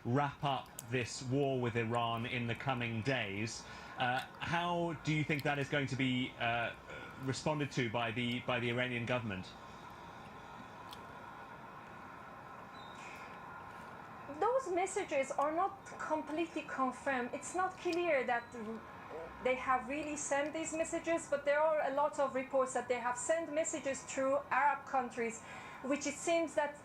wrap up this war with Iran in the coming days. How do you think that is going to be responded to by the Iranian government? Those messages are not completely confirmed. It's not clear that they have really sent these messages, but there are a lot of reports that they have sent messages through Arab countries, which it seems that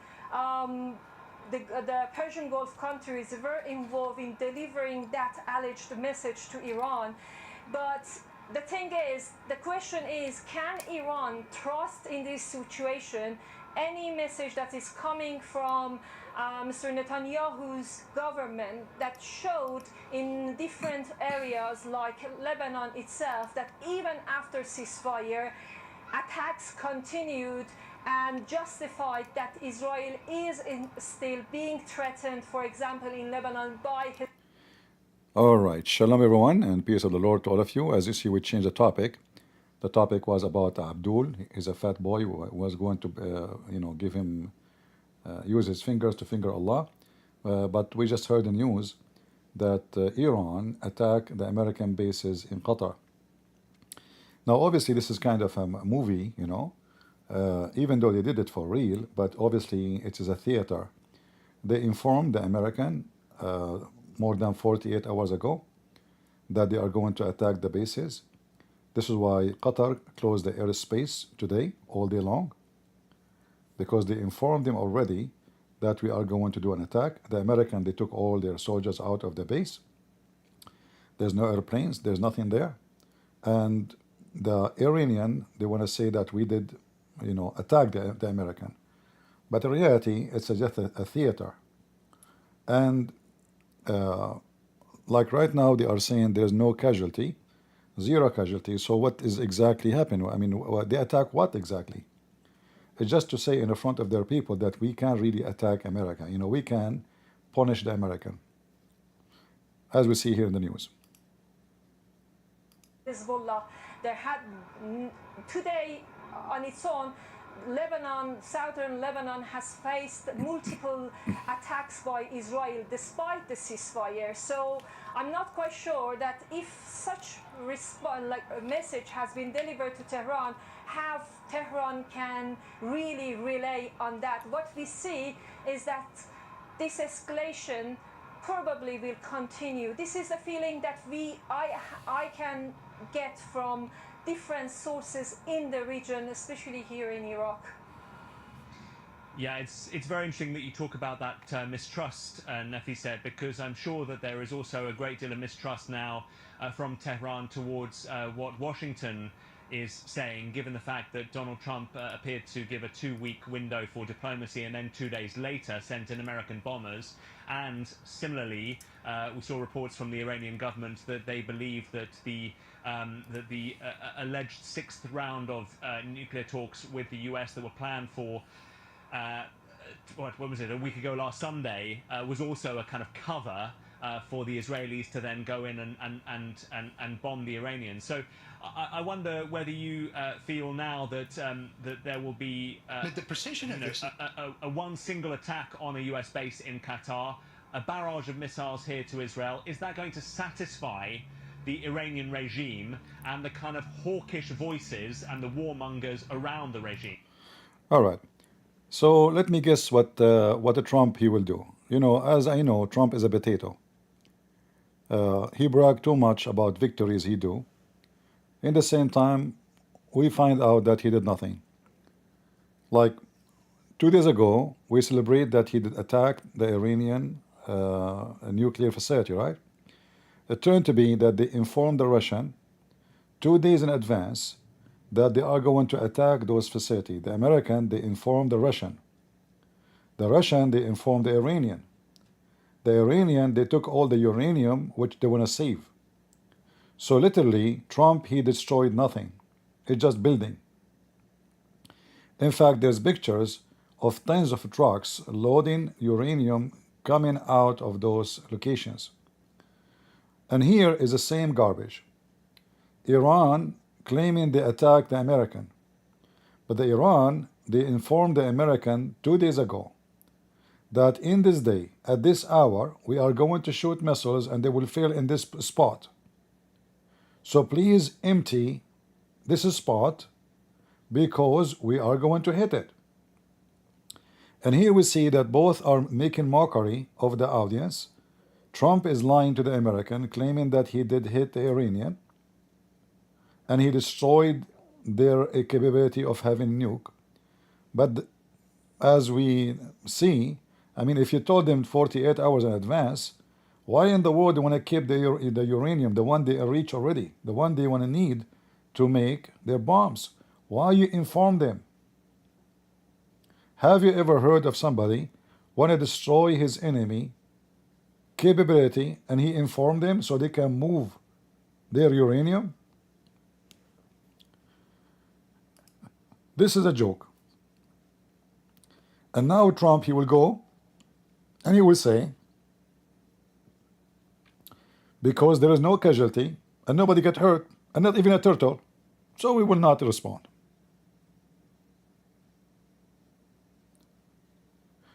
the Persian Gulf countries were involved in delivering that alleged message to Iran. But the thing is, the question is, can Iran trust in this situation any message that is coming from Mr. Netanyahu's government that showed in different areas like Lebanon itself that even after ceasefire, attacks continued and justified that Israel is still being threatened, for example, in Lebanon by his. All right. Shalom, everyone, and peace of the Lord to all of you. As you see, we changed the topic. The topic was about Abdul. He's a fat boy who was going to, give him, use his fingers to finger Allah. But we just heard the news that Iran attacked the American bases in Qatar. Now, obviously, this is kind of a movie, even though they did it for real, but obviously it is a theater. They informed the American more than 48 hours ago that they are going to attack the bases. This is why Qatar closed the airspace today, all day long, because they informed them already that we are going to do an attack. The American, they took all their soldiers out of the base. There's no airplanes, there's nothing there. And the Iranian, they want to say that we did, attack the American. But in reality, it's just a theater. And like right now, they are saying there's no casualty, zero casualty. So what is exactly happening? I mean, they attack what exactly? It's just to say in the front of their people that we can really attack America. We can punish the American, as we see here in the news. Hezbollah, there had today on its own, Lebanon, southern Lebanon has faced multiple attacks by Israel despite the ceasefire. So I'm not quite sure that if such a message has been delivered to Tehran, how Tehran can really rely on that. What we see is that this escalation probably will continue. This is the feeling that I can get from different sources in the region, especially here in Iraq. Yeah, it's very interesting that you talk about that mistrust, Nefi said, because I'm sure that there is also a great deal of mistrust now from Tehran towards what Washington is saying, given the fact that Donald Trump appeared to give a 2-week window for diplomacy and then 2 days later sent in American bombers. And similarly, we saw reports from the Iranian government that they believe that the alleged 6th round of nuclear talks with the US that were planned for when was it, a week ago last Sunday, was also a kind of cover for the Israelis to then go in and bomb the Iranians. So I wonder whether you feel now that that there will be the precision of this, a one single attack on a US base in Qatar, a barrage of missiles here to Israel. Is that going to satisfy the Iranian regime and the kind of hawkish voices and the warmongers around the regime? All right. So let me guess what the Trump he will do. As I know, Trump is a potato. He bragged too much about victories he do. In the same time, we find out that he did nothing. Like 2 days ago, we celebrate that he did attack the Iranian nuclear facility, right? It turned to be that they informed the Russian 2 days in advance that they are going to attack those facilities. The American, they informed the Russian. The Russian, they informed the Iranian. The Iranian, they took all the uranium which they want to save. So literally, Trump, he destroyed nothing. It's just building. In fact, there's pictures of tons of trucks loading uranium coming out of those locations. And here is the same garbage. Iran claiming they attacked the American. But the Iran, they informed the American 2 days ago that in this day, at this hour, we are going to shoot missiles and they will fail in this spot. So please empty this spot because we are going to hit it. And here we see that both are making mockery of the audience. Trump is lying to the American, claiming that he did hit the Iranian and he destroyed their capability of having nuke. But as we see, I mean, if you told them 48 hours in advance, why in the world they want to keep the uranium, the one they reach already, the one they want to need to make their bombs? Why you inform them? Have you ever heard of somebody want to destroy his enemy capability and he informed them so they can move their uranium? This is a joke. And now Trump, he will go and he will say, because there is no casualty and nobody get hurt and not even a turtle, so we will not respond.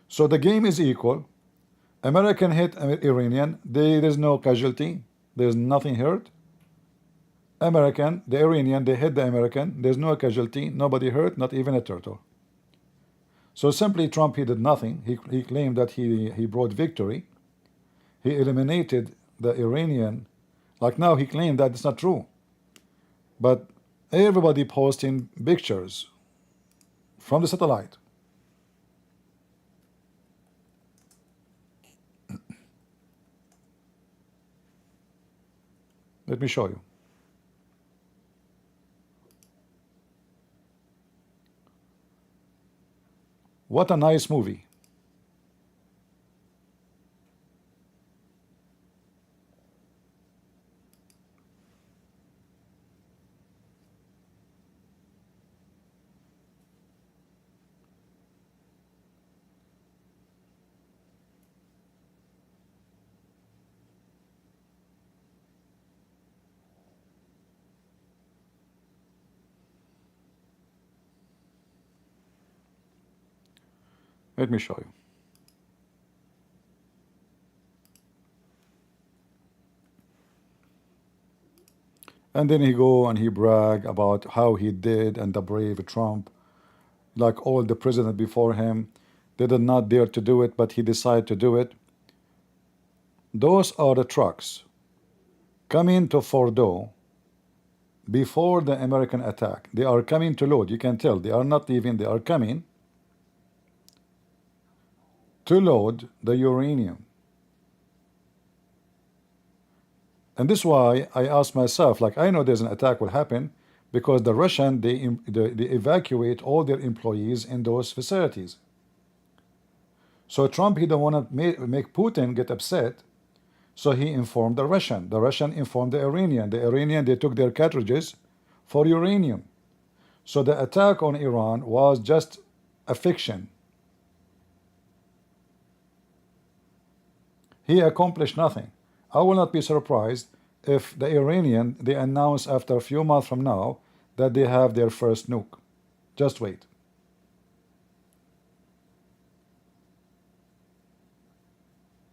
So the game is equal. American hit Iranian, there is no casualty, there's nothing hurt. American, the Iranian, they hit the American, there's no casualty, nobody hurt, not even a turtle. So simply Trump, he did nothing. He claimed that he brought victory. He eliminated the Iranian. Like now he claimed that it's not true. But everybody posting pictures from the satellite. Let me show you. What a nice movie. Let me show you. And then he go and he brag about how he did and the brave Trump, like all the president before him, they did not dare to do it, but he decided to do it. Those are the trucks coming to Fordo before the American attack. They are coming to load. You can tell they are not leaving, they are coming to load the uranium. And this is why I ask myself, like, I know there's an attack will happen because the Russian, they evacuate all their employees in those facilities. So Trump, he don't want to make Putin get upset, so he informed the Russian. The Russian informed the Iranian. The Iranian, they took their cartridges for uranium. So the attack on Iran was just a fiction. He accomplished nothing. I will not be surprised if the Iranian, they announce after a few months from now that they have their first nuke. Just wait.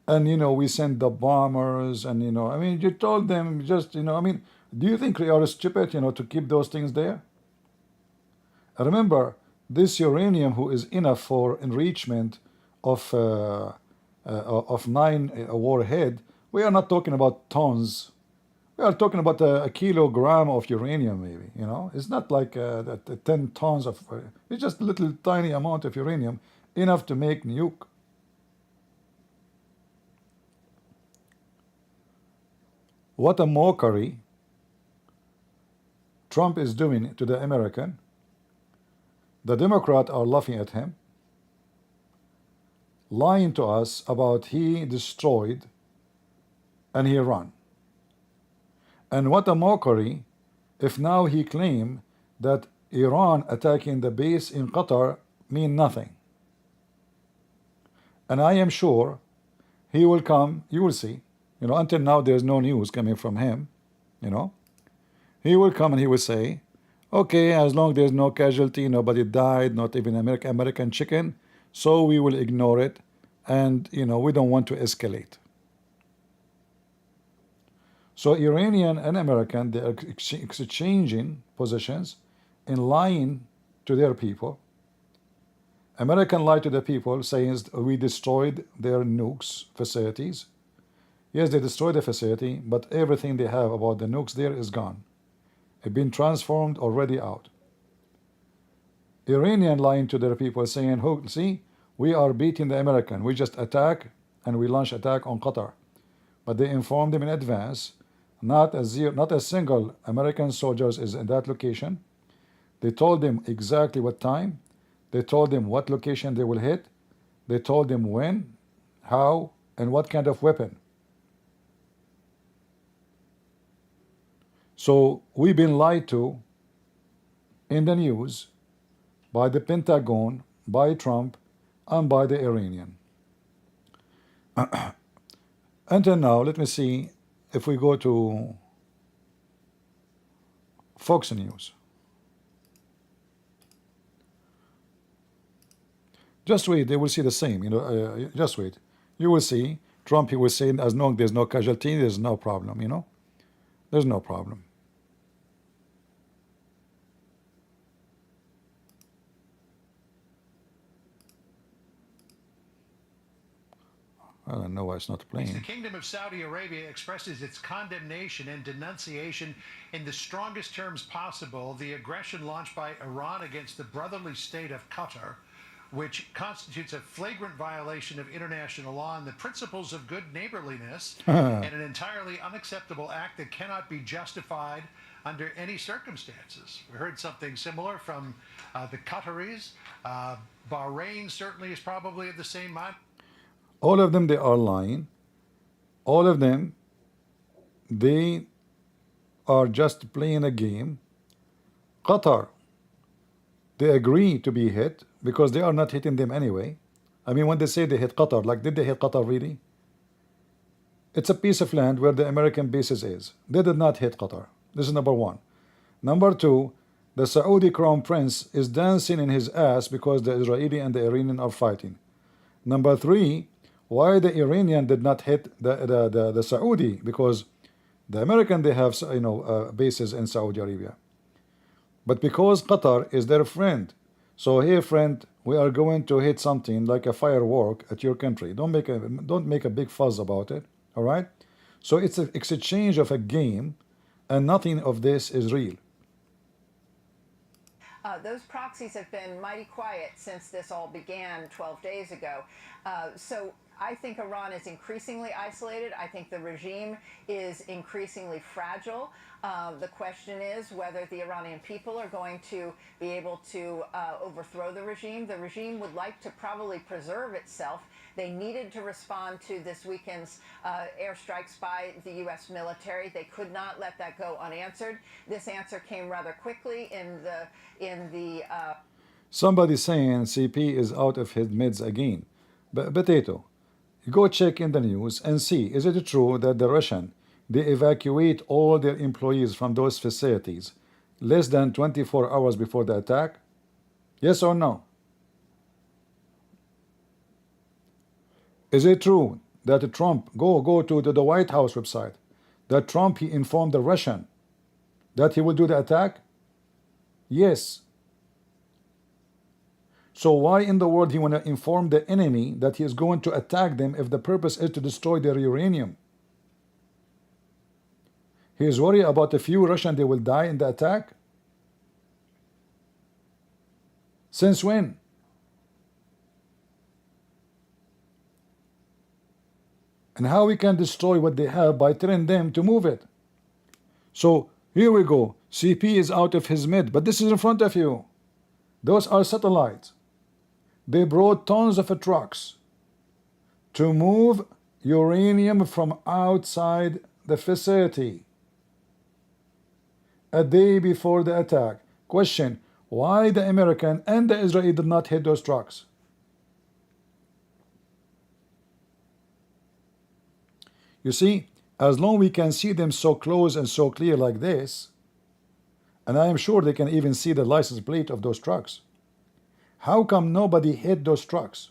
And you know, we send the bombers and you know, I mean, you told them just, you know, I mean, do you think we are stupid, you know, to keep those things there? Remember, this uranium who is enough for enrichment of 9 warhead, we are not talking about tons. We are talking about a kilogram of uranium, maybe. You know, it's not like 10 tons of. It's just a little tiny amount of uranium, enough to make nuke. What a mockery Trump is doing to the American. The Democrats are laughing at him, lying to us about he destroyed and he run. And what a mockery if now he claim that Iran attacking the base in Qatar mean nothing. And I am sure he will come, you will see, you know, until now there's no news coming from him, you know. He will come and he will say, okay, as long as there's no casualty, nobody died, not even American chicken, so we will ignore it and we don't want to escalate. So Iranian and American, they are exchanging positions in lying to their people. American lied to the people, saying we destroyed their nukes facilities. Yes, they destroyed the facility, but everything they have about the nukes there is gone. It's been transformed already out. Iranian lying to their people, saying, "Oh, see, we are beating the American. We just attack and we launch attack on Qatar." But they informed them in advance. Not a single American soldiers is in that location. They told them exactly what time. They told them what location they will hit. They told them when, how, and what kind of weapon. So we've been lied to in the news by the Pentagon, by Trump, and by the Iranian. Until now, let me see if we go to Fox News. Just wait, they will see the same. Just wait. You will see. Trump, he will say, as long as there's no casualty, there's no problem. There's no problem. I don't know why it's not playing. The Kingdom of Saudi Arabia expresses its condemnation and denunciation in the strongest terms possible the aggression launched by Iran against the brotherly state of Qatar, which constitutes a flagrant violation of international law and the principles of good neighborliness, and an entirely unacceptable act that cannot be justified under any circumstances. We heard something similar from the Qataris. Bahrain certainly is probably of the same mind. All of them, they are lying. All of them, they are just playing a game. Qatar, they agree to be hit because they are not hitting them anyway. I mean, when they say they hit Qatar, like, did they hit Qatar really? It's a piece of land where the American bases is. They did not hit Qatar. This is number one. Number two, the Saudi crown prince is dancing in his ass because the Israeli and the Iranian are fighting. Number three, why the Iranian did not hit the Saudi? Because the American, they have bases in Saudi Arabia. But because Qatar is their friend, so hey friend, we are going to hit something like a firework at your country. Don't make a big fuss about it. All right. So it's an exchange of a game, and nothing of this is real. Those proxies have been mighty quiet since this all began 12 days ago. So I think Iran is increasingly isolated. I think the regime is increasingly fragile. The question is whether the Iranian people are going to be able to overthrow the regime. The regime would like to probably preserve itself. They needed to respond to this weekend's airstrikes by the U.S. military. They could not let that go unanswered. This answer came rather quickly in the. Somebody saying CP is out of his mids again. Potato, go check in the news and see, is it true that the Russian, they evacuate all their employees from those facilities less than 24 hours before the attack? Yes or no? Is it true that Trump, go to the White House website, that Trump, he informed the Russian that he will do the attack? Yes. So why in the world he want to inform the enemy that he is going to attack them if the purpose is to destroy their uranium? He is worried about a few Russians, they will die in the attack? Since when? And how we can destroy what they have by telling them to move it. So here we go. CP is out of his mid, but this is in front of you. Those are satellites. They brought tons of trucks to move uranium from outside the facility a day before the attack. Question, why the American and the Israeli did not hit those trucks? You see, as long as we can see them so close and so clear like this, and I am sure they can even see the license plate of those trucks, how come nobody hit those trucks?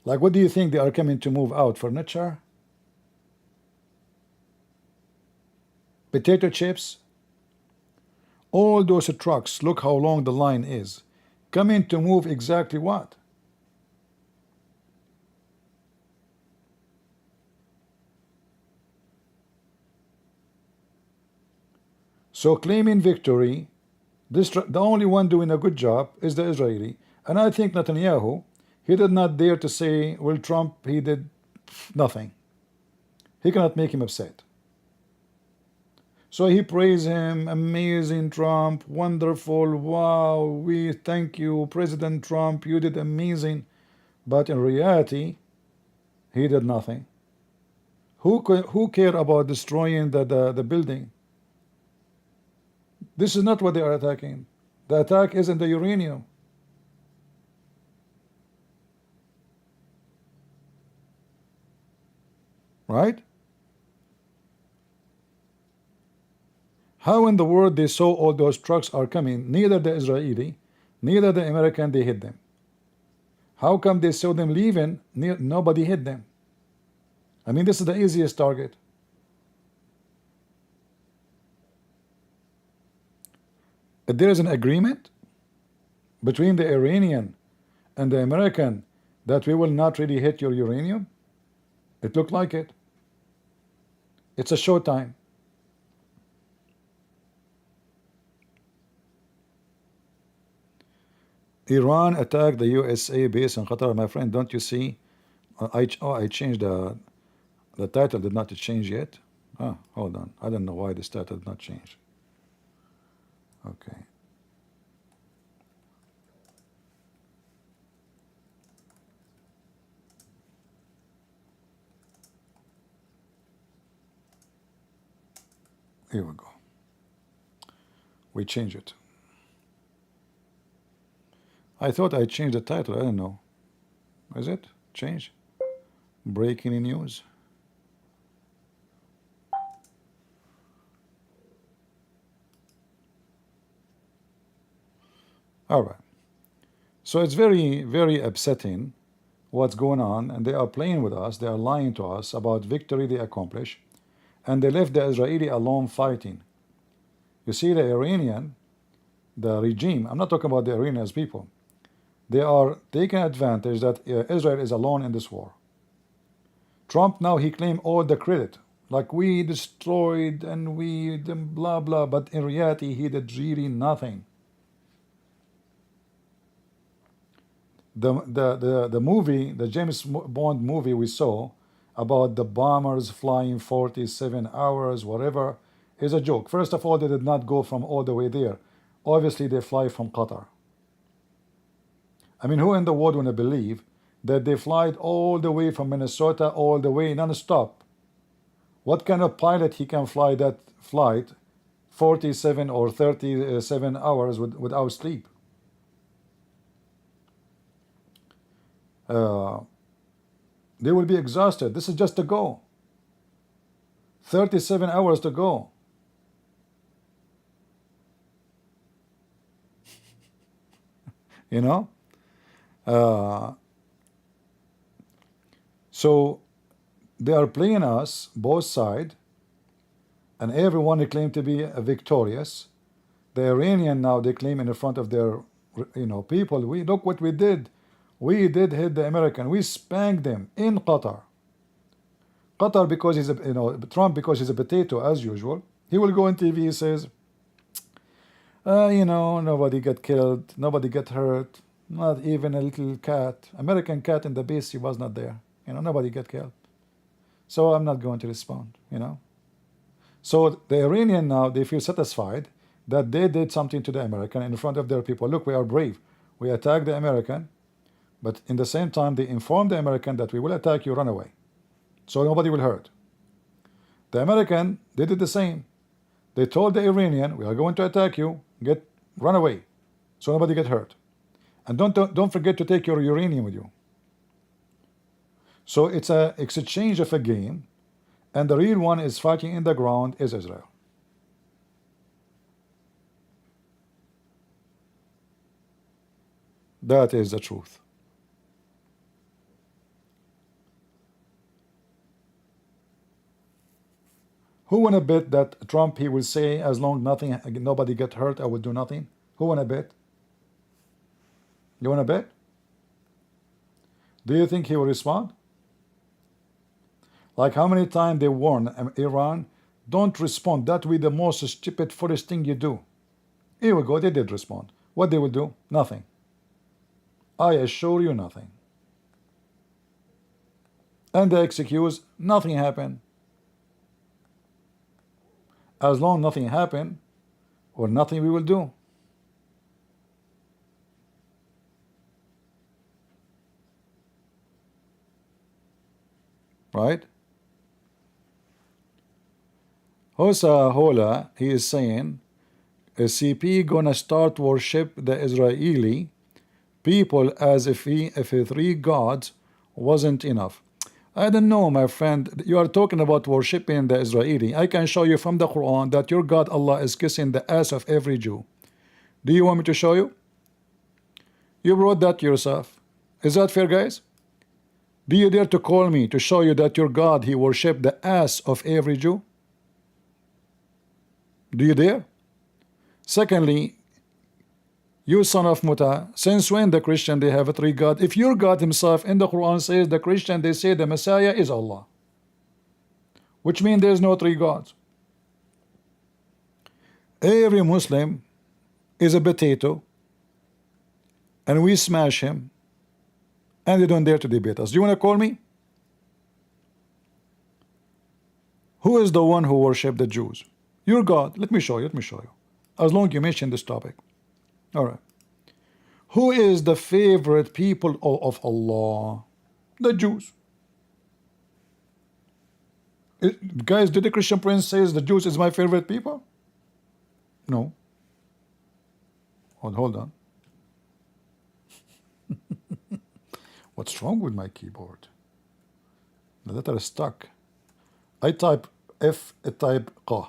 Like, what do you think they are coming to move out? Furniture? Potato chips? All those trucks, look how long the line is. Coming to move exactly what? So claiming victory, the only one doing a good job is the Israeli. And I think Netanyahu, he did not dare to say, well, Trump, he did nothing. He cannot make him upset. So he praised him, amazing Trump, wonderful, wow, we thank you, President Trump, you did amazing. But in reality, he did nothing. Who care about destroying the building? This is not what they are attacking. The attack isn't the uranium. Right? How in the world they saw all those trucks are coming? Neither the Israeli, neither the American, they hit them. How come they saw them leaving? Nobody hit them. I mean, this is the easiest target. If there is an agreement between the Iranian and the American that we will not really hit your uranium, it looked like it. It's a showtime. Iran attacked the USA base in Qatar. My friend, don't you see? I changed the title. Did not change yet? Ah, hold on. I don't know why this title did not change. Okay. Here we go. We change it. I thought I changed the title. I don't know. Is it? Change? Breaking news. All right. So it's very, very upsetting what's going on, and they are playing with us. They are lying to us about victory they accomplish, and they left the Israeli alone fighting. You see, the Iranian, the regime, I'm not talking about the Iranians people, they are taking advantage that Israel is alone in this war. Trump now, he claimed all the credit, like we destroyed and we blah blah, but in reality he did really nothing. The movie, the James Bond movie we saw about the bombers flying 47 hours, whatever, is a joke. First of all, they did not go from all the way there. Obviously, they fly from Qatar. I mean, who in the world wanna believe that they flied all the way from Minnesota, all the way non-stop? What kind of pilot he can fly that flight 47 or 37 hours without sleep? They will be exhausted. This is just to go. 37 hours to go. You know? So they are playing us, both sides, and everyone claim to be victorious. The Iranian now, they claim in front of their people, we look what we did. We did hit the American. We spanked them in Qatar. Qatar, because he's a Trump, because he's a potato as usual. He will go on TV. He says, nobody got killed, nobody got hurt, not even a little cat, American cat in the base. He was not there. Nobody got killed. So I'm not going to respond. So the Iranian now, they feel satisfied that they did something to the American in front of their people. Look, we are brave. We attacked the American. But in the same time, they informed the American that we will attack you, run away. So nobody will hurt. The American, they did the same. They told the Iranian, we are going to attack you, run away. So nobody get hurt. And don't forget to take your uranium with you. So it's a exchange of a game, and the real one is fighting in the ground is Israel. That is the truth. Who wanna bet that Trump, he will say, as long nobody get hurt, I will do nothing? Who wanna bet? You wanna bet? Do you think he will respond? Like how many times they warn Iran, don't respond. That will be the most stupid, foolish thing you do. Here we go. They did respond. What they will do? Nothing. I assure you, nothing. And the excuse, nothing happened. As long nothing happened, or nothing we will do. Right? Hosa Hola, he is saying, a CP gonna start worship the Israeli people as if three gods wasn't enough. I don't know, my friend. You are talking about worshiping the Israeli. I can show you from the Quran that your God Allah is kissing the ass of every Jew. Do you want me to show you? You wrote that yourself. Is that fair, guys? Do you dare to call me to show you that your God, he worshipped the ass of every Jew? Do you dare? Secondly, you son of Muta, since when the Christian they have a three God? If your God himself in the Quran says the Christian, they say the Messiah is Allah, which means there's no three gods. Every Muslim is a potato, and we smash him, and they don't dare to debate us. Do you want to call me? Who is the one who worshipped the Jews? Your God. Let me show you. Let me show you. As long as you mention this topic. All right. Who is the favorite people of Allah? The Jews. Guys, did the Christian Prince says the Jews is my favorite people? No. Hold on. What's wrong with my keyboard? The letter is stuck. I type F, I type Q.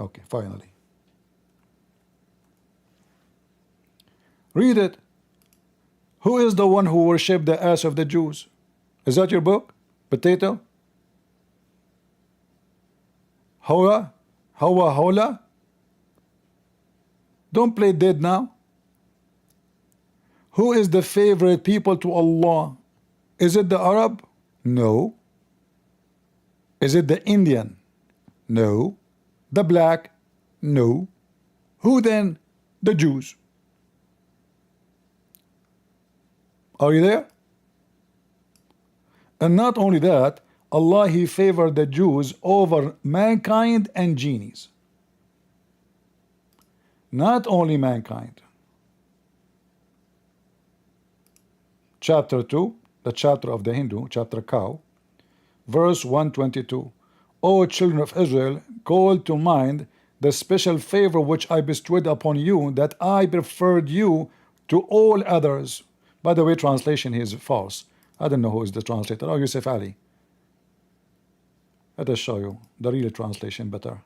Okay, finally. Read it. Who is the one who worshipped the ass of the Jews? Is that your book? Potato? Hoa? Hola? Don't play dead now. Who is the favorite people to Allah? Is it the Arab? No. Is it the Indian? No. The black? No. Who then? The Jews. Are you there? And not only that, Allah, he favored the Jews over mankind and genies. Not only mankind. Chapter 2, the chapter of the Hindu, chapter Cow, verse 122. O children of Israel, call to mind the special favor which I bestowed upon you, that I preferred you to all others. By the way, translation is false. I don't know who is the translator. Oh, Yusuf Ali. Let us show you the real translation better.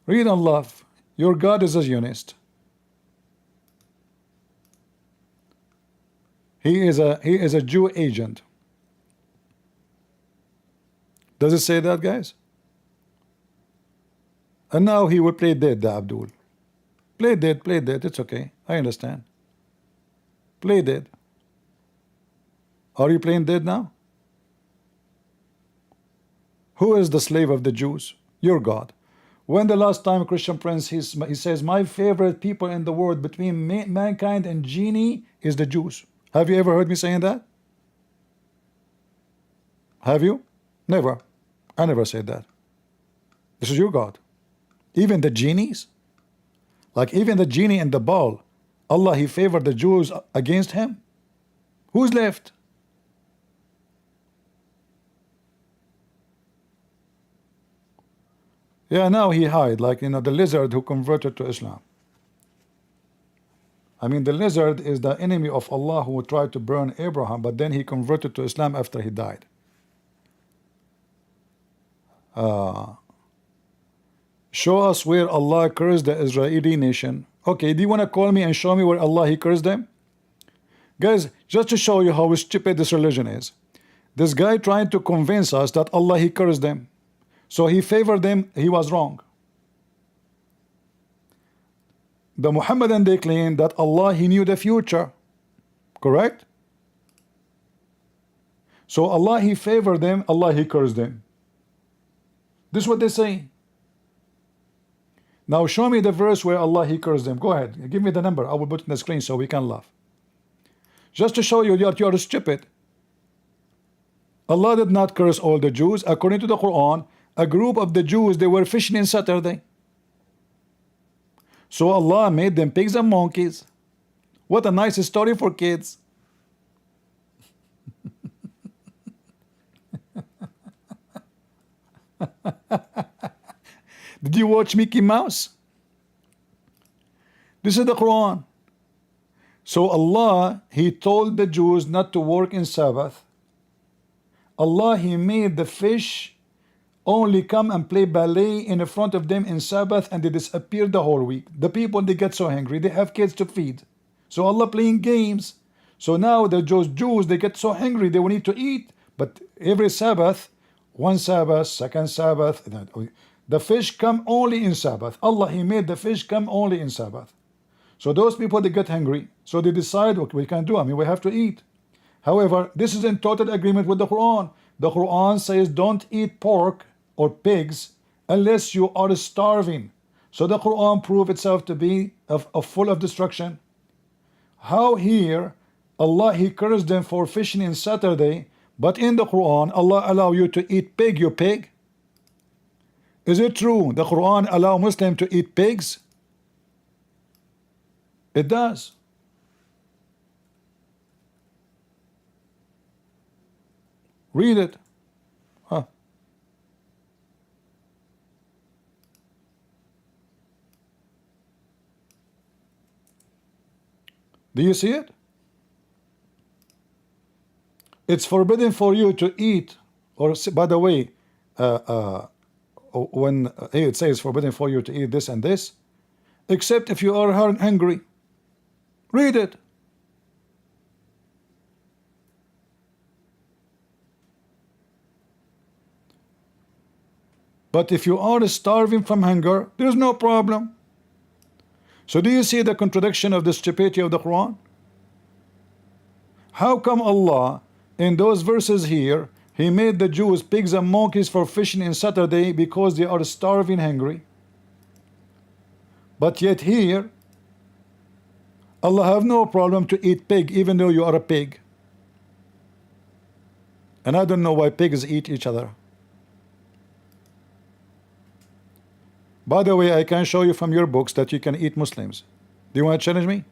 Read and love. Your God is a Zionist. He is a Jew agent. Does it say that, guys? And now he will play dead, the Abdul. Play dead, it's okay. I understand. Play dead. Are you playing dead now? Who is the slave of the Jews? Your God. When the last time Christian Prince, he says, my favorite people in the world between mankind and genie is the Jews. Have you ever heard me saying that? Have you? Never. I never said that. This is your God. Even the genies? Like even the genie in the ball, Allah, he favored the Jews against him? Who's left? Yeah, now he hide, like, the lizard who converted to Islam. I mean, the lizard is the enemy of Allah who tried to burn Abraham, but then he converted to Islam after he died. Show us where Allah cursed the Israeli nation. Okay, do you want to call me and show me where Allah, he cursed them? Guys, just to show you how stupid this religion is. This guy trying to convince us that Allah, he cursed them. So he favored them, he was wrong. The Muhammadan, they claim that Allah, he knew the future. Correct? So Allah, he favored them, Allah, he cursed them. This is what they say. Now show me the verse where Allah, he cursed them. Go ahead, give me the number. I will put it in the screen so we can laugh. Just to show you that you are stupid. Allah did not curse all the Jews. According to the Quran, a group of the Jews, they were fishing in Saturday. So Allah made them pigs and monkeys. What a nice story for kids. Did you watch Mickey Mouse? This is the Quran. So Allah, he told the Jews not to work in Sabbath. Allah, he made the fish only come and play ballet in front of them in Sabbath, and they disappear the whole week. The people, they get so hungry, they have kids to feed. So Allah playing games. So now the Jews, they get so hungry, they will need to eat. But every Sabbath, one Sabbath, second Sabbath, the fish come only in Sabbath. Allah, he made the fish come only in Sabbath. So those people, they get hungry. So they decide what we can do. I mean, we have to eat. However, this is in total agreement with the Quran. The Quran says don't eat pork or pigs unless you are starving. So the Quran proved itself to be full of destruction. How here Allah, he cursed them for fishing in Saturday, but in the Quran Allah allow you to eat pig, you pig? Is it true the Quran allow Muslim to eat pigs? It does. Read it. Huh. Do you see it? It's forbidden for you to eat, or by the way, when it says forbidden for you to eat this and this, except if you are hungry. Read it. But if you are starving from hunger, there's no problem. So do you see the contradiction of the stupidity of the Quran? How come Allah, in those verses here, he made the Jews pigs and monkeys for fishing in Saturday because they are starving hungry? But yet here, Allah have no problem to eat pig even though you are a pig. And I don't know why pigs eat each other. By the way, I can show you from your books that you can eat Muslims. Do you want to challenge me?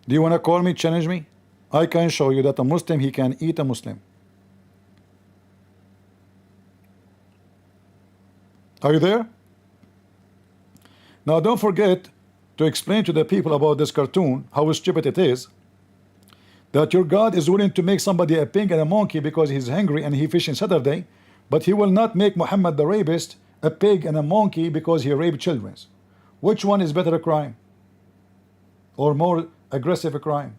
Do you want to call me, challenge me? I can show you that a Muslim, he can eat a Muslim. Are you there? Now don't forget to explain to the people about this cartoon, how stupid it is, that your God is willing to make somebody a pig and a monkey because he's hungry and he fishing Saturday, but he will not make Muhammad the rapist a pig and a monkey because he raped children. Which one is better a crime? Or more aggressive a crime?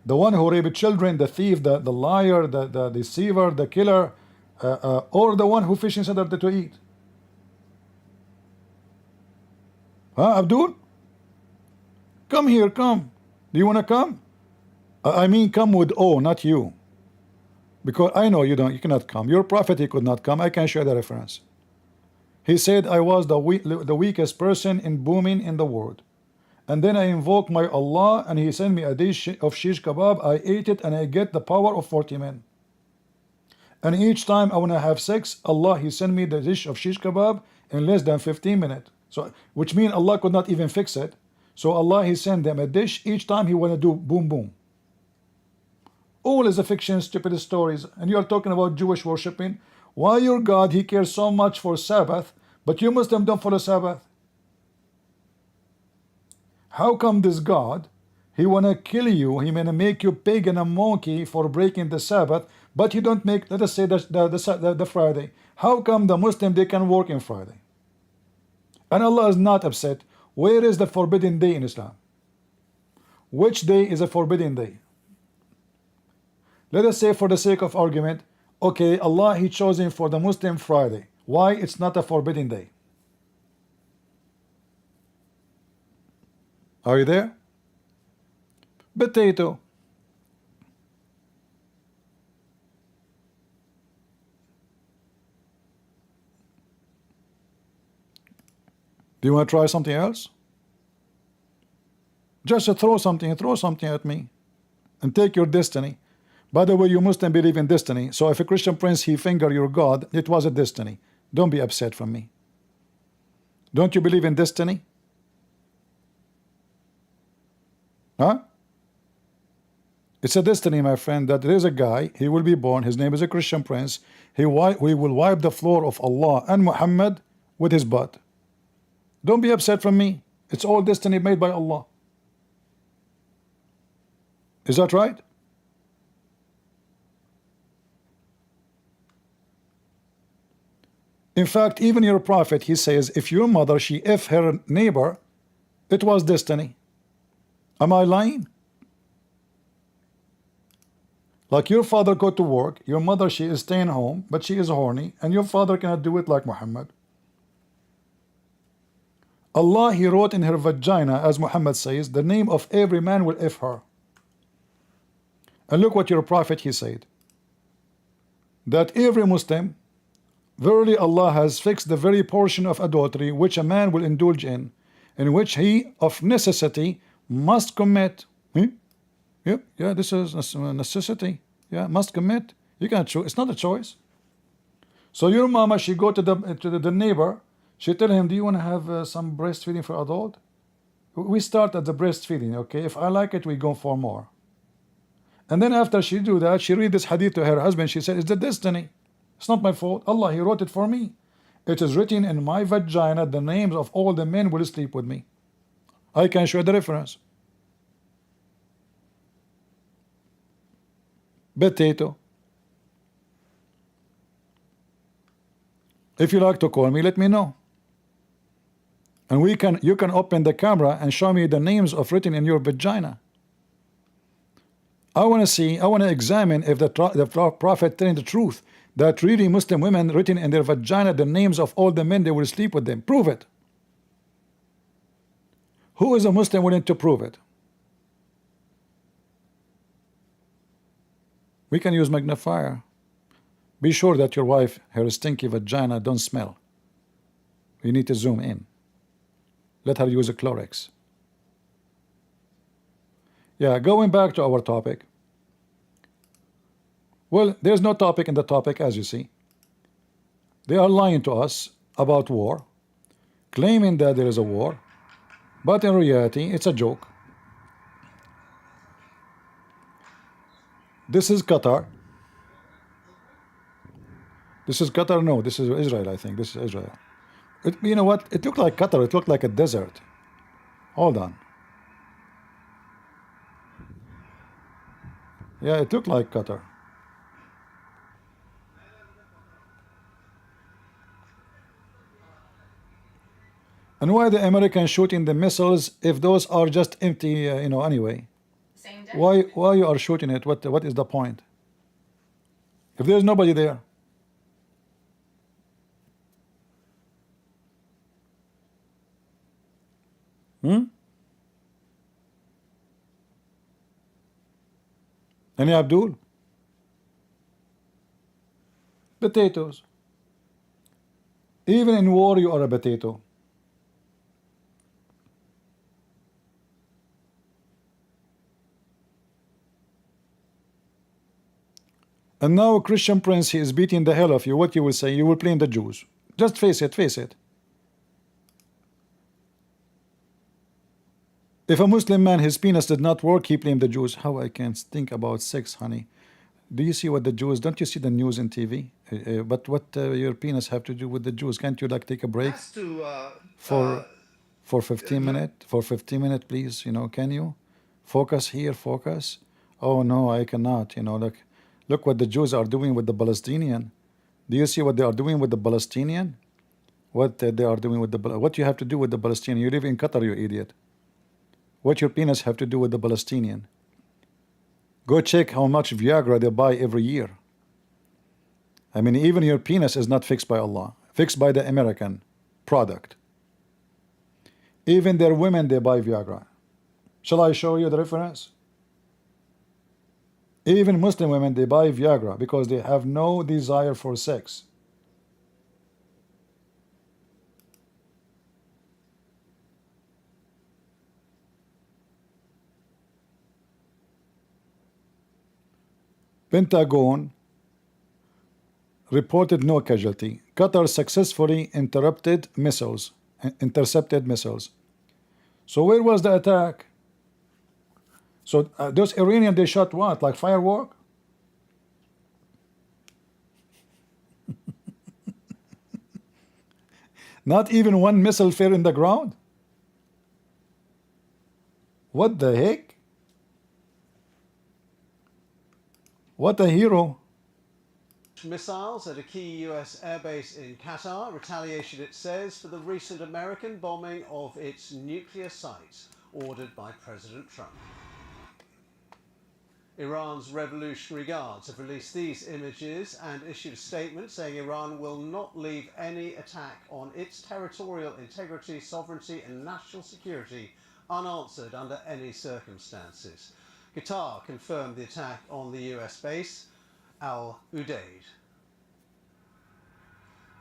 The one who raped children, the thief, the liar, the deceiver, the killer, or the one who fishing Saturday to eat? Huh, Abdul? Come here, come. Do you want to come? I mean come with O, not you. Because I know you cannot come. Your prophet, he could not come. I can show the reference. He said, I was the weakest person in booming in the world. And then I invoked my Allah and he sent me a dish of shish kebab. I ate it and I get the power of 40 men. And each time I want to have sex, Allah, he sent me the dish of shish kebab in less than 15 minutes. So, which means Allah could not even fix it. So Allah, he sent them a dish each time he want to do boom boom. All is a fiction, stupid stories. And you are talking about Jewish worshipping. Why your God, he cares so much for Sabbath, but you Muslims don't follow Sabbath? How come this God, he want to kill you, he want to make you pig and a monkey for breaking the Sabbath, but you don't make, let us say, the Friday. How come the Muslim, they can work in Friday? And Allah is not upset. Where is the forbidden day in Islam? Which day is a forbidden day? Let us say, for the sake of argument, Okay, Allah He chosen for the Muslim Friday. Why it's not a forbidden day? Are you there? Potato. Do you want to try something else? Just throw something at me and take your destiny. By the way, you Muslim believe in destiny, so if a Christian prince he finger your God, it was a destiny. Don't be upset from me. Don't you believe in destiny? Huh? It's a destiny, my friend, that there is a guy, he will be born, his name is a Christian prince, he will wipe the floor of Allah and Muhammad with his butt. Don't be upset from me. It's all destiny made by Allah. Is that right? In fact, even your prophet, he says, if your mother, she if her neighbor, it was destiny. Am I lying? Like your father go to work, your mother, she is staying home, but she is horny, and your father cannot do it like Muhammad. Allah, he wrote in her vagina, as Muhammad says, the name of every man will if her. And look what your prophet, he said, that every Muslim, verily Allah has fixed the very portion of adultery which a man will indulge in which he of necessity must commit. Yep, yeah, this is a necessity. Yeah, must commit. You can't choose. It's not a choice. So your mama, she go to the neighbor, she tell him, do you want to have some breastfeeding for adult? We start at the breastfeeding, okay? If I like it, we go for more. And then after she do that, she read this hadith to her husband. She said, it's the destiny. It's not my fault. Allah, he wrote it for me. It is written in my vagina, the names of all the men will sleep with me. I can show the reference. Potato. If you like to call me, let me know. And you can open the camera and show me the names of written in your vagina. I want to examine if the prophet telling the truth, that really Muslim women written in their vagina the names of all the men they will sleep with them. Prove it. Who is a Muslim willing to prove it? We can use magnifier. Be sure that your wife, her stinky vagina don't smell. You need to zoom in. Let her use a Clorox. Yeah, going back to our topic. Well, there's no topic in the topic, as you see. They are lying to us about war, claiming that there is a war, but in reality, it's a joke. This is Qatar. This is Qatar? No, this is Israel, I think. This is Israel. You know what? It looked like Qatar. It looked like a desert. Hold on. Yeah, it looked like Qatar. And why the Americans shooting the missiles if those are just empty, anyway? Same day. Why you are shooting it? What is the point? If there's nobody there. Any Abdul? Potatoes. Even in war you are a potato. And now Christian Prince, he is beating the hell of you. What you will say? You will blame the Jews. Just face it, face it. If a Muslim man, his penis did not work, he blamed the Jews. How I can think about sex, honey? Do you see what the Jews, don't you see the news in TV? But what your penis have to do with the Jews? Can't you like take a break for 15 minutes? For 15 minutes, please, can you? Focus here, focus. Oh no, I cannot, look what the Jews are doing with the Palestinian. Do you see what they are doing with the Palestinian? What they are doing with what you have to do with the Palestinian? You live in Qatar, you idiot. What your penis have to do with the Palestinian? Go check how much Viagra they buy every year. I mean, even your penis is not fixed by Allah, fixed by the American product. Even their women, they buy Viagra. Shall I show you the reference? Even Muslim women, they buy Viagra because they have no desire for sex. Pentagon reported no casualty. Qatar successfully intercepted missiles. So where was the attack? So those Iranians, they shot what? Like firework? Not even one missile fell in the ground? What the heck? What a hero. Missiles at a key US airbase in Qatar. Retaliation, it says, for the recent American bombing of its nuclear sites ordered by President Trump. Iran's Revolutionary Guards have released these images and issued a statement saying Iran will not leave any attack on its territorial integrity, sovereignty and national security unanswered under any circumstances. Qatar confirmed the attack on the US base Al Udeid.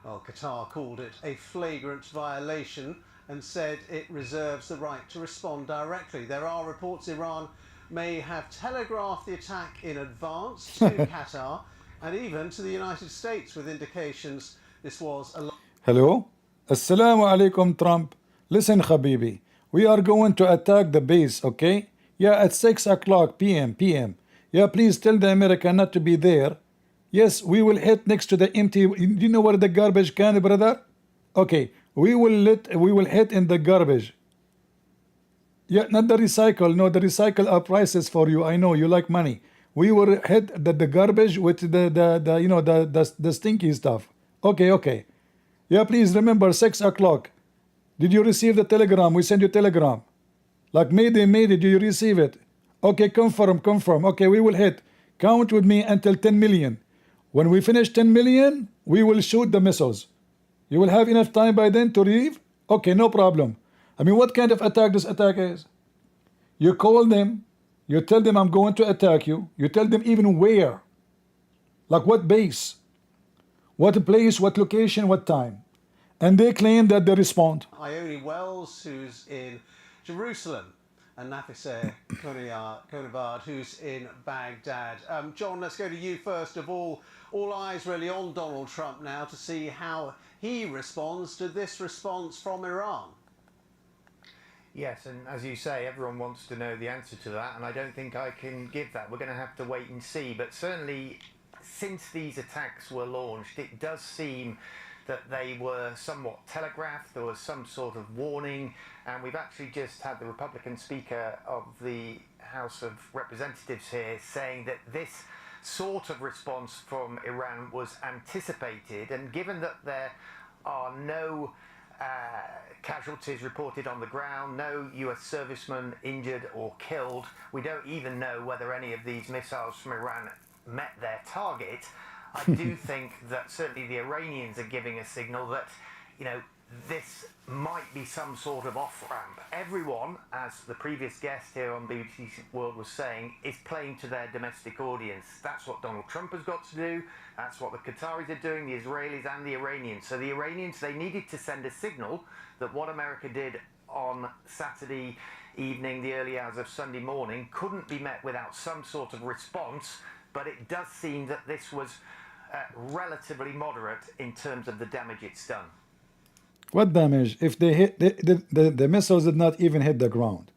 Well, Qatar called it a flagrant violation and said it reserves the right to respond directly. There are reports Iran may have telegraphed the attack in advance to Qatar and even to the United States, with indications this was a... Hello? Assalamu alaikum, Trump. Listen, Habibi. We are going to attack the base, okay? Yeah, at 6 o'clock p.m. Yeah, please tell the American not to be there. Yes, we will hit next to the empty... You know where the garbage can, brother? Okay, we will hit in the garbage. Yeah, not the recycle. No, the recycle are prices for you. I know you like money. We will hit the garbage with the stinky stuff. Okay. Yeah, please remember 6 o'clock. Did you receive the telegram? We sent you telegram. Like Mayday, did you receive it? Okay, confirm. Okay, we will hit. Count with me until 10 million. When we finish 10 million, we will shoot the missiles. You will have enough time by then to leave? Okay, no problem. I mean, what kind of attack this attack is? You call them, you tell them I'm going to attack you. You tell them even where. Like what base, what place, what location, what time. And they claim that they respond. Ione Wells, who's in Jerusalem, and Nafiseh Konavad, who's in Baghdad. John, let's go to you first of all. All eyes really on Donald Trump now to see how he responds to this response from Iran. Yes, and as you say, everyone wants to know the answer to that, and I don't think I can give that. We're going to have to wait and see. But certainly, since these attacks were launched, it does seem that they were somewhat telegraphed. There was some sort of warning, and we've actually just had the Republican Speaker of the House of Representatives here saying that this sort of response from Iran was anticipated, and given that there are no casualties reported on the ground, no US servicemen injured or killed, we don't even know whether any of these missiles from Iran met their target. I do think that certainly the Iranians are giving a signal that, you know, this might be some sort of off-ramp. Everyone, as the previous guest here on BBC World was saying, is playing to their domestic audience. That's what Donald Trump has got to do. That's what the Qataris are doing, the Israelis and the Iranians. So the Iranians, they needed to send a signal that what America did on Saturday evening, the early hours of Sunday morning, couldn't be met without some sort of response. But it does seem that this was relatively moderate in terms of the damage it's done. What damage? If they hit the missiles did not even hit the ground,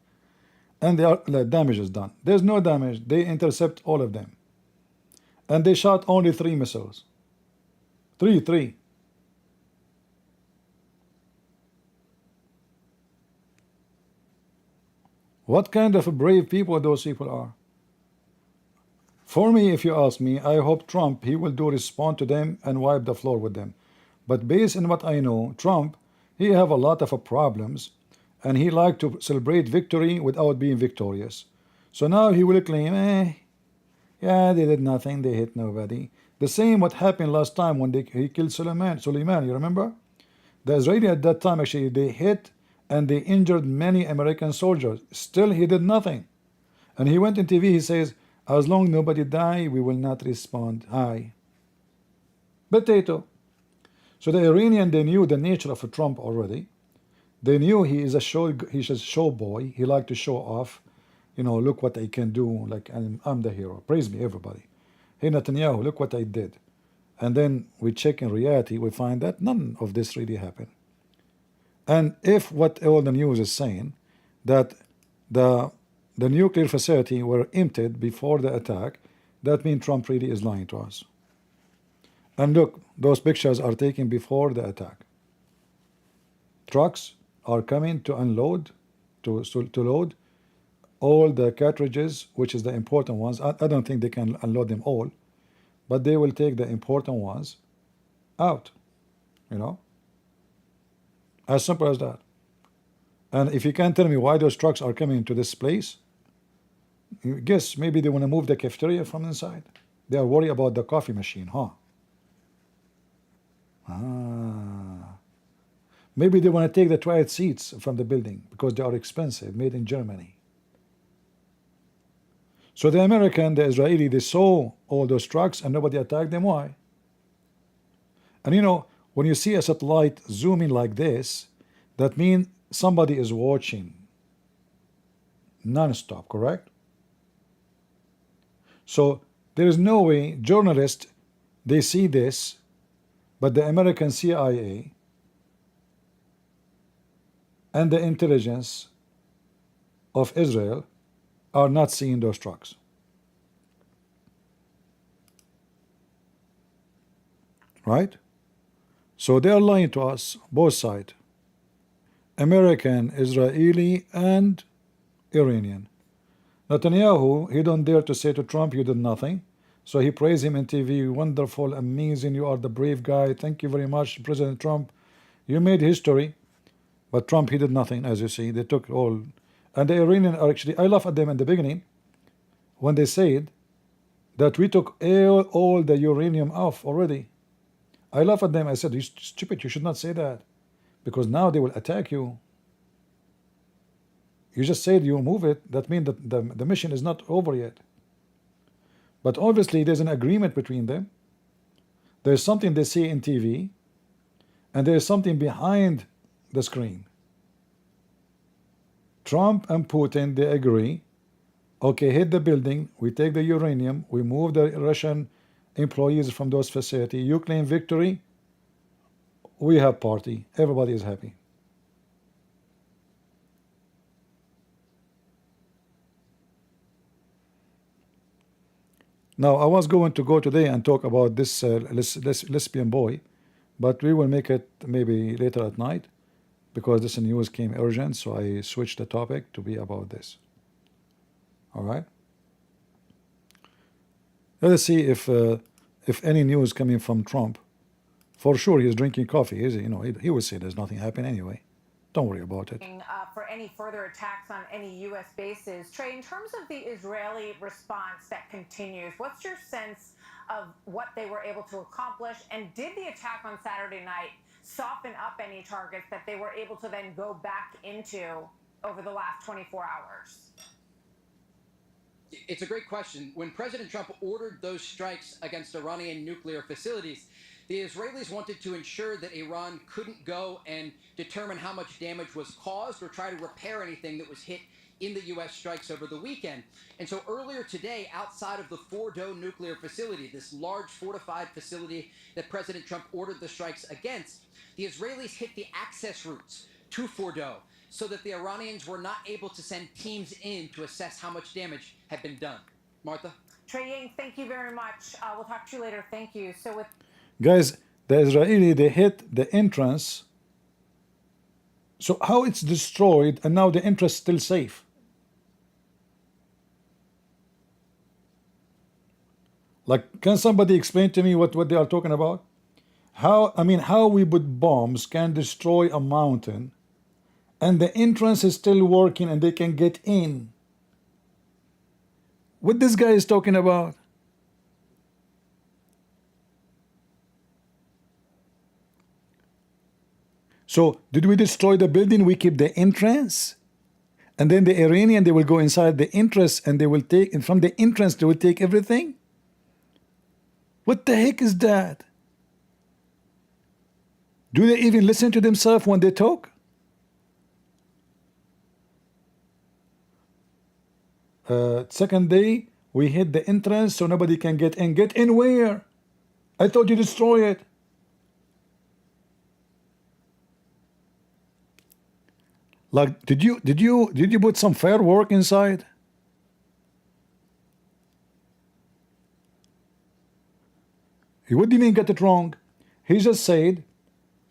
and the damage is done. There's no damage. They intercept all of them, and they shot only 3 missiles. Three. What kind of brave people those people are? For me, if you ask me, I hope Trump, he will respond to them and wipe the floor with them. But based on what I know, Trump, he have a lot of problems, and he like to celebrate victory without being victorious. So now he will claim, yeah, they did nothing, they hit nobody. The same what happened last time when he killed Suleiman, you remember? The Israeli at that time, actually, they hit and they injured many American soldiers. Still, he did nothing. And he went in TV, he says, as long nobody die, we will not respond. Hi. Potato. So the Iranian, they knew the nature of Trump already. They knew he's a show boy. He liked to show off. You know, look what I can do. Like, I'm the hero. Praise me, everybody. Hey, Netanyahu, look what I did. And then we check in reality, we find that none of this really happened. And if what all the news is saying, that the nuclear facility were emptied before the attack, that means Trump really is lying to us. And look, those pictures are taken before the attack. Trucks are coming to unload, to load all the cartridges, which is the important ones. I don't think they can unload them all, but they will take the important ones out, you know, as simple as that. And if you can't tell me why those trucks are coming to this place, guess maybe they want to move the cafeteria from inside. They are worried about the coffee machine, huh? Maybe they want to take the toilet seats from the building because they are expensive, made in Germany. So the American, the Israeli, they saw all those trucks and nobody attacked them. Why? And you know, when you see a satellite zooming like this, that means somebody is watching non-stop, correct? So there is no way journalists, they see this, but the American CIA and the intelligence of Israel are not seeing those trucks. Right? So they are lying to us, both sides. American, Israeli, and Iranian. Netanyahu, he don't dare to say to Trump, you did nothing. So he praised him in TV, wonderful, amazing, you are the brave guy, thank you very much, President Trump. You made history. But Trump, he did nothing, as you see. They took all. And the Iranian are actually, I laugh at them in the beginning when they said that we took all the uranium off already. I laugh at them. I said, you stupid, you should not say that, because now they will attack you. You just said you move it. That means that the mission is not over yet. But obviously there's an agreement between them. There's something they see in TV, and there's something behind the screen. Trump and Putin, they agree, okay, hit the building, we take the uranium, we move the Russian employees from those facilities, you claim victory, we have party, everybody is happy. Now, I was going to go today and talk about this lesbian boy, but we will make it maybe later at night, because this news came urgent, so I switched the topic to be about this. All right. Let us see if any news coming from Trump. For sure, he's drinking coffee, is he? You know, he would say there's nothing happening anyway. Don't worry about it. For any further attacks on any U.S. bases, Trey, in terms of the Israeli response that continues, what's your sense of what they were able to accomplish? And did the attack on Saturday night soften up any targets that they were able to then go back into over the last 24 hours? It's a great question. When President Trump ordered those strikes against Iranian nuclear facilities, the Israelis wanted to ensure that Iran couldn't go and determine how much damage was caused or try to repair anything that was hit in the U.S. strikes over the weekend. And so earlier today, outside of the Fordo nuclear facility, this large fortified facility that President Trump ordered the strikes against, the Israelis hit the access routes to Fordo so that the Iranians were not able to send teams in to assess how much damage had been done. Martha? Trey Yang, thank you very much. We'll talk to you later. Thank you. So with Guys, the Israeli, they hit the entrance. So how it's destroyed and now the entrance still safe? Like, can somebody explain to me what they are talking about? How we put bombs can destroy a mountain and the entrance is still working and they can get in? What this guy is talking about? So did we destroy the building? We keep the entrance, and then the Iranian, they will go inside the entrance and they will take, and from the entrance they will take everything. What the heck is that? Do they even listen to themselves when they talk? Second day, we hit the entrance so nobody can get in. Get in where? I thought you destroy it. Like, did you put some firework inside? What do you mean get it wrong? He just said,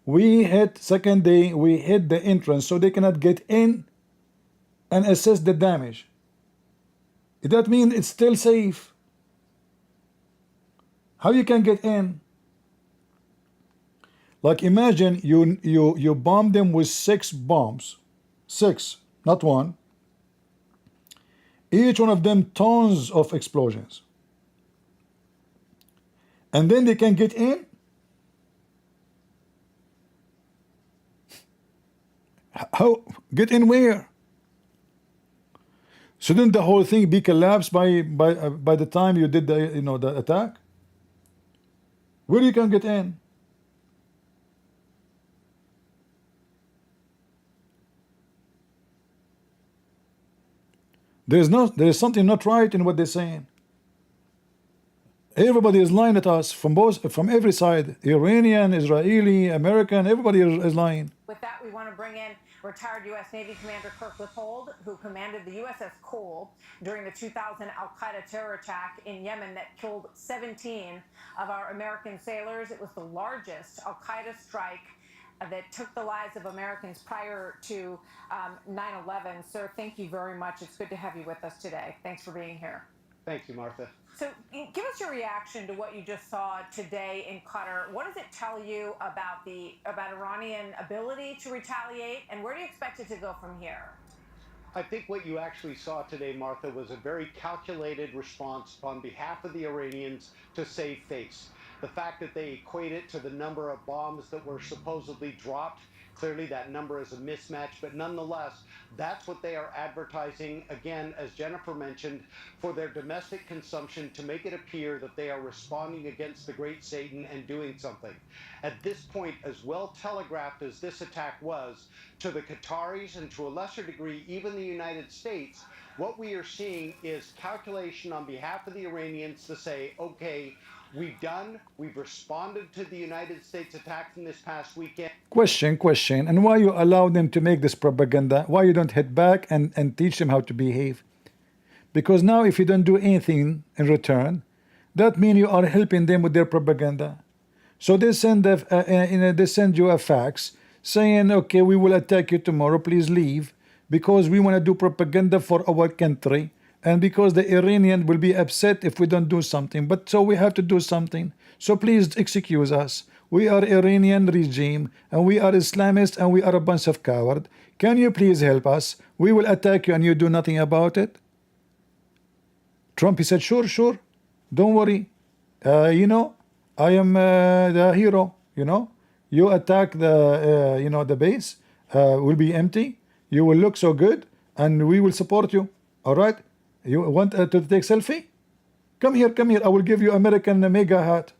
we hit second day, we hit the entrance so they cannot get in and assess the damage. Does that mean it's still safe? How you can get in? Like imagine you bomb them with 6 bombs. 6, not 1. Each one of them tons of explosions. And then they can get in? How? Get in where? Shouldn't the whole thing be collapsed by the time you did the the attack? Where you can get in? There is something not right in what they're saying. Everybody is lying at us from every side. Iranian, Israeli, American, everybody is lying. With that, we want to bring in retired U.S. Navy Commander Kirk Lippold, who commanded the USS Cole during the 2000 al-Qaeda terror attack in Yemen that killed 17 of our American sailors. It was the largest al-Qaeda strike that took the lives of Americans prior to 9/11. Sir, thank you very much. It's good to have you with us today. Thanks for being here. Thank you, Martha. So give us your reaction to what you just saw today in Qatar. What does it tell you about Iranian ability to retaliate, and where do you expect it to go from here? I think what you actually saw today, Martha, was a very calculated response on behalf of the Iranians to save face. The fact that they equate it to the number of bombs that were supposedly dropped, clearly that number is a mismatch, but nonetheless, that's what they are advertising, again, as Jennifer mentioned, for their domestic consumption to make it appear that they are responding against the great Satan and doing something. At this point, as well telegraphed as this attack was to the Qataris and to a lesser degree, even the United States, what we are seeing is calculation on behalf of the Iranians to say, okay, we've responded to the United States attack from this past weekend. Question, and why you allow them to make this propaganda? Why you don't hit back and teach them how to behave? Because now if you don't do anything in return, that means you are helping them with their propaganda. So they send they send you a fax saying, okay, we will attack you tomorrow, please leave, because we want to do propaganda for our country, and because the Iranian will be upset if we don't do something. But so we have to do something. So please excuse us. We are Iranian regime, and we are Islamists, and we are a bunch of cowards. Can you please help us? We will attack you, and you do nothing about it. Trump, he said, sure, don't worry. I am the hero. You attack the the base, will be empty. You will look so good, and we will support you. All right. You want to take selfie? Come here. I will give you American mega hat.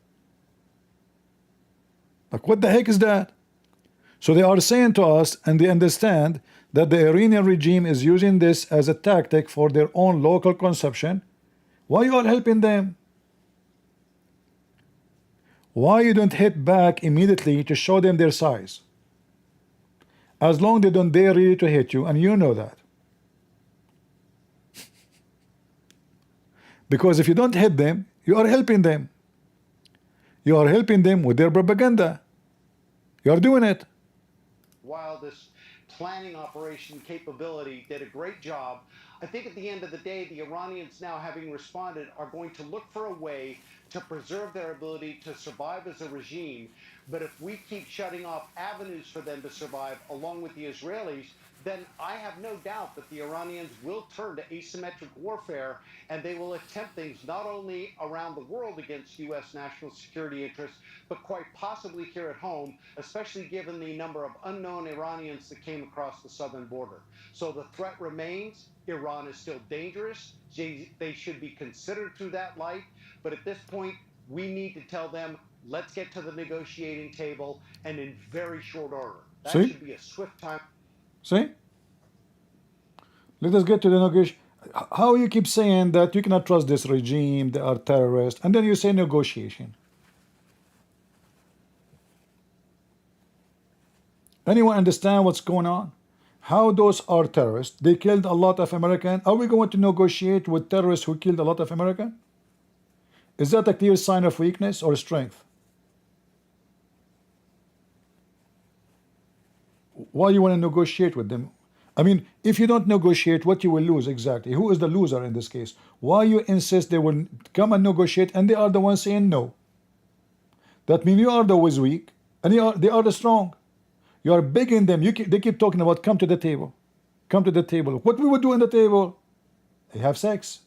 Like, what the heck is that? So they are saying to us, and they understand that the Iranian regime is using this as a tactic for their own local consumption. Why are you all helping them? Why you don't hit back immediately to show them their size? As long as they don't dare really to hit you, and you know that. Because if you don't hit them, you are helping them. You are helping them with their propaganda. You are doing it. While this planning operation capability did a great job, I think at the end of the day, the Iranians now, having responded, are going to look for a way to preserve their ability to survive as a regime. But if we keep shutting off avenues for them to survive, along with the Israelis, then I have no doubt that the Iranians will turn to asymmetric warfare, and they will attempt things not only around the world against U.S. national security interests, but quite possibly here at home, especially given the number of unknown Iranians that came across the southern border. So the threat remains. Iran is still dangerous. They should be considered through that light. But at this point, we need to tell them, let's get to the negotiating table, and in very short order. That See? should be a swift time. See? Let us get to the negotiation. How you keep saying that you cannot trust this regime, they are terrorists, and then you say negotiation. Anyone understand what's going on? How those are terrorists? They killed a lot of Americans. Are we going to negotiate with terrorists who killed a lot of Americans? Is that a clear sign of weakness or strength? Why you want to negotiate with them? I mean, if you don't negotiate, what you will lose exactly? Who is the loser in this case? Why you insist they will come and negotiate and they are the ones saying no? That means you are the always weak and they are the strong. You are begging them. They keep talking about come to the table. Come to the table. What we would do on the table? They have sex.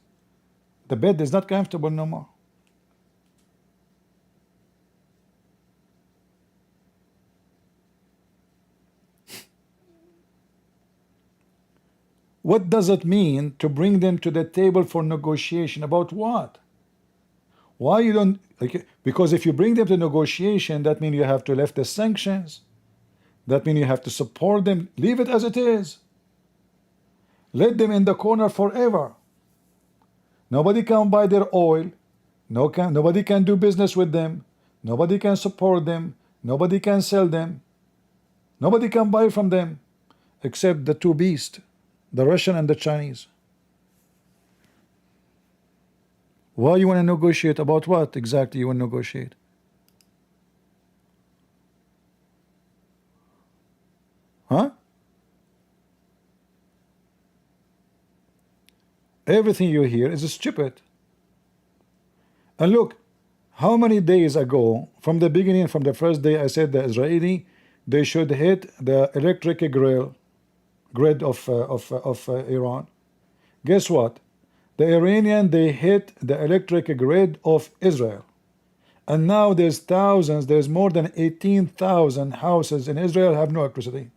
The bed is not comfortable no more. What does it mean to bring them to the table for negotiation? About what? Why you don't like? Because if you bring them to negotiation, that means you have to lift the sanctions. That means you have to support them. Leave it as it is. Let them in the corner forever. Nobody can buy their oil. Nobody can do business with them. Nobody can support them. Nobody can sell them. Nobody can buy from them except the two beasts, the Russian and the Chinese. Why you want to negotiate? About what exactly you want to negotiate? Huh? Everything you hear is stupid. And look, how many days ago, from the beginning, from the first day, I said the Israeli, they should hit the electric grid of Iran. Guess what? The Iranian, they hit the electric grid of Israel. And now there's thousands, there's more than 18,000 houses in Israel have no electricity.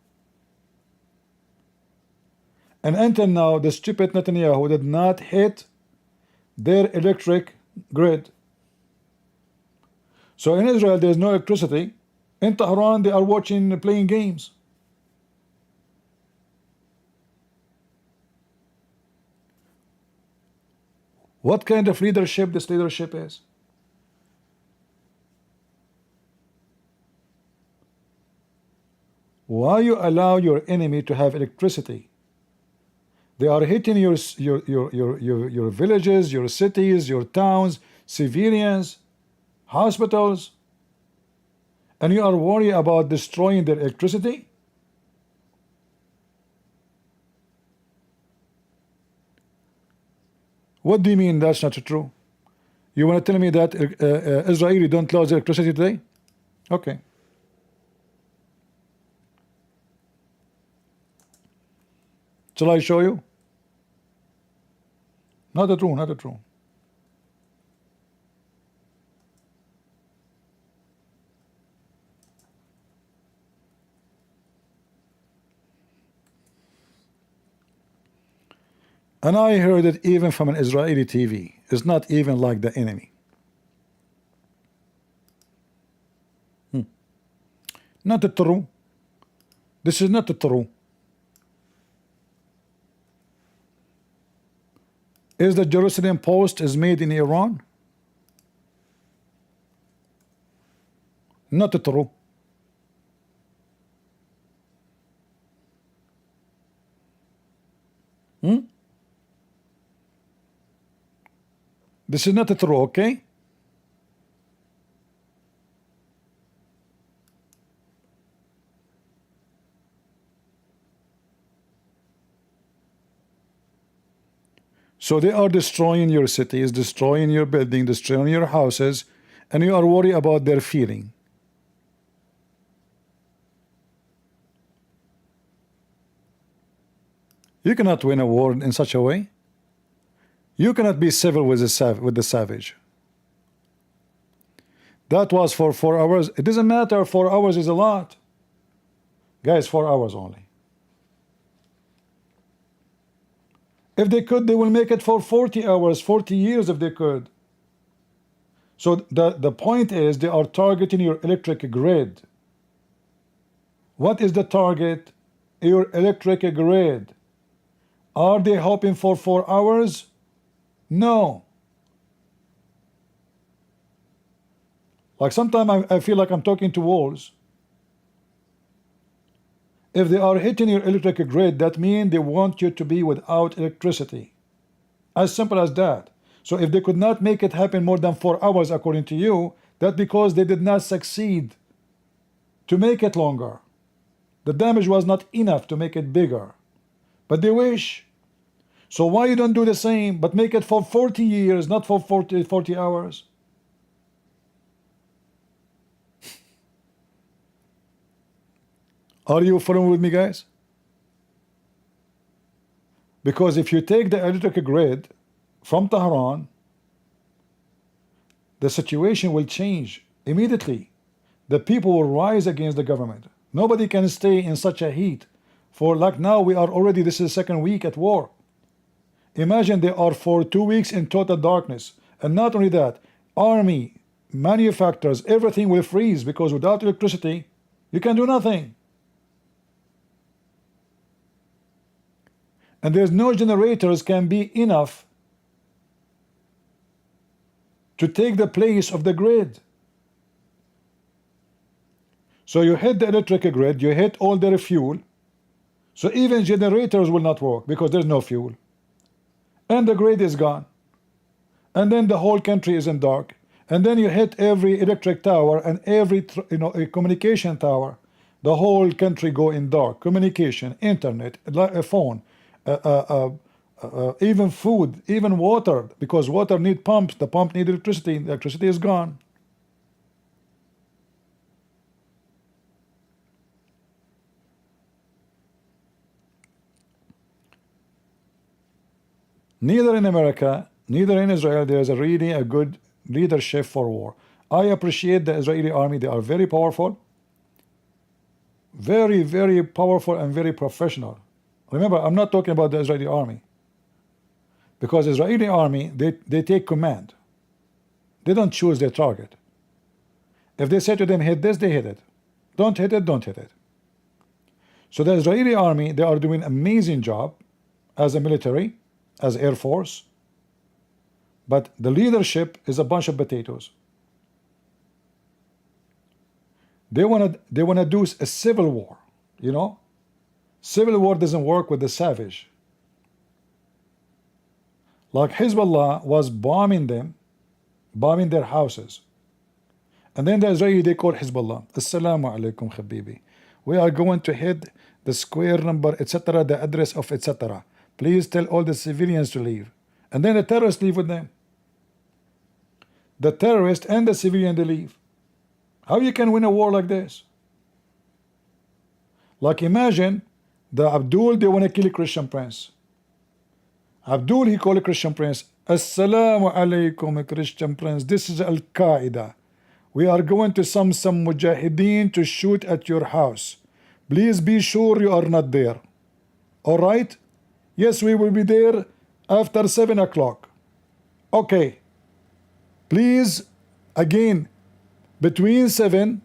And until now, the stupid Netanyahu did not hit their electric grid. So in Israel, there's no electricity. In Tehran, they are playing games. What kind of leadership this leadership is? Why you allow your enemy to have electricity? They are hitting your villages, your cities, your towns, civilians, hospitals, and you are worried about destroying their electricity? What do you mean that's not true? You want to tell me that Israeli don't lose electricity today? Okay. Shall I show you? Not true, not true. And I heard it even from an Israeli TV. It's not even like the enemy. Not true. This is not true. Is the Jerusalem Post is made in Iran? Not true. This is not true, okay? So they are destroying your cities, destroying your building, destroying your houses, and you are worried about their feeling. You cannot win a war in such a way. You cannot be civil with the savage. That was for 4 hours. It doesn't matter. 4 hours is a lot. Guys, 4 hours only. If they could, they will make it for 40 hours, 40 years if they could. So the point is they are targeting your electric grid. What is the target? Your electric grid. Are they hoping for 4 hours? No. Like sometimes I feel like I'm talking to walls. If they are hitting your electric grid, that means they want you to be without electricity. As simple as that. So if they could not make it happen more than 4 hours according to you, that's because they did not succeed to make it longer. The damage was not enough to make it bigger. But they wish. So why you don't do the same, but make it for 40 years, not for 40 hours? Are you following with me, guys? Because if you take the electric grid from Tehran, the situation will change immediately. The people will rise against the government. Nobody can stay in such a heat for, like now we are already, this is the second week at war. Imagine they are for 2 weeks in total darkness. And not only that, army, manufacturers, everything will freeze because without electricity, you can do nothing. And there's no generators can be enough to take the place of the grid. So you hit the electric grid, you hit all their fuel, so even generators will not work because there's no fuel. And the grid is gone. And then the whole country is in dark. And then you hit every electric tower and every a communication tower. The whole country go in dark. Communication, internet, a phone, even food, even water, because water need pumps, the pump need electricity, the electricity is gone. Neither in America, neither in Israel, there is really a good leadership for war. I appreciate the Israeli army. They are very powerful, very, very powerful and very professional. Remember, I'm not talking about the Israeli army. Because Israeli army, they take command. They don't choose their target. If they say to them, hit this, they hit it. Don't hit it, don't hit it. So the Israeli army, they are doing an amazing job as a military, as Air Force. But the leadership is a bunch of potatoes. They wanna do a civil war, you know? Civil war doesn't work with the savage. Like Hezbollah was bombing them, bombing their houses. And then the Israeli, they call Hezbollah. Assalamu alaikum, Habibi. We are going to hit the square number, etc., the address of etc. Please tell all the civilians to leave. And then the terrorists leave with them. The terrorist and the civilian, they leave. How you can win a war like this? Like imagine the Abdul, they want to kill a Christian Prince. Abdul, he called a Christian Prince. Assalamu alaikum, Christian Prince. This is Al-Qaeda. We are going to some mujahideen to shoot at your house. Please be sure you are not there. All right? Yes, we will be there after 7 o'clock. Okay. Please, again, between 7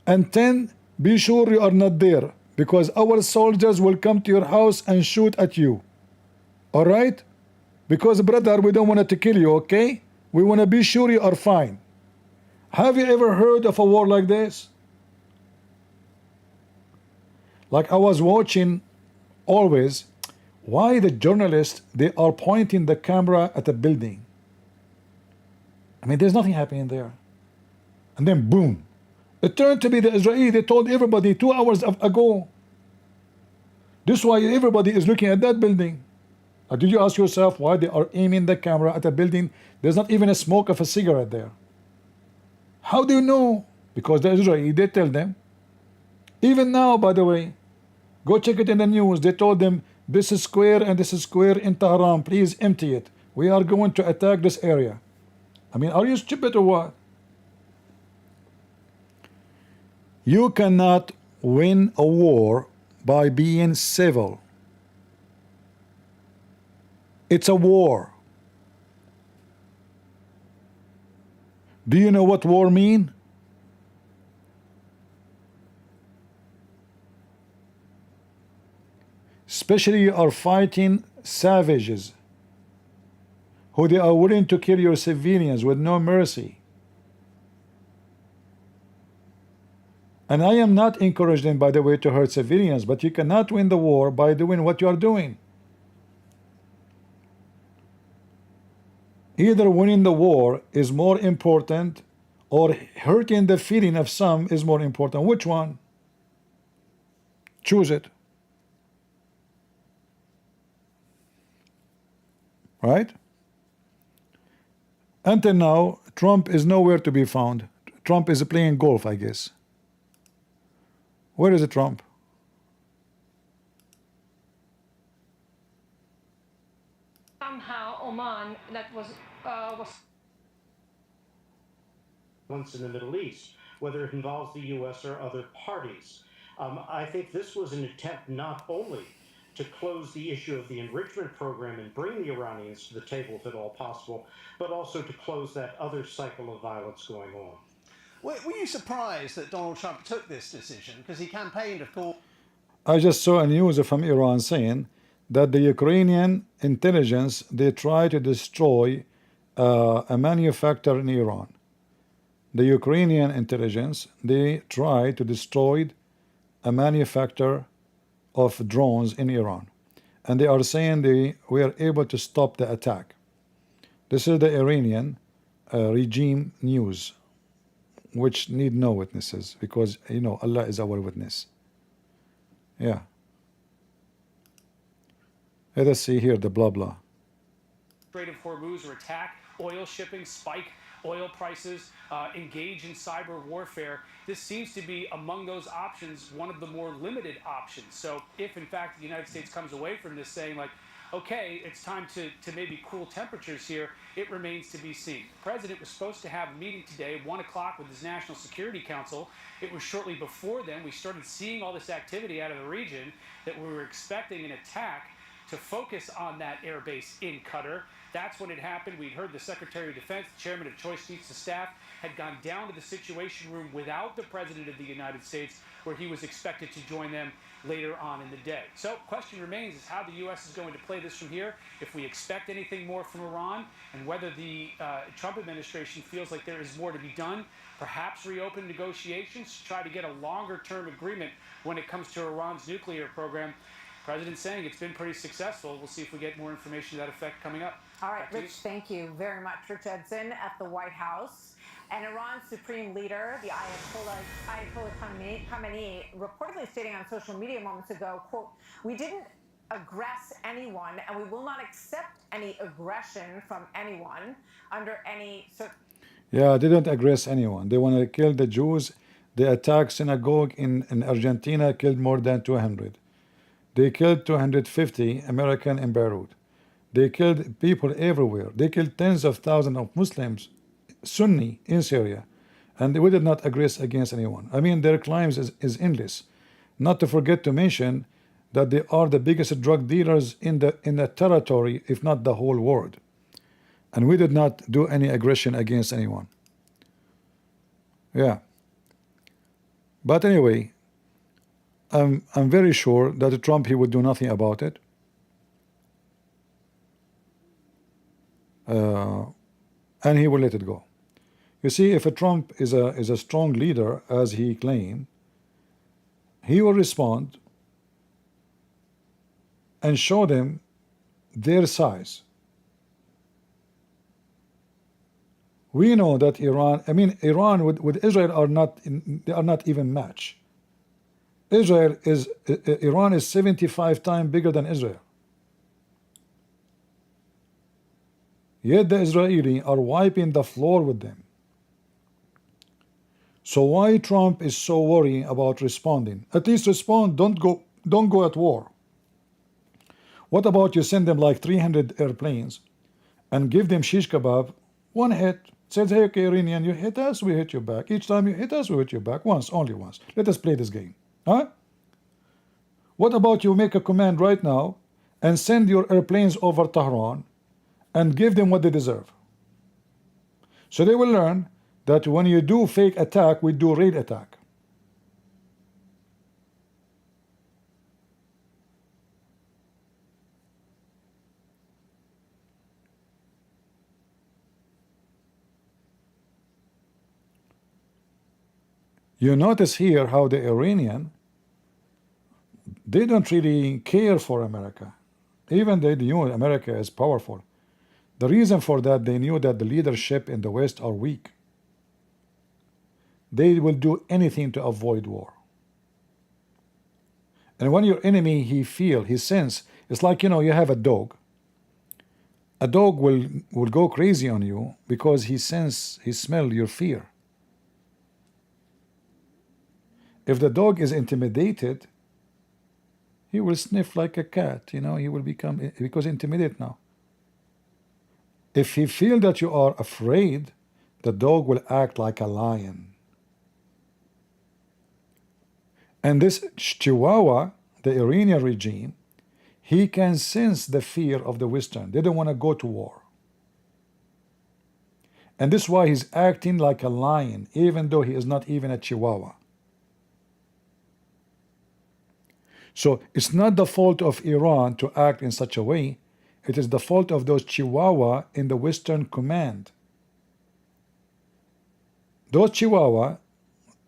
and 10, be sure you are not there, because our soldiers will come to your house and shoot at you. All right? Because, brother, we don't want to kill you, okay? We want to be sure you are fine. Have you ever heard of a war like this? Like I was watching always, why the journalists, they are pointing the camera at a building. I mean, there's nothing happening there. And then boom. It turned to be the Israeli. They told everybody 2 hours ago. This is why everybody is looking at that building. Did you ask yourself why they are aiming the camera at a building? There's not even a smoke of a cigarette there. How do you know? Because the Israeli, they tell them. Even now, by the way, go check it in the news. They told them this square and this square in Tehran, please empty it. We are going to attack this area. I mean, are you stupid or what? You cannot win a war by being civil. It's a war. Do you know what war mean? Especially you are fighting savages who they are willing to kill your civilians with no mercy. And I am not encouraging, by the way, to hurt civilians, but you cannot win the war by doing what you are doing. Either winning the war is more important or hurting the feeling of some is more important. Which one? Choose it. Right? Until now, Trump is nowhere to be found. Trump is playing golf, I guess. Where is Trump? Somehow Oman, that was once in the Middle East, whether it involves the U.S. or other parties. I think this was an attempt not only to close the issue of the enrichment program and bring the Iranians to the table if at all possible, but also to close that other cycle of violence going on. Were you surprised that Donald Trump took this decision? Because he campaigned, of course. I just saw a news from Iran saying that the Ukrainian intelligence, they try to destroy a manufacturer in Iran. The Ukrainian intelligence, they try to destroy a manufacturer of drones in Iran. And they are saying they were able to stop the attack. This is the Iranian regime news, which need no witnesses, because, you know, Allah is our witness. Yeah. Let us see here the blah blah. Strait of Hormuz or attack, oil shipping, spike oil prices, engage in cyber warfare. This seems to be among those options, one of the more limited options. So if in fact the United States comes away from this saying like, okay, it's time to maybe cool temperatures here, it remains to be seen. The president was supposed to have a meeting today at 1 o'clock with his National Security Council. It was shortly before then we started seeing all this activity out of the region that we were expecting an attack to focus on that air base in Qatar. That's when it happened. We'd heard the Secretary of Defense, the Chairman of Joint Chiefs of Staff, had gone down to the Situation Room without the President of the United States, where he was expected to join them later on in the day. So question remains is how the U.S. is going to play this from here, if we expect anything more from Iran, and whether the Trump administration feels like there is more to be done, perhaps reopen negotiations to try to get a longer-term agreement when it comes to Iran's nuclear program. President saying it's been pretty successful. We'll see if we get more information to that effect coming up. All right, Rich, thank you very much. Rich Edson at the White House. And Iran's supreme leader, the Ayatollah Khamenei, reportedly stating on social media moments ago, quote, "We didn't aggress anyone, and we will not accept any aggression from anyone under any..." Yeah, they don't aggress anyone. They want to kill the Jews. They attacked synagogue in Argentina, killed more than 200. They killed 250 American in Beirut. They killed people everywhere. They killed tens of thousands of Muslims, Sunni, in Syria. And we did not aggress against anyone. I mean, their crimes is endless. Not to forget to mention that they are the biggest drug dealers in the territory, if not the whole world. And we did not do any aggression against anyone. Yeah. But anyway, I'm very sure that Trump, he would do nothing about it. And he will let it go. You see, if a Trump is a strong leader, as he claimed, he will respond and show them their size. We know that Iran with Israel they are not even match. Iran is 75 times bigger than Israel. Yet the Israelis are wiping the floor with them. So why Trump is so worried about responding? At least respond, don't go at war. What about you send them like 300 airplanes and give them shish kebab, one hit, says, hey, okay, Iranian, you hit us, we hit you back. Each time you hit us, we hit you back. Once, only once. Let us play this game. Huh? What about you make a command right now and send your airplanes over Tehran and give them what they deserve? So they will learn that when you do fake attack, we do real attack. You notice here how the Iranian, they don't really care for America. Even they knew America is powerful. The reason for that, they knew that the leadership in the West are weak. They will do anything to avoid war. And when your enemy, he sense, it's like, you have a dog. A dog will go crazy on you because he smell your fear. If the dog is intimidated, he will sniff like a cat, he will become, because intimidated now. If he feel that you are afraid, the dog will act like a lion. And this Chihuahua, the Iranian regime, he can sense the fear of the Western. They don't want to go to war. And this is why he's acting like a lion, even though he is not even a Chihuahua. So it's not the fault of Iran to act in such a way. It is the fault of those Chihuahua in the Western command. Those Chihuahua,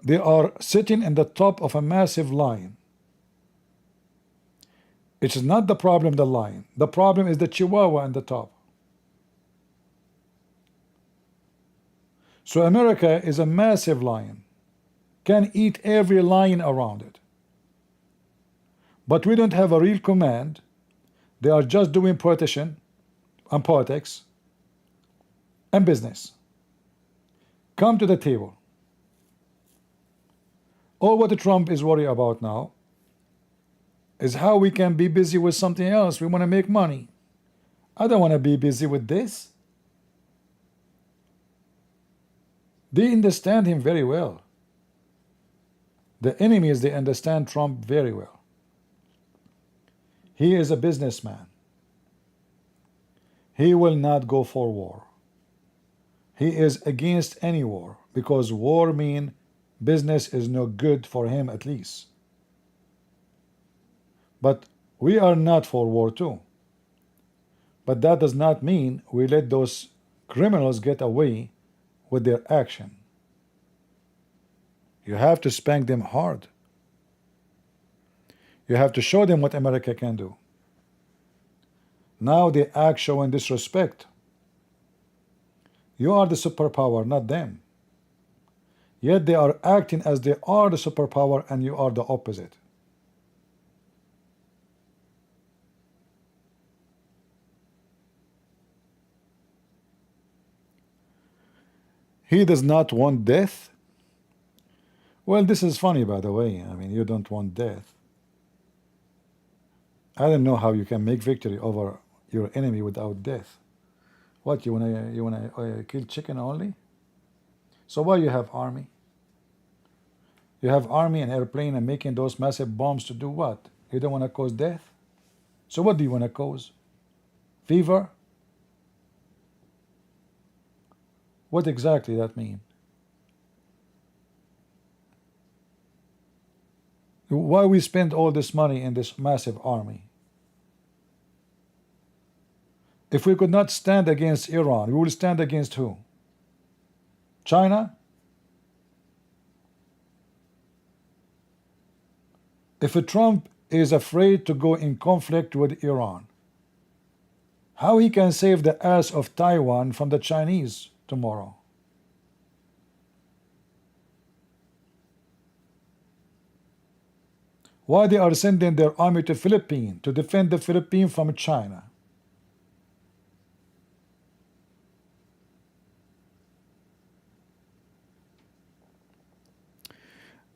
they are sitting in the top of a massive lion. It is not the problem the lion. The problem is the Chihuahua in the top. So America is a massive lion, can eat every lion around it. But we don't have a real command. They are just doing politician and politics and business. Come to the table. All what Trump is worried about now is how we can be busy with something else. We want to make money. I don't want to be busy with this. They understand him very well. The enemies, they understand Trump very well. He is a businessman. He will not go for war. He is against any war because war means business is no good for him at least. But we are not for war too. But that does not mean we let those criminals get away with their action. You have to spank them hard. You have to show them what America can do. Now they act showing disrespect. You are the superpower, not them. Yet they are acting as they are the superpower and you are the opposite. He does not want death. Well, this is funny, by the way. I mean, you don't want death. I don't know how you can make victory over your enemy without death. What, you wanna kill chicken only? So why you have army? You have army and airplane and making those massive bombs to do what? You don't want to cause death? So what do you want to cause? Fever? What exactly that mean? Why we spend all this money in this massive army? If we could not stand against Iran, we will stand against who? China? If Trump is afraid to go in conflict with Iran, how he can save the ass of Taiwan from the Chinese tomorrow? Why they are sending their army to Philippines to defend the Philippines from China?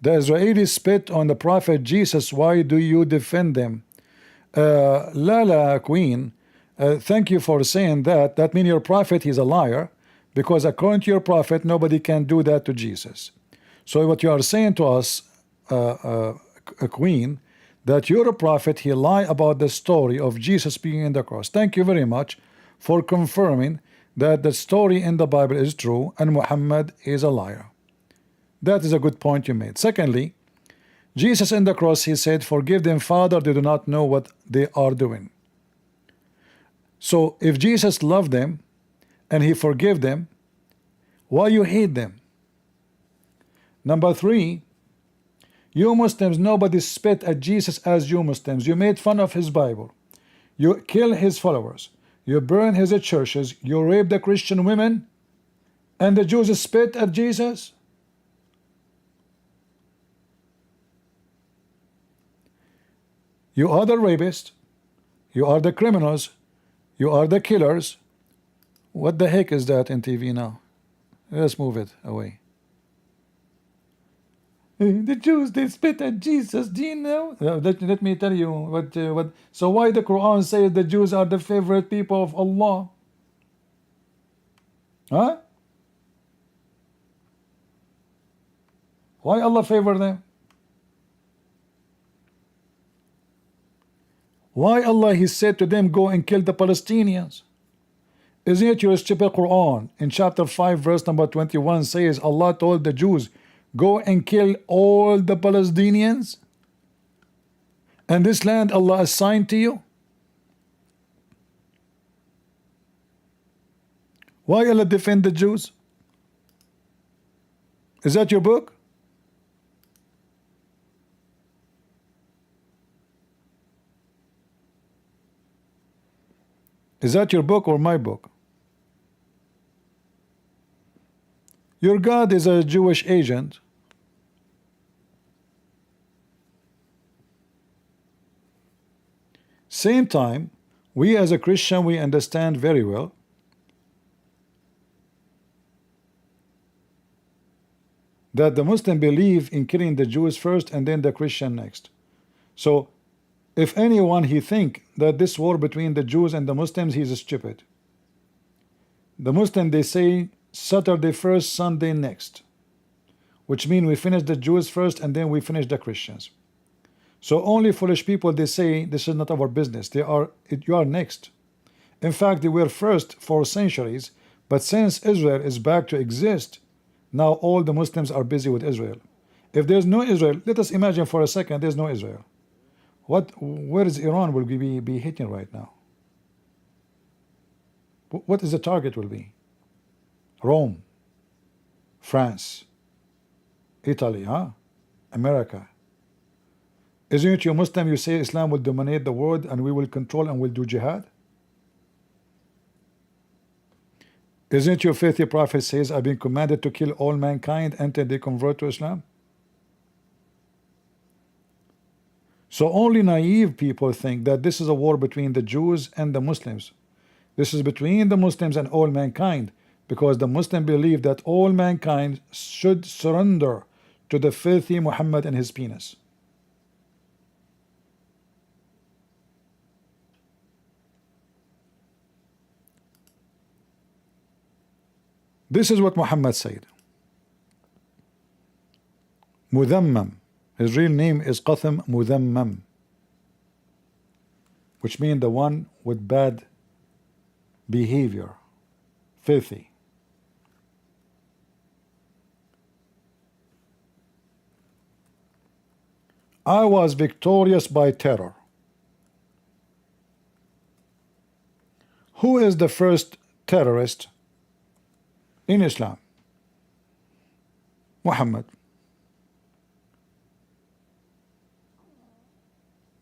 The Israelis spit on the prophet Jesus. Why do you defend them? Lala Queen, thank you for saying that. That means your prophet is a liar, because according to your prophet, nobody can do that to Jesus. So what you are saying to us, Queen, that your prophet, he lied about the story of Jesus being in the cross. Thank you very much for confirming that the story in the Bible is true and Muhammad is a liar. That is a good point you made. Secondly, Jesus in the cross, he said, forgive them, Father, they do not know what they are doing. So if Jesus loved them and he forgave them, why you hate them? Number three, you Muslims, nobody spit at Jesus as you Muslims. You made fun of his Bible. You kill his followers. You burn his churches. You rape the Christian women. And the Jews spit at Jesus? You are the rapists. You are the criminals. You are the killers. What the heck is that in TV now? Let's move it away. The Jews, they spit at Jesus. Do you know? Let me tell you what. So why the Quran says the Jews are the favorite people of Allah? Huh? Why Allah favor them? Why Allah, he said to them, go and kill the Palestinians? Isn't it your stupid Quran in chapter 5 verse number 21 says Allah told the Jews, go and kill all the Palestinians, and this land Allah assigned to you? Why Allah defend the Jews? Is that your book? Is that your book or my book? Your God is a Jewish agent. Same time, we as a Christian, we understand very well that the Muslim believe in killing the Jews first and then the Christian next. So if anyone he think that this war between the Jews and the Muslims, he's stupid. The Muslim, they say Saturday first, Sunday next, which means we finish the Jews first and then we finish the Christians. So only foolish people, they say this is not our business. You are next. In fact, they were first for centuries, but since Israel is back to exist, now all the Muslims are busy with Israel. If there's no Israel, let us imagine for a second there's no Israel. Where is Iran will be hitting right now? What is the target will be? Rome, France, Italy, huh? America. Isn't it you Muslim, you say Islam will dominate the world and we will control and will do jihad? Isn't it your faithful prophet says, I've been commanded to kill all mankind until they convert to Islam? So only naive people think that this is a war between the Jews and the Muslims. This is between the Muslims and all mankind, because the Muslim believe that all mankind should surrender to the filthy Muhammad and his penis. This is what Muhammad said. Mudhammam. His real name is Qasim Mudhammam, which means the one with bad behavior, filthy. I was victorious by terror. Who is the first terrorist in Islam? Muhammad.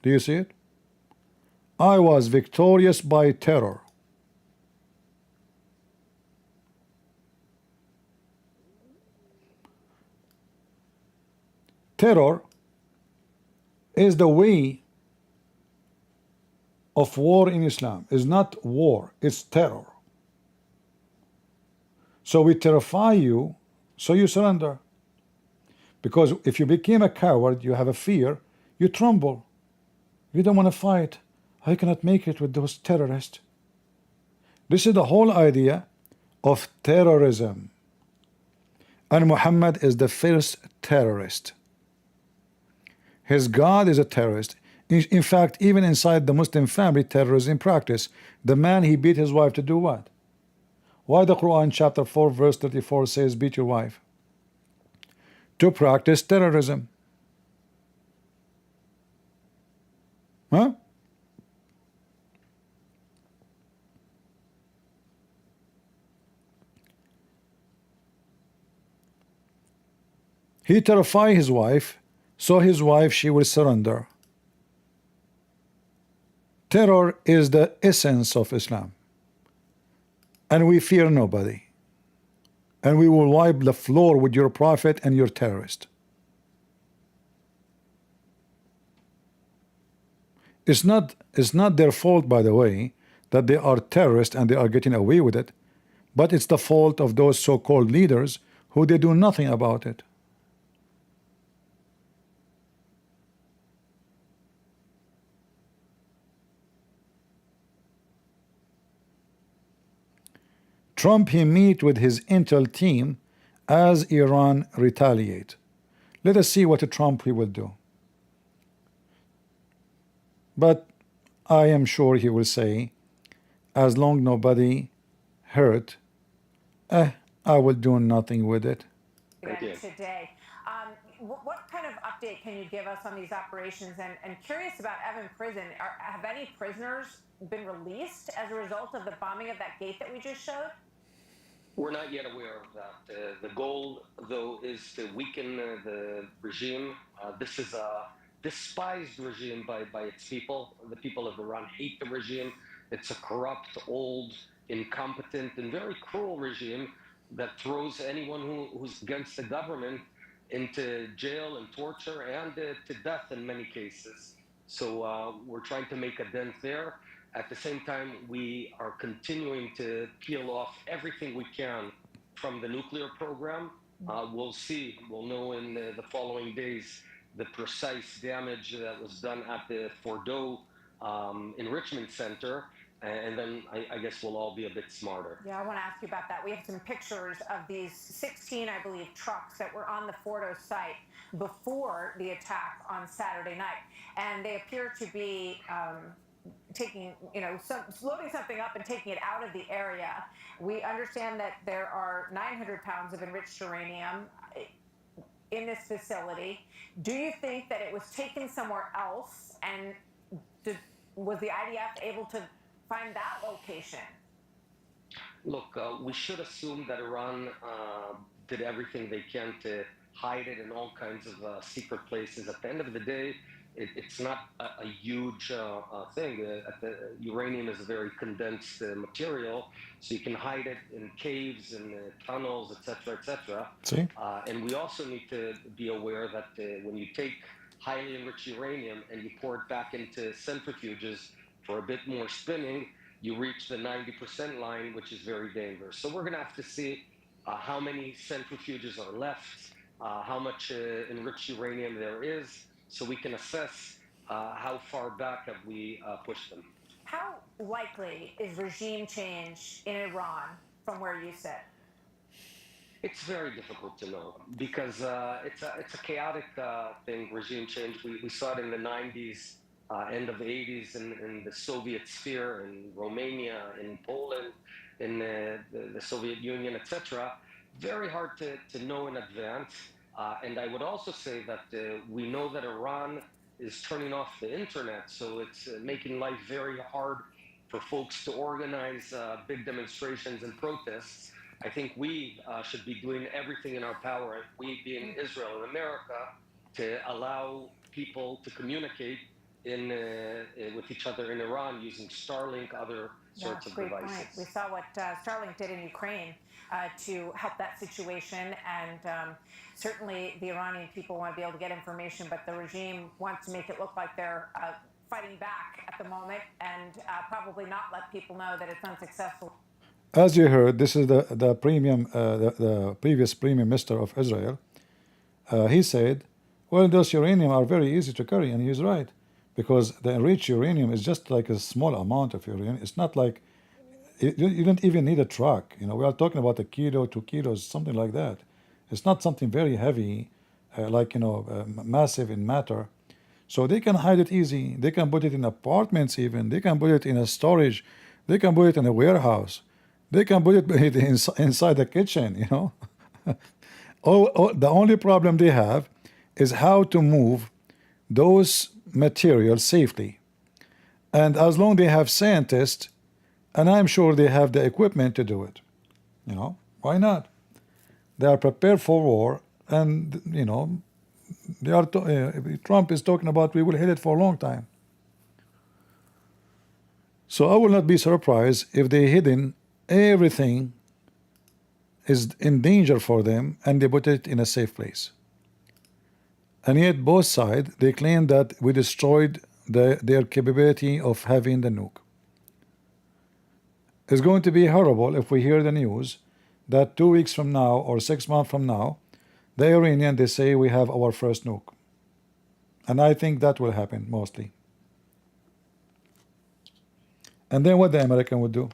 Do you see it? I was victorious by terror. Terror is the way of war in Islam. It's not war, it's terror. So we terrify you, so you surrender. Because if you became a coward, you have a fear, you tremble. You don't want to fight. I cannot make it with those terrorists. This is the whole idea of terrorism. And Muhammad is the first terrorist. His God is a terrorist. In fact, even inside the Muslim family, terrorism practice. The man, he beat his wife to do what? Why the Quran chapter 4 verse 34 says beat your wife? To practice terrorism. Huh? He terrify his wife, so his wife she will surrender. Terror is the essence of Islam. And we fear nobody. And we will wipe the floor with your prophet and your terrorist. It's not their fault, by the way, that they are terrorists and they are getting away with it, but it's the fault of those so-called leaders who they do nothing about it. Trump, he meet with his intel team as Iran retaliate. Let us see what Trump he will do. But I am sure he will say, as long nobody hurt, I will do nothing with it. Today. What kind of update can you give us on these operations? And curious about Evan Prison. Have any prisoners been released as a result of the bombing of that gate that we just showed? We're not yet aware of that. The goal, though, is to weaken the regime. This is a despised regime by its people. The people of Iran hate the regime. It's a corrupt, old, incompetent, and very cruel regime that throws anyone who's against the government into jail and torture and to death in many cases. So we're trying to make a dent there. At the same time, we are continuing to peel off everything we can from the nuclear program. We'll see. We'll know in the following days the precise damage that was done at the Fordow Enrichment Center. And then I guess we'll all be a bit smarter. Yeah, I want to ask you about that. We have some pictures of these 16, I believe, trucks that were on the Fordow site before the attack on Saturday night. And they appear to be taking, loading something up and taking it out of the area. We understand that there are 900 pounds of enriched uranium in this facility. Do you think that it was taken somewhere else? And was the IDF able to find that location? Look, we should assume that Iran did everything they can to hide it in all kinds of secret places. At the end of the day, it's not a huge thing. Uranium is a very condensed material, so you can hide it in caves and tunnels, etc., etc. See? And we also need to be aware that when you take highly enriched uranium and you pour it back into centrifuges for a bit more spinning, you reach the 90% line, which is very dangerous. So we're going to have to see how many centrifuges are left, how much enriched uranium there is, so we can assess how far back have we pushed them. How likely is regime change in Iran from where you sit? It's very difficult to know because it's a chaotic thing, regime change. We saw it in the 90s, end of the 80s in the Soviet sphere, in Romania, in Poland, in the Soviet Union, etc. Very hard to know in advance. And I would also say that we know that Iran is turning off the internet, so it's making life very hard for folks to organize big demonstrations and protests. I think we should be doing everything in our power, we being Israel and America, to allow people to communicate with each other in Iran using Starlink, other sorts of devices. Point. We saw what Starlink did in Ukraine to help that situation, and certainly the Iranian people want to be able to get information, but the regime wants to make it look like they're fighting back at the moment and probably not let people know that it's unsuccessful. As you heard, this is the previous Prime Minister of Israel. He said, well, those uranium are very easy to carry, and he's right. because the enriched uranium is just like a small amount of uranium. It's not like you don't even need a truck. You know, we are talking about a kilo, 2 kilos, something like that. It's not something very heavy, like massive in matter. So they can hide it easy. They can put it in apartments even. They can put it in a storage. They can put it in a warehouse. They can put it inside the kitchen, you know. The only problem they have is how to move those materials safely. And as long they have scientists, and I'm sure they have the equipment to do it, you know, why not? They are prepared for war, and you know, they are. Trump is talking about we will hit it for a long time. So I will not be surprised if they hidden everything is in danger for them and they put it in a safe place. And yet both sides, they claim that we destroyed their capability of having the nuke. It's going to be horrible if we hear the news that 2 weeks from now or 6 months from now, the Iranian, they say we have our first nuke. And I think that will happen mostly. And then what the American would do?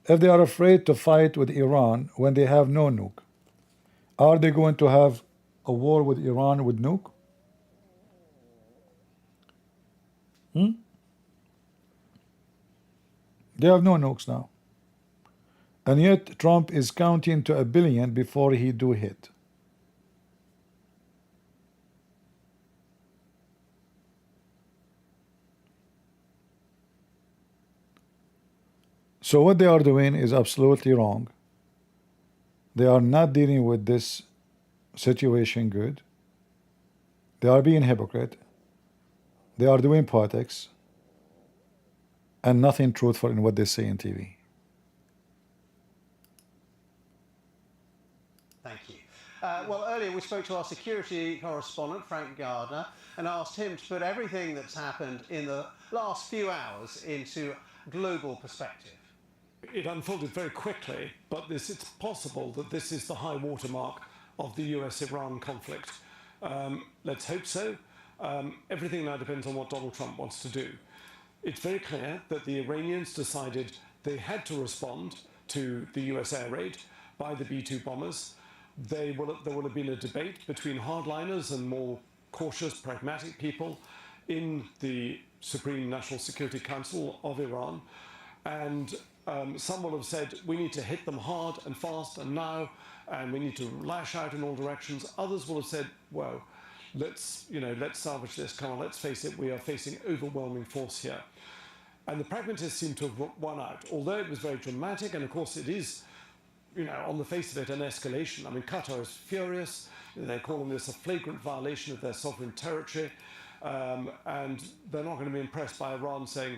If they are afraid to fight with Iran when they have no nuke, are they going to have a war with Iran with nuke? They have no nukes now. And yet Trump is counting to 1 billion before he do hit. So what they are doing is absolutely wrong. They are not dealing with this situation good. They are being hypocrite. They are doing politics and nothing truthful in what they say in TV. Thank you. Well, earlier we spoke to our security correspondent, Frank Gardner, and asked him to put everything that's happened in the last few hours into global perspective. It unfolded very quickly, but it's possible that this is the high watermark of the US-Iran conflict. Let's hope so. Everything now depends on what Donald Trump wants to do. It's very clear that the Iranians decided they had to respond to the US air raid by the B-2 bombers. There will have been a debate between hardliners and more cautious, pragmatic people in the Supreme National Security Council of Iran. And some will have said, we need to hit them hard and fast and now, and we need to lash out in all directions. Others will have said, well, let's salvage this. Come on, let's face it, we are facing overwhelming force here. And the pragmatists seem to have won out, although it was very dramatic, and of course it is, on the face of it, an escalation. I mean, Qatar is furious. They're calling this a flagrant violation of their sovereign territory, and they're not going to be impressed by Iran saying,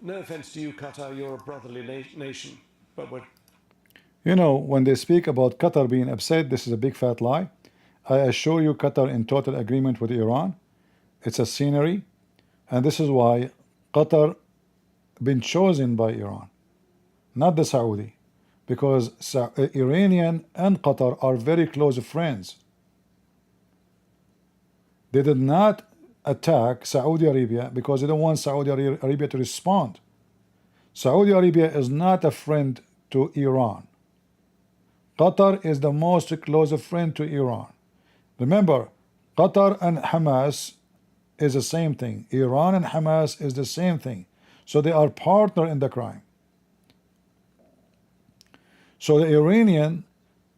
no offense to you, Qatar, you're a brotherly nation. But when they speak about Qatar being upset, this is a big fat lie. I assure you, Qatar in total agreement with Iran. It's a scenery, and this is why Qatar been chosen by Iran, not the Saudi, because Iranian and Qatar are very close friends. They did not attack Saudi Arabia because they don't want Saudi Arabia to respond. Saudi Arabia is not a friend to Iran. Qatar is the most close friend to Iran. Remember, Qatar and Hamas is the same thing. Iran and Hamas is the same thing. So they are partner in the crime. So the Iranian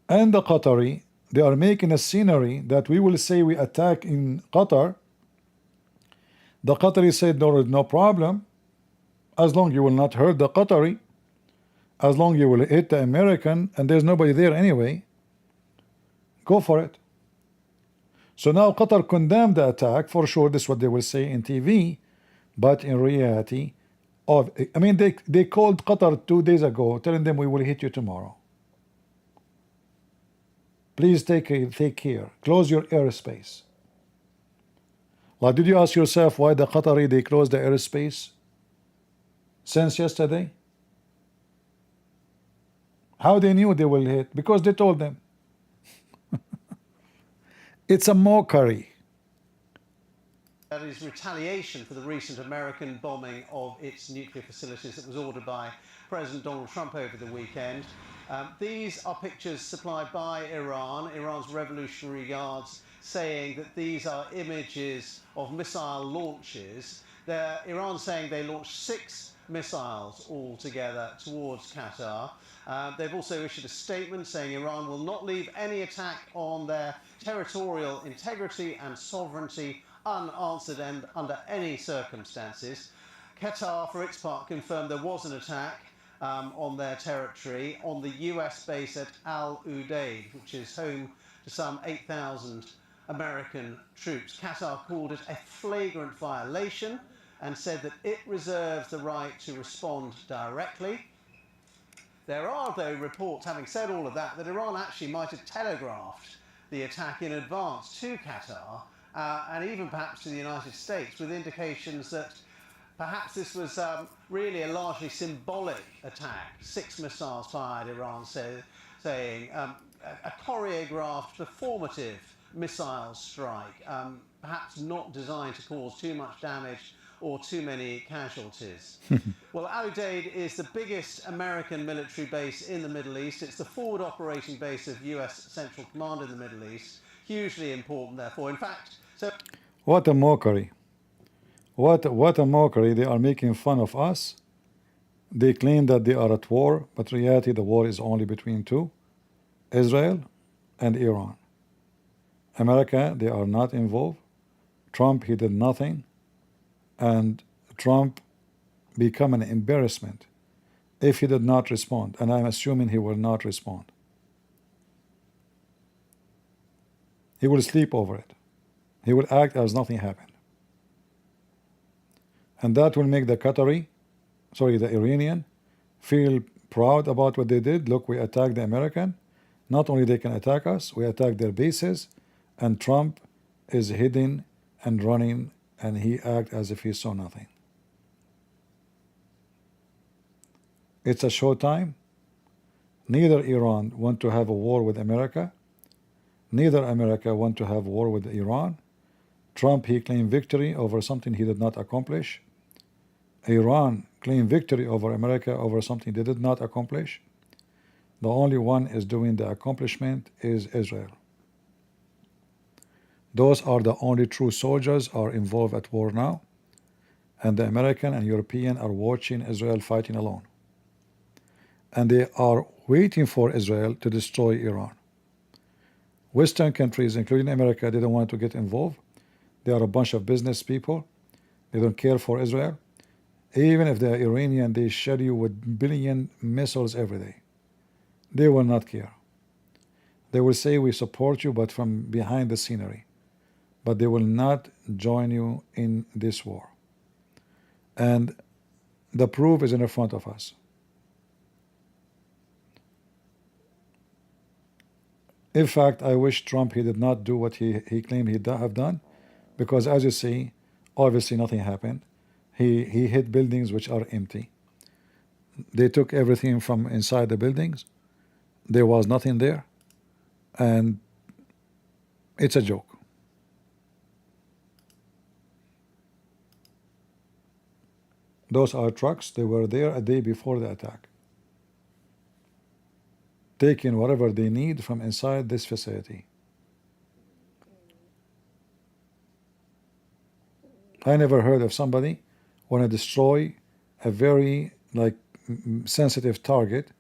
and the Qatari, they are making a scenery that we will say we attack in Qatar. The Qatari said, no problem, as long you will not hurt the Qatari, as long you will hit the American, and there's nobody there anyway, go for it. So now Qatar condemned the attack, for sure, this is what they will say in TV, but in reality, they called Qatar 2 days ago, telling them we will hit you tomorrow. Please take care, close your airspace. Like, did you ask yourself why the Qatari, they closed the airspace since yesterday? How they knew they will hit? Because they told them. A It's a mockery. that is retaliation for the recent American bombing of its nuclear facilities that was ordered by President Donald Trump over the weekend. These are pictures supplied by Iran, Iran's Revolutionary Guards, saying that these are images of missile launches. Iran saying they launched 6 missiles altogether towards Qatar. They've also issued a statement saying Iran will not leave any attack on their territorial integrity and sovereignty unanswered and under any circumstances. Qatar, for its part, confirmed there was an attack on their territory on the US base at Al Udeid, which is home to some 8,000 American troops. Qatar called it a flagrant violation and said that it reserves the right to respond directly. There are, though, reports, having said all of that, that Iran actually might have telegraphed the attack in advance to Qatar and even perhaps to the United States, with indications that perhaps this was really a largely symbolic attack. 6 missiles fired, Iran saying, a choreographed, performative missile strike, perhaps not designed to cause too much damage or too many casualties. Well, Al Udeid is the biggest American military base in the Middle East. It's the forward operating base of US Central Command in the Middle East. Hugely important, therefore. In fact, so... What a mockery. What a mockery. They are making fun of us. They claim that they are at war, but in reality the war is only between two, Israel and Iran. America, they are not involved. Trump, he did nothing. And Trump become an embarrassment if he did not respond. And I'm assuming he will not respond. He will sleep over it. He will act as nothing happened. And that will make the Iranian, feel proud about what they did. Look, we attacked the American. Not only they can attack us, we attacked their bases. And Trump is hidden and running, and he acts as if he saw nothing. It's a showtime. Neither Iran want to have a war with America. Neither America want to have war with Iran. Trump, he claimed victory over something he did not accomplish. Iran claimed victory over America over something they did not accomplish. The only one is doing the accomplishment is Israel. Those are the only true soldiers are involved at war now. And the American and European are watching Israel fighting alone. And they are waiting for Israel to destroy Iran. Western countries, including America, they don't want to get involved. They are a bunch of business people. They don't care for Israel. Even if they are Iranian, they shell you with billion missiles every day. They will not care. They will say we support you, but from behind the scenery. But they will not join you in this war. And the proof is in front of us. In fact, I wish Trump, he did not do what he claimed he'd have done, because as you see, obviously nothing happened. He hit buildings which are empty. They took everything from inside the buildings. There was nothing there. And it's a joke. Those are trucks. They were there a day before the attack, taking whatever they need from inside this facility. I never heard of somebody want to destroy a very sensitive target,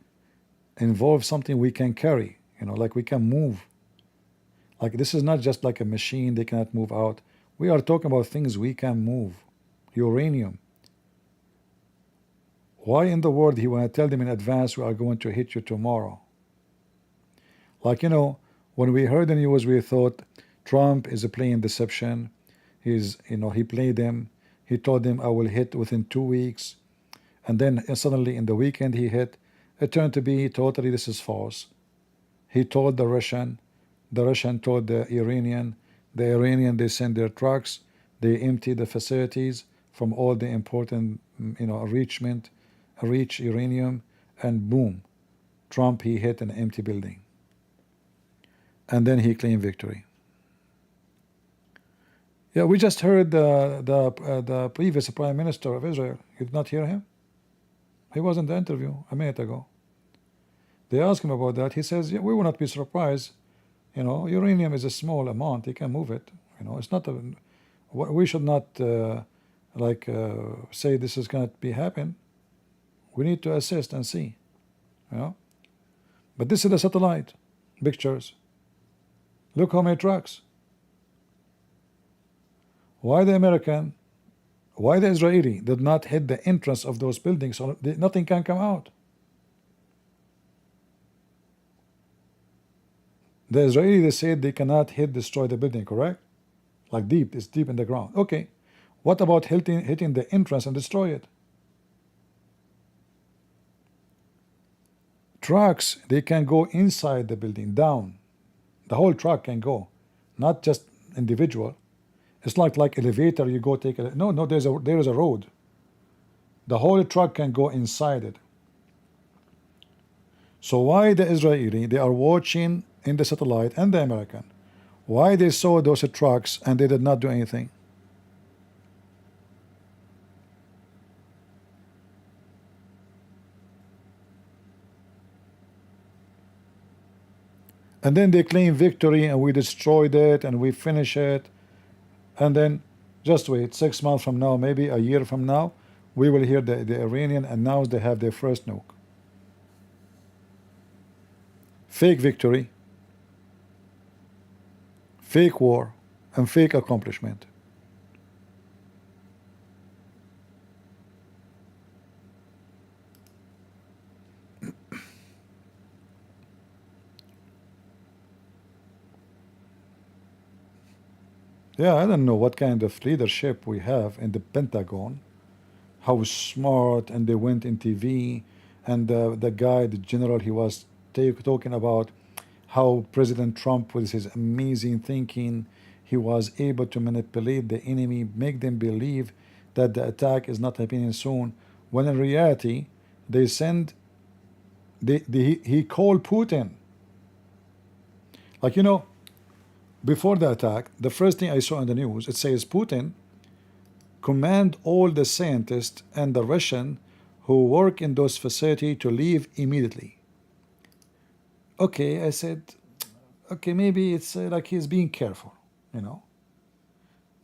involve something we can carry, like we can move. Like this is not just like a machine they cannot move out. We are talking about things we can move. Uranium. Why in the world he want to tell them in advance we are going to hit you tomorrow? Like, when we heard the news, we thought Trump is playing deception. He played them. He told them I will hit within 2 weeks. And then suddenly in the weekend he hit. It turned to be totally this is false. He told the Russian told the Iranian they send their trucks, they empty the facilities from all the important reach uranium, and boom, Trump, he hit an empty building. And then he claimed victory. Yeah, we just heard the previous Prime Minister of Israel. You did not hear him? He was in the interview a minute ago. They asked him about that. He says, yeah, we will not be surprised. You know, uranium is a small amount. He can move it. You know, it's not a. We should not say this is going to be happen. We need to assist and see. You know, but this is the satellite pictures. Look how many trucks. Why the American? Why the Israeli did not hit the entrance of those buildings so nothing can come out? The Israeli, they said they cannot destroy the building, correct? Like deep, it's deep in the ground. Okay, what about hitting the entrance and destroy it? Trucks, they can go inside the building, down. The whole truck can go, not just individual. It's like elevator, you go take a, no, there is a road. The whole truck can go inside it. So why the Israeli, they are watching in the satellite, and the American, why they saw those trucks and they did not do anything? And then they claim victory and we destroyed it and we finish it. And then just wait, 6 months from now, maybe a year from now, we will hear the Iranian announce they have their first nuke. Fake victory, fake war, and fake accomplishment. Yeah, I don't know what kind of leadership we have in the Pentagon, how smart, and they went in TV, and the guy, the general, he was talking about how President Trump, with his amazing thinking, he was able to manipulate the enemy, make them believe that the attack is not happening soon, when in reality, they send, he called Putin. Like, you know, before the attack, the first thing I saw in the news, it says Putin command all the scientists and the Russian who work in those facilities to leave immediately. Okay, I said, okay, maybe it's like he's being careful, you know.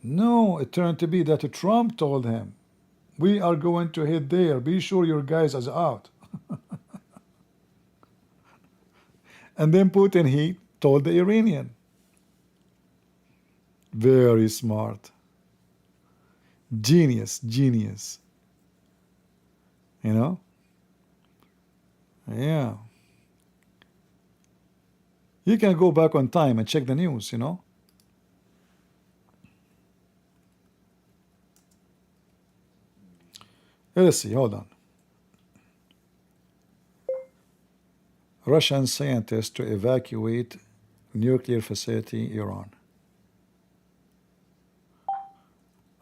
No, it turned to be that Trump told him, we are going to hit there, be sure your guys are out. And then Putin, he told the Iranian. Very smart. Genius, genius. You know? Yeah. You can go back on time and check the news, you know? Let's see, hold on. Russian scientists to evacuate nuclear facility, Iran.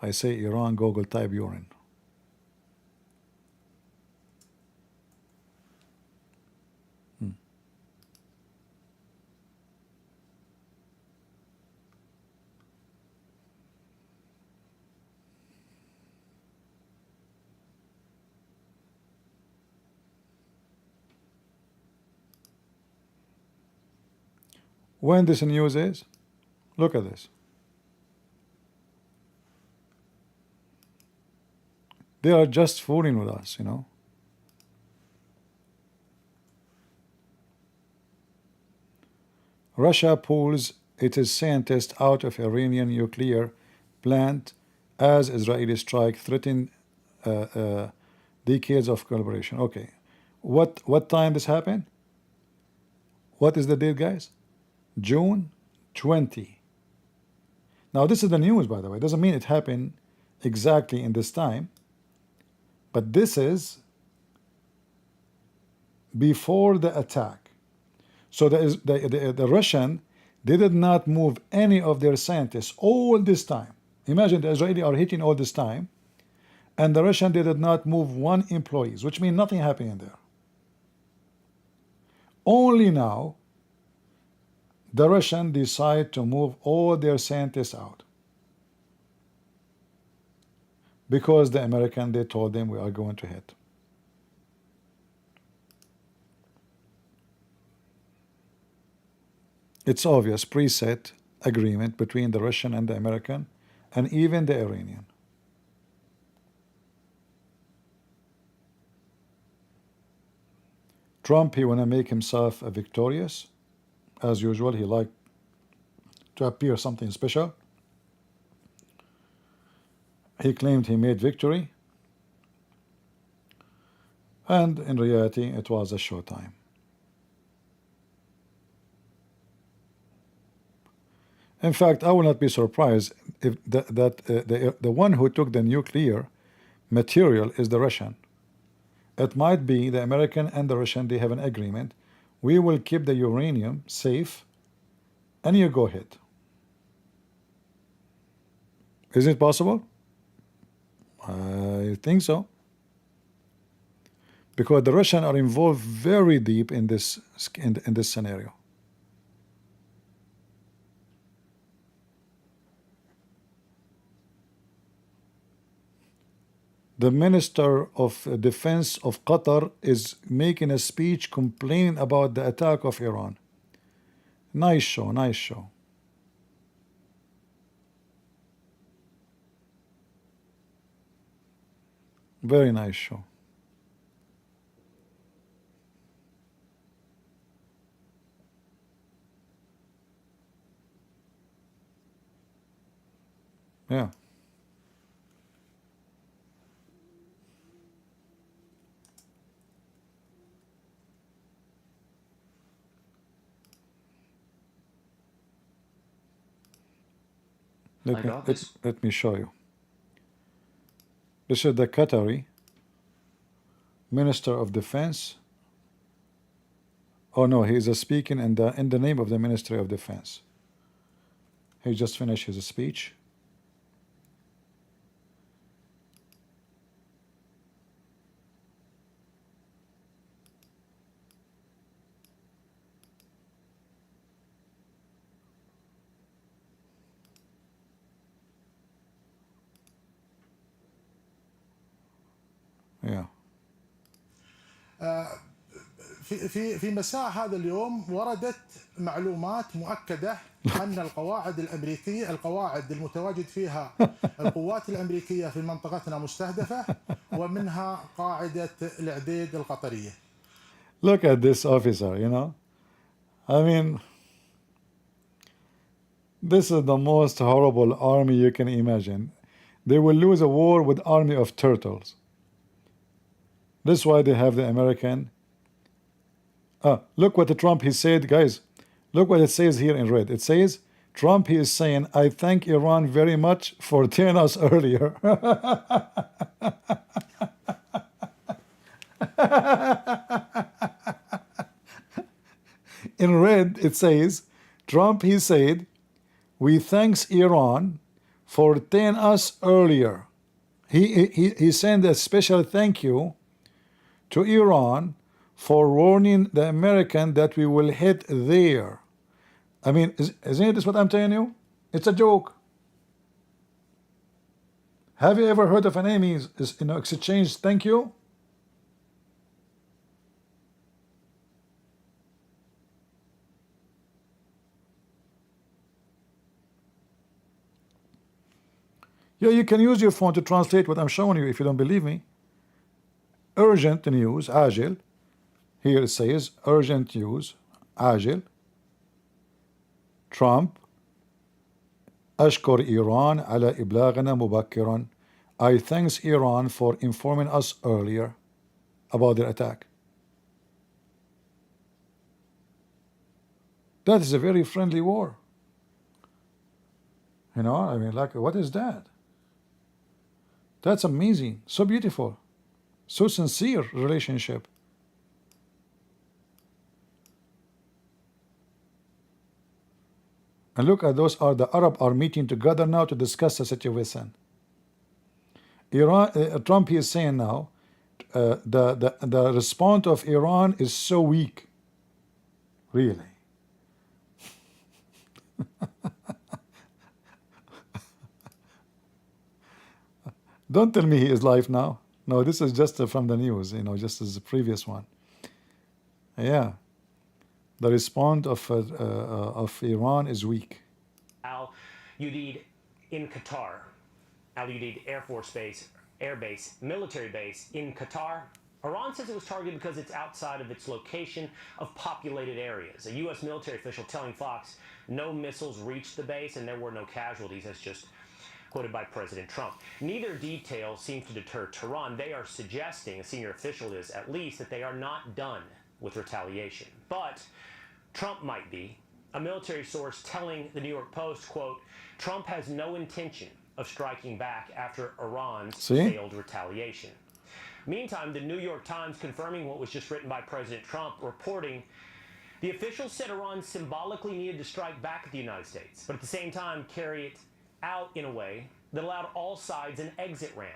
I say Iran, Google type urine. When this news is, look at this. They are just fooling with us, you know. Russia pulls its scientists out of Iranian nuclear plant as Israeli strike threaten decades of collaboration. Okay, what time this happened? What is the date, guys? June 20. Now this is the news, by the way. It doesn't mean it happened exactly in this time, but this is before the attack. So the Russian, they did not move any of their scientists all this time. Imagine the Israeli are hitting all this time, and the Russian, they did not move one employee, which means nothing happening there. Only now, the Russian decide to move all their scientists out. because the American, they told them we are going to hit. It's obvious, preset agreement between the Russian and the American, and even the Iranian. Trump, he want to make himself a victorious. As usual, he liked to appear something special. He claimed he made victory, and in reality, it was a showtime. In fact, I will not be surprised if the one who took the nuclear material is the Russian. It might be the American and the Russian, they have an agreement. We will keep the uranium safe, and you go ahead. Is it possible? I think so. Because the Russians are involved very deep in this scenario. The Minister of Defense of Qatar is making a speech complaining about the attack of Iran. Nice show, nice show. Very nice show. Yeah. Let me show you. This is the Qatari Minister of Defense. Oh no, he is speaking in the name of the Ministry of Defense. He just finished his speech. Yeah. في مساء هذا اليوم وردت معلومات مؤكدة أن القواعد الأمريكية القواعد المتواجد فيها القوات الأمريكية في منطقتنا مستهدفة ومنها قاعدة العديد القطرية. Look at this officer, you know. I mean, this is the most horrible army you can imagine. They will lose a war with army of turtles. That's why they have the American. Look what the Trump he said, guys. Look what it says here in red. It says, Trump, he is saying, I thank Iran very much for telling us earlier. In red, it says, Trump, he said, we thanks Iran for telling us earlier. He sent a special thank you to Iran for warning the American that we will hit there. I mean, isn't this what I'm telling you? It's a joke. Have you ever heard of an enemy exchange thank you? Yeah, you can use your phone to translate what I'm showing you if you don't believe me. Urgent news, عاجل. Here it says urgent news, عاجل. Trump أشكر إيران على إبلاغنا مبكرا. I thanks Iran for informing us earlier about their attack. That is a very friendly war. You know, I mean, like, what is that? That's amazing, so beautiful, so sincere relationship. And look at those the Arab are meeting together now to discuss the situation. Iran, Trump is saying now, the response of Iran is so weak. Really. Don't tell me he is live now. No, this is just from the news, just as the previous one. Yeah. The response of Iran is weak. Al Udeid in Qatar. Al Udeid Air Force Base, Air Base, military base in Qatar. Iran says it was targeted because it's outside of its location of populated areas. A U.S. military official telling Fox no missiles reached the base and there were no casualties, as just quoted by President Trump. Neither detail seems to deter Tehran. They are suggesting, a senior official is at least, that they are not done with retaliation. But Trump might be. A military source telling the New York Post, quote, Trump has no intention of striking back after Iran's failed retaliation. Meantime, the New York Times, confirming what was just written by President Trump, reporting the officials said Iran symbolically needed to strike back at the United States, but at the same time carry it out in a way that allowed all sides an exit ramp.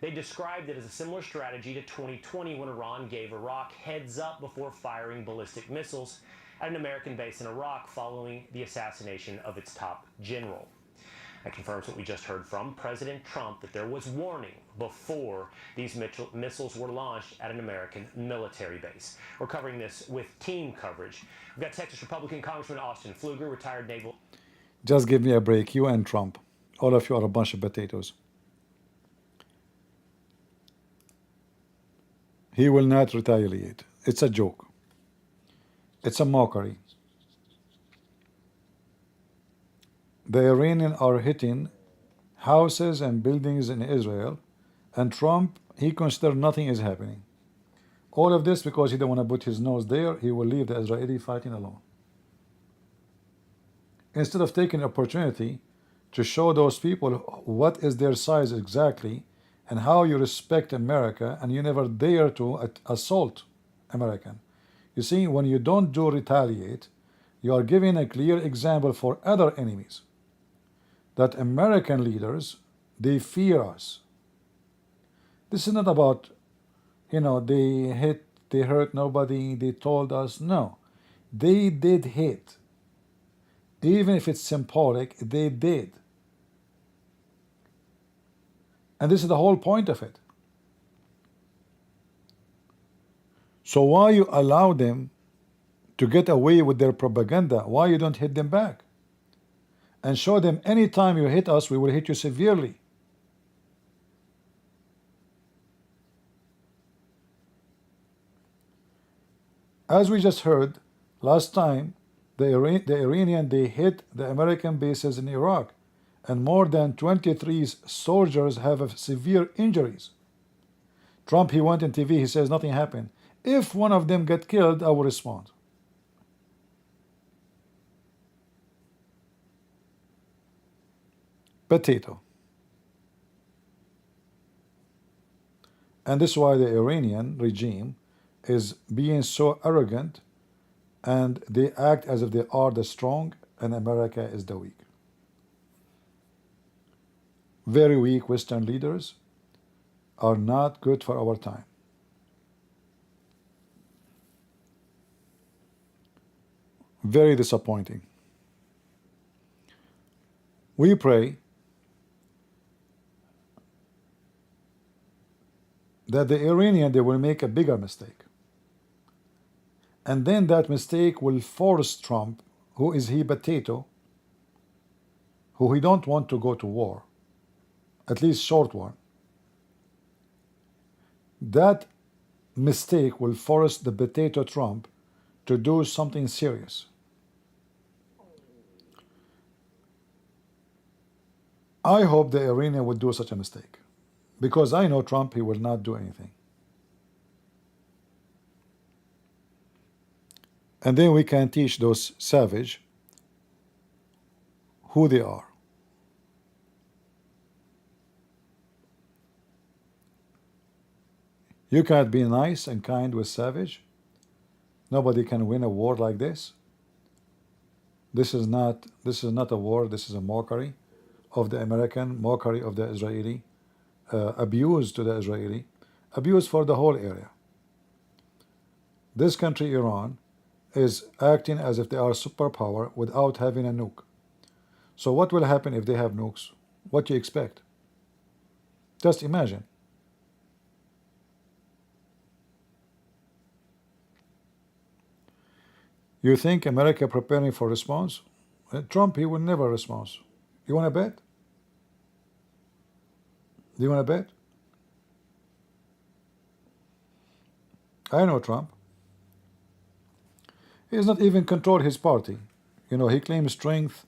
They described it as a similar strategy to 2020 when Iran gave Iraq heads up before firing ballistic missiles at an American base in Iraq following the assassination of its top general. That confirms what we just heard from President Trump, that there was warning before these missiles were launched at an American military base. We're covering this with team coverage. We've got Texas Republican Congressman Austin Pfluger, retired naval. Just give me a break, you and Trump. All of you are a bunch of potatoes. He will not retaliate. It's a joke. It's a mockery. The Iranians are hitting houses and buildings in Israel, and Trump, he considers nothing is happening. All of this because he don't want to put his nose there. He will leave the Israeli fighting alone. Instead of taking the opportunity to show those people what is their size exactly and how you respect America, and you never dare to assault American. You see, when you don't do retaliate, you are giving a clear example for other enemies that American leaders, they fear us. This is not about, they hurt nobody, they told us. No, they did hit. Even if it's symbolic, they did. And this is the whole point of it. So why you allow them to get away with their propaganda? Why you don't hit them back? And show them anytime you hit us, we will hit you severely. As we just heard, last time, the Iranian, they hit the American bases in Iraq, and more than 23 soldiers have severe injuries. Trump, he went on TV, he says nothing happened. If one of them get killed, I will respond. Potato. And this is why the Iranian regime is being so arrogant, and they act as if they are the strong and America is the weak. Very weak Western leaders are not good for our time. Very disappointing. We pray that the Iranian, they will make a bigger mistake. And then that mistake will force Trump, who is he potato, who he don't want to go to war, at least short one. That mistake will force the potato Trump to do something serious. I hope the Iranian would do such a mistake, because I know Trump, he will not do anything. And then we can teach those savage who they are. You cannot be nice and kind with savage. Nobody can win a war like this. This is not a war. This is a mockery of the American, mockery of the Israeli, abuse to the Israeli, abuse for the whole area. This country, Iran, is acting as if they are a superpower without having a nuke. So what will happen if they have nukes? What do you expect? Just imagine. You think America preparing for response? Trump, he will never respond. You want to bet? Do you want to bet? I know Trump. He does not even control his party. You know, he claims strength.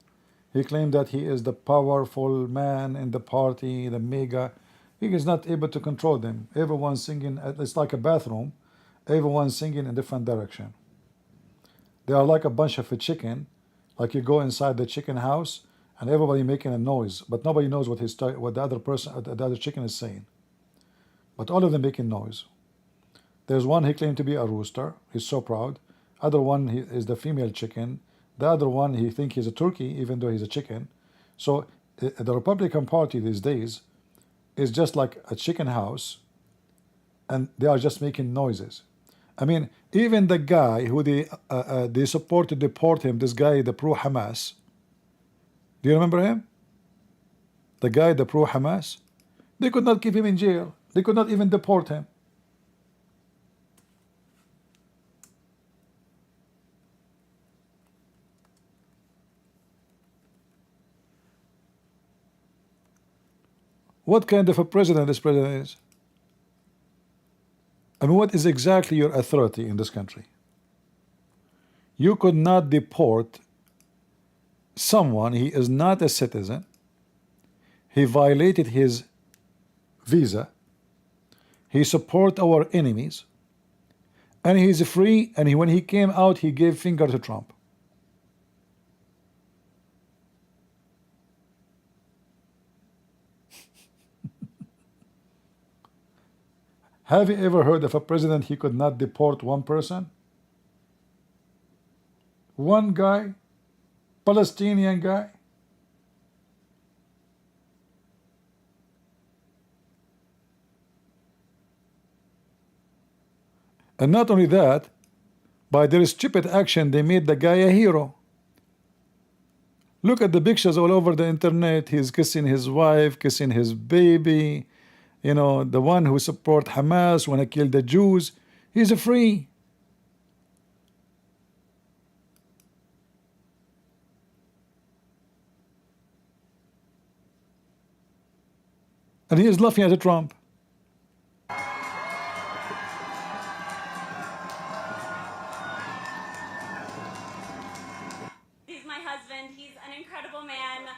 He claimed that he is the powerful man in the party, the mega. He is not able to control them. Everyone's singing, it's like a bathroom. Everyone's singing in different direction. They are like a bunch of a chicken. Like you go inside the chicken house and everybody making a noise, but nobody knows what the other person, the other chicken is saying. But all of them making noise. There's one he claimed to be a rooster. He's so proud. Other one is the female chicken. The other one he think he's a turkey, even though he's a chicken. So the Republican Party these days is just like a chicken house, and they are just making noises. I mean, even the guy who they support to deport him, this guy, the pro-Hamas. Do you remember him? The guy, the pro-Hamas. They could not keep him in jail. They could not even deport him. What kind of a president this president is? I mean, what is exactly your authority in this country? You could not deport someone. He is not a citizen. He violated his visa. He support our enemies. And he's free, and when he came out, he gave finger to Trump. Have you ever heard of a president he could not deport one person? One guy? Palestinian guy? And not only that, by their stupid action, they made the guy a hero. Look at the pictures all over the internet. He's kissing his wife, kissing his baby. You know, the one who support Hamas, want to kill the Jews. He's free. And he is laughing at Trump. He's my husband. He's an incredible man.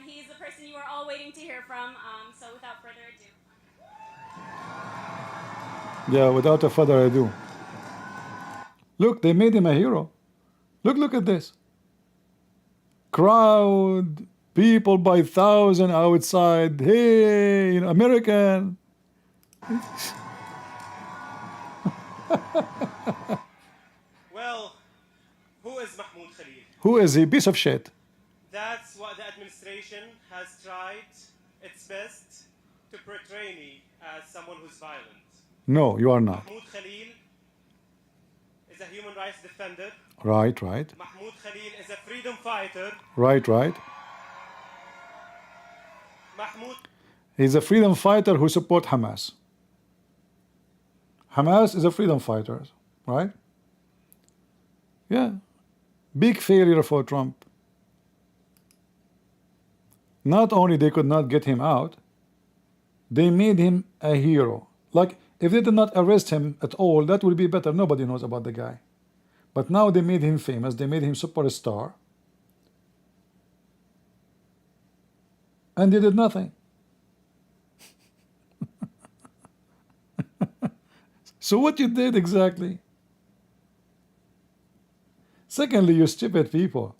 He's the person you are all waiting to hear from. So without further ado. Yeah, without a further ado. Look, they made him a hero. Look at this. Crowd, people by thousand outside. Hey, you know, American. Well, who is Mahmoud Khalil? Who is he? Piece of shit. That's what the administration has tried its best to portray me as someone who's violent. No, you are not. Mahmoud Khalil is a human rights defender. Right. Mahmoud Khalil is a freedom fighter. Right. Mahmoud. He's a freedom fighter who support Hamas. Hamas is a freedom fighter, right? Yeah. Big failure for Trump. Not only they could not get him out, they made him a hero. Like, if they did not arrest him at all, that would be better. Nobody knows about the guy. But now they made him famous. They made him superstar. And they did nothing. So what you did exactly? Secondly, you stupid people.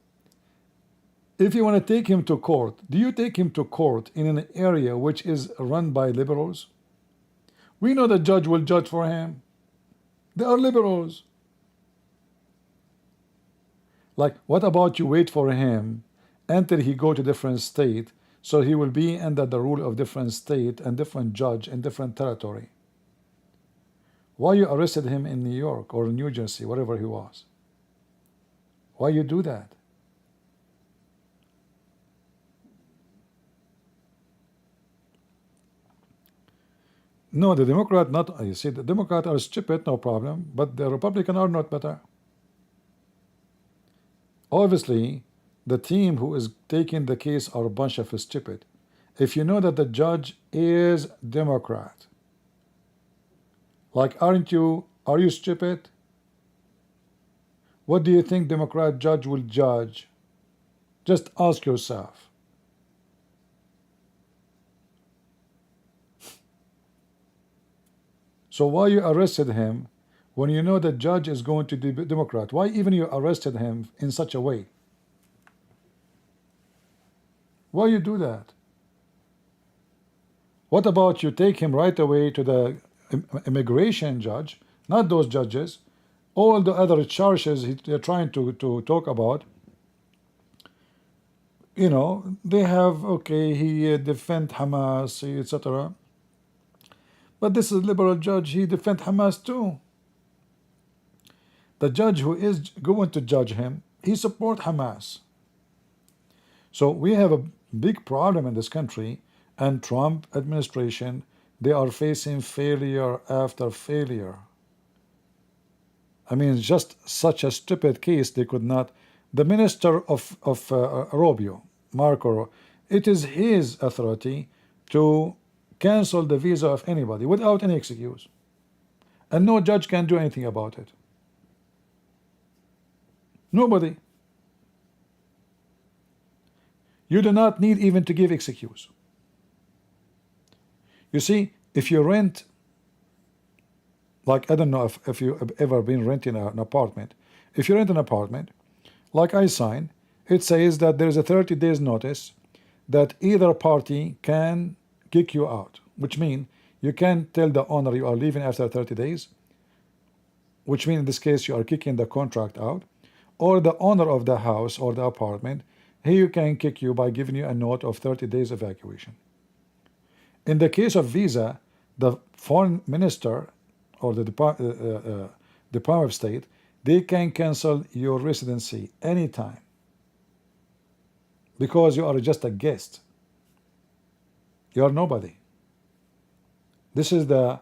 If you want to take him to court, do you take him to court in an area which is run by liberals? We know the judge will judge for him. They are liberals. Like, what about you wait for him until he go to different state, so he will be under the rule of different state and different judge in different territory? Why you arrested him in New York or New Jersey, wherever he was? Why you do that? No, the Democrat not. You see, the Democrats are stupid, no problem, but the Republican are not better. Obviously, the team who is taking the case are a bunch of stupid. If you know that the judge is Democrat, like, are you stupid? What do you think Democrat judge will judge? Just ask yourself. So why you arrested him when you know the judge is going to be Democrat? Why even you arrested him in such a way? Why you do that? What about you take him right away to the immigration judge, not those judges, all the other charges they're trying to talk about, you know, they have, okay, he defend Hamas, etc. But this is liberal judge, he defend Hamas too. The judge who is going to judge him, he support Hamas. So we have a big problem in this country, and Trump administration, they are facing failure after failure. I mean, just such a stupid case they could not. The minister of Rubio, Marco, it is his authority to cancel the visa of anybody without any excuse, and no judge can do anything about it. Nobody. You do not need even to give excuse. You see, if you rent, like, I don't know if you have ever been renting an apartment. If you rent an apartment, like I sign, it says that there is a 30 days notice that either party can kick you out, which means you can tell the owner you are leaving after 30 days, which means in this case you are kicking the contract out, or the owner of the house or the apartment, he can kick you by giving you a note of 30 days evacuation. In the case of visa, the foreign minister or the Department of State, they can cancel your residency anytime because you are just a guest. You are nobody. This is the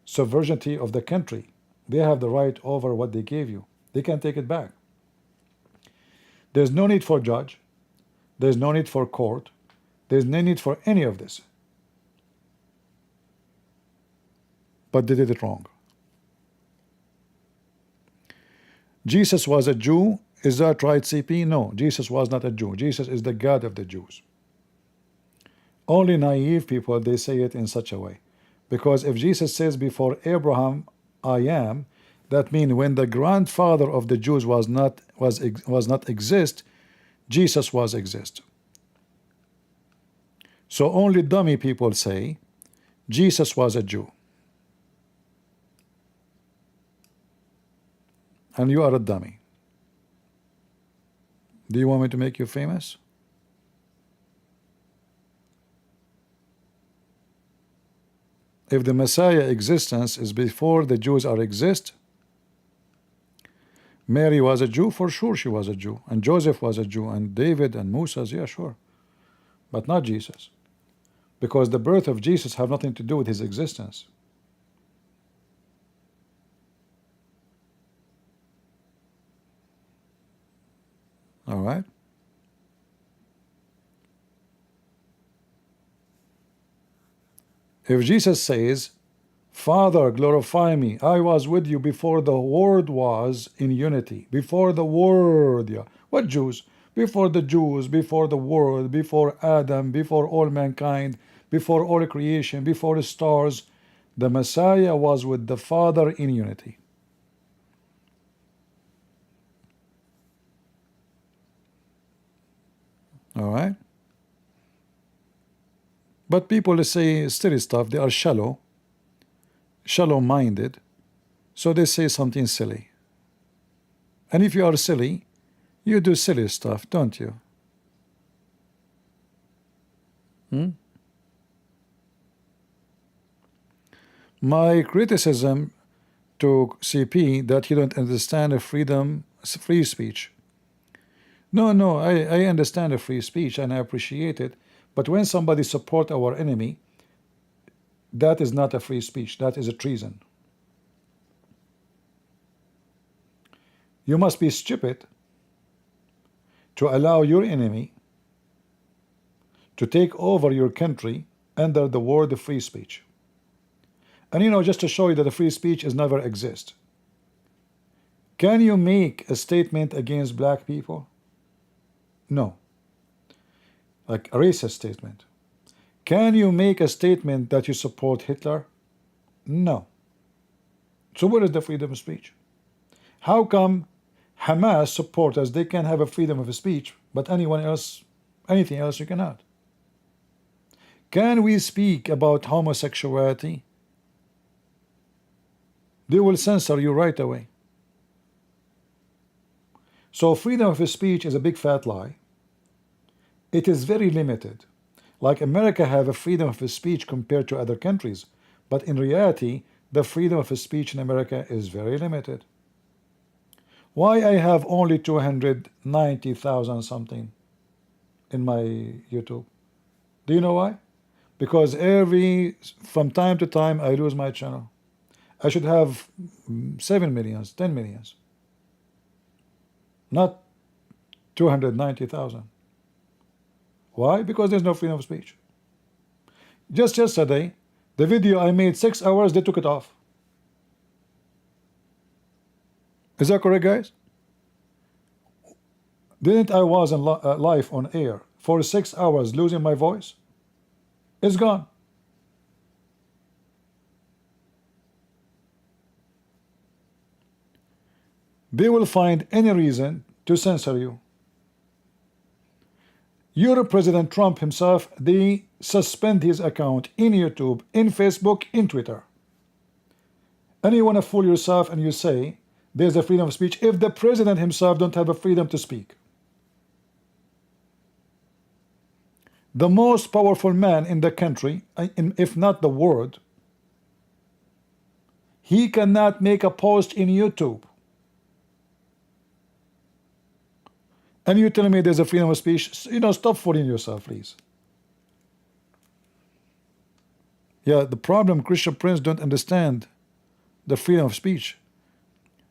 sovereignty of the country. They have the right over what they gave you. They can take it back. There's no need for judge. There's no need for court. There's no need for any of this. But they did it wrong. Jesus was a Jew. Is that right, CP? No, Jesus was not a Jew. Jesus is the God of the Jews. Only naive people, they say it in such a way. Because if Jesus says before Abraham, I am, that means when the grandfather of the Jews was not exist, Jesus was exist. So only dummy people say Jesus was a Jew. And you are a dummy. Do you want me to make you famous? If the Messiah existence is before the Jews are exist, Mary was a Jew, for sure she was a Jew, and Joseph was a Jew, and David and Moses, yeah, sure, but not Jesus, because the birth of Jesus have nothing to do with his existence. All right. If Jesus says, Father, glorify me, I was with you before the world was in unity, before the world, yeah. What Jews? Before the Jews, before the world, before Adam, before all mankind, before all creation, before the stars, the Messiah was with the Father in unity. All right. But people say silly stuff. They are shallow-minded, so they say something silly. And if you are silly, you do silly stuff, don't you? My criticism to CP that he don't understand a free speech. No, I understand a free speech and I appreciate it. But when somebody support our enemy, That is not a free speech. That is a treason. You must be stupid to allow your enemy to take over your country under the word of free speech. And you know, just to show you that the free speech is never exist. Can you make a statement against black people? No. Like a racist statement. Can you make a statement that you support Hitler? No. So where is the freedom of speech? How come Hamas supporters, they can have a freedom of speech, but anyone else, anything else you cannot? Can we speak about homosexuality? They will censor you right away. So freedom of speech is a big fat lie. It is very limited. Like America have a freedom of speech compared to other countries, but in reality, the freedom of speech in America is very limited. Why I have only 290,000 something in my YouTube? Do you know why? Because from time to time, I lose my channel. I should have 7 millions, 10 millions. Not 290,000. Why? Because there's no freedom of speech. Just yesterday, the video I made 6 hours, they took it off. Is that correct, guys? Didn't I was in live on air for 6 hours losing my voice? It's gone. They will find any reason to censor you. Your President Trump himself, they suspend his account in YouTube, in Facebook, in Twitter. And you want to fool yourself and you say there's a freedom of speech if the president himself don't have a freedom to speak. The most powerful man in the country, if not the world, he cannot make a post in YouTube. And you're telling me there's a freedom of speech? You know, stop fooling yourself, please. Yeah, the problem, Christian Prince don't understand the freedom of speech.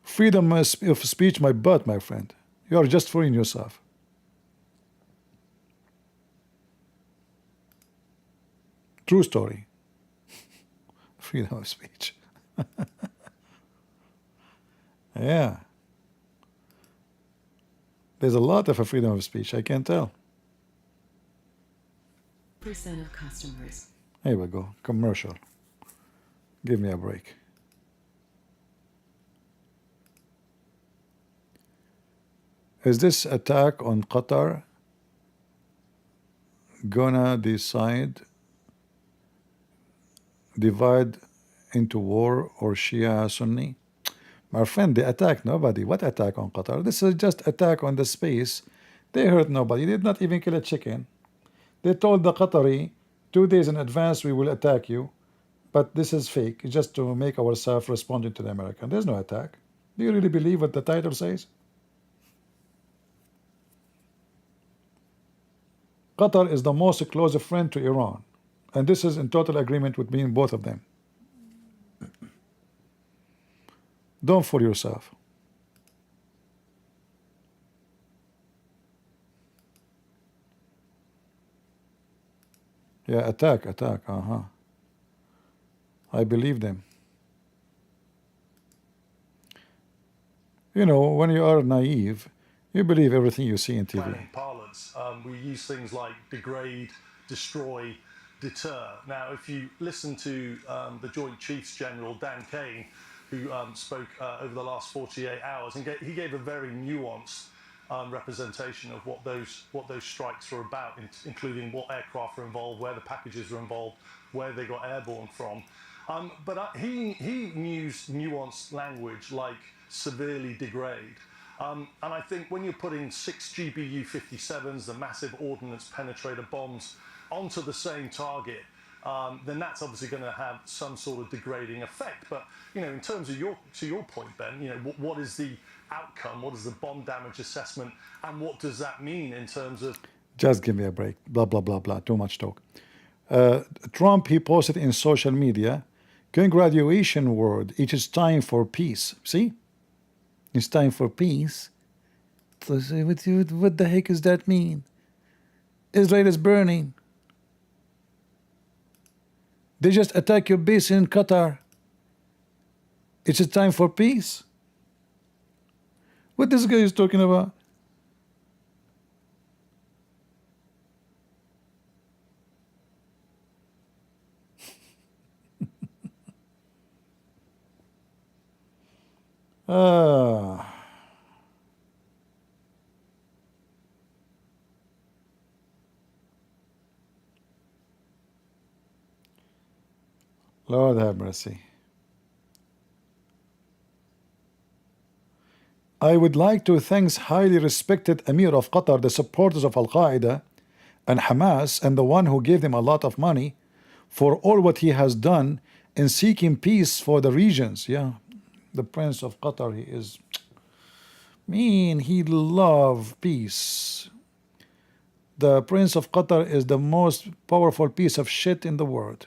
Freedom of speech, my butt, my friend. You are just fooling yourself. True story. Freedom of speech. Yeah. There's a lot of a freedom of speech, I can tell. % of customers. Here we go. Commercial. Give me a break. Is this attack on Qatar gonna divide into war or Shia Sunni? My friend, they attack nobody. What attack on Qatar? This is just attack on the space. They hurt nobody. They did not even kill a chicken. They told the Qatari 2 days in advance we will attack you, but this is fake. It's just to make ourselves responding to the American. There's no attack. Do you really believe what the title says? Qatar is the most close friend to Iran, and this is in total agreement with me and both of them. Don't fool yourself. Yeah, attack. I believe them. You know, when you are naive, you believe everything you see in TV. Planning parlance, we use things like degrade, destroy, deter. Now, if you listen to the Joint Chiefs General, Dan Kane, who spoke over the last 48 hours, and he gave a very nuanced representation of what those strikes were about, including what aircraft were involved, where the packages were involved, where they got airborne from. But he used nuanced language like severely degrade. And I think when you're putting 6 GBU-57s, the massive ordnance penetrator bombs, onto the same target, then that's obviously going to have some sort of degrading effect. But you know, in terms of your point, Ben, you know, what is the outcome? What is the bomb damage assessment, and what does that mean in terms of? Just give me a break. Blah blah blah blah. Too much talk. Trump, he posted in social media, congratulations world, it is time for peace. See? It's time for peace. So what the heck does that mean? Israel is burning. They just attack your base in Qatar. It's a time for peace. What this guy is talking about? Ah. Lord have mercy. I would like to thank highly respected Emir of Qatar, the supporters of Al-Qaeda and Hamas, and the one who gave them a lot of money for all what he has done in seeking peace for the regions. Yeah, the Prince of Qatar, he is mean, he loves peace. The Prince of Qatar is the most powerful piece of shit in the world.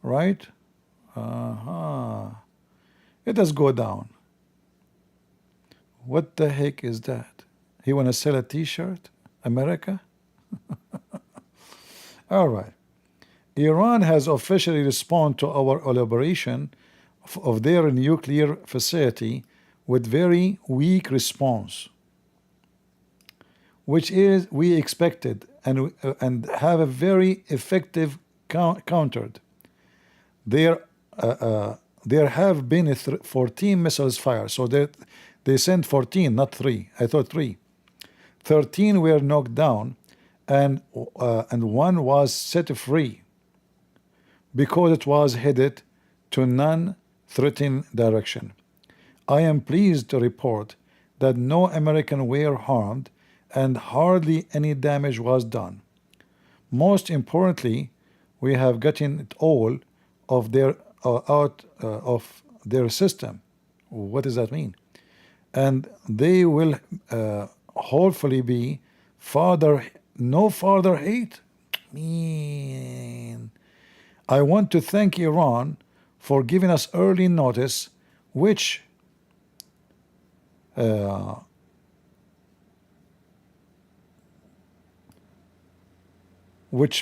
Right? It does go down. What the heck is that? He want to sell a t-shirt? America? All right. Iran has officially responded to our elaboration of their nuclear facility with very weak response, which is we expected, and have a very effective countered. There have been 14 missiles fired, so they sent 14, not 3. I thought 3. 13 were knocked down, and one was set free because it was headed to non-threatening direction. I am pleased to report that no American were harmed and hardly any damage was done. Most importantly, we have gotten it all of their out of their system. What does that mean? And they will hopefully be no further hate. Man, I want to thank Iran for giving us early notice, which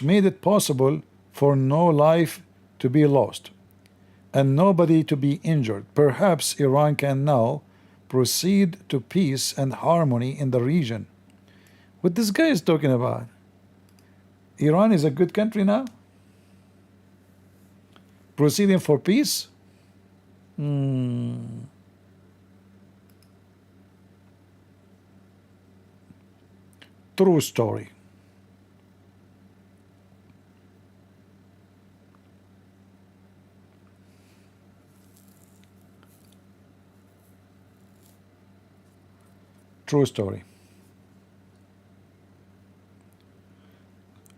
made it possible for no life to be lost and nobody to be injured. Perhaps Iran can now proceed to peace and harmony in the region. What this guy is talking about? Iran is a good country now? Proceeding for peace? True story. True story.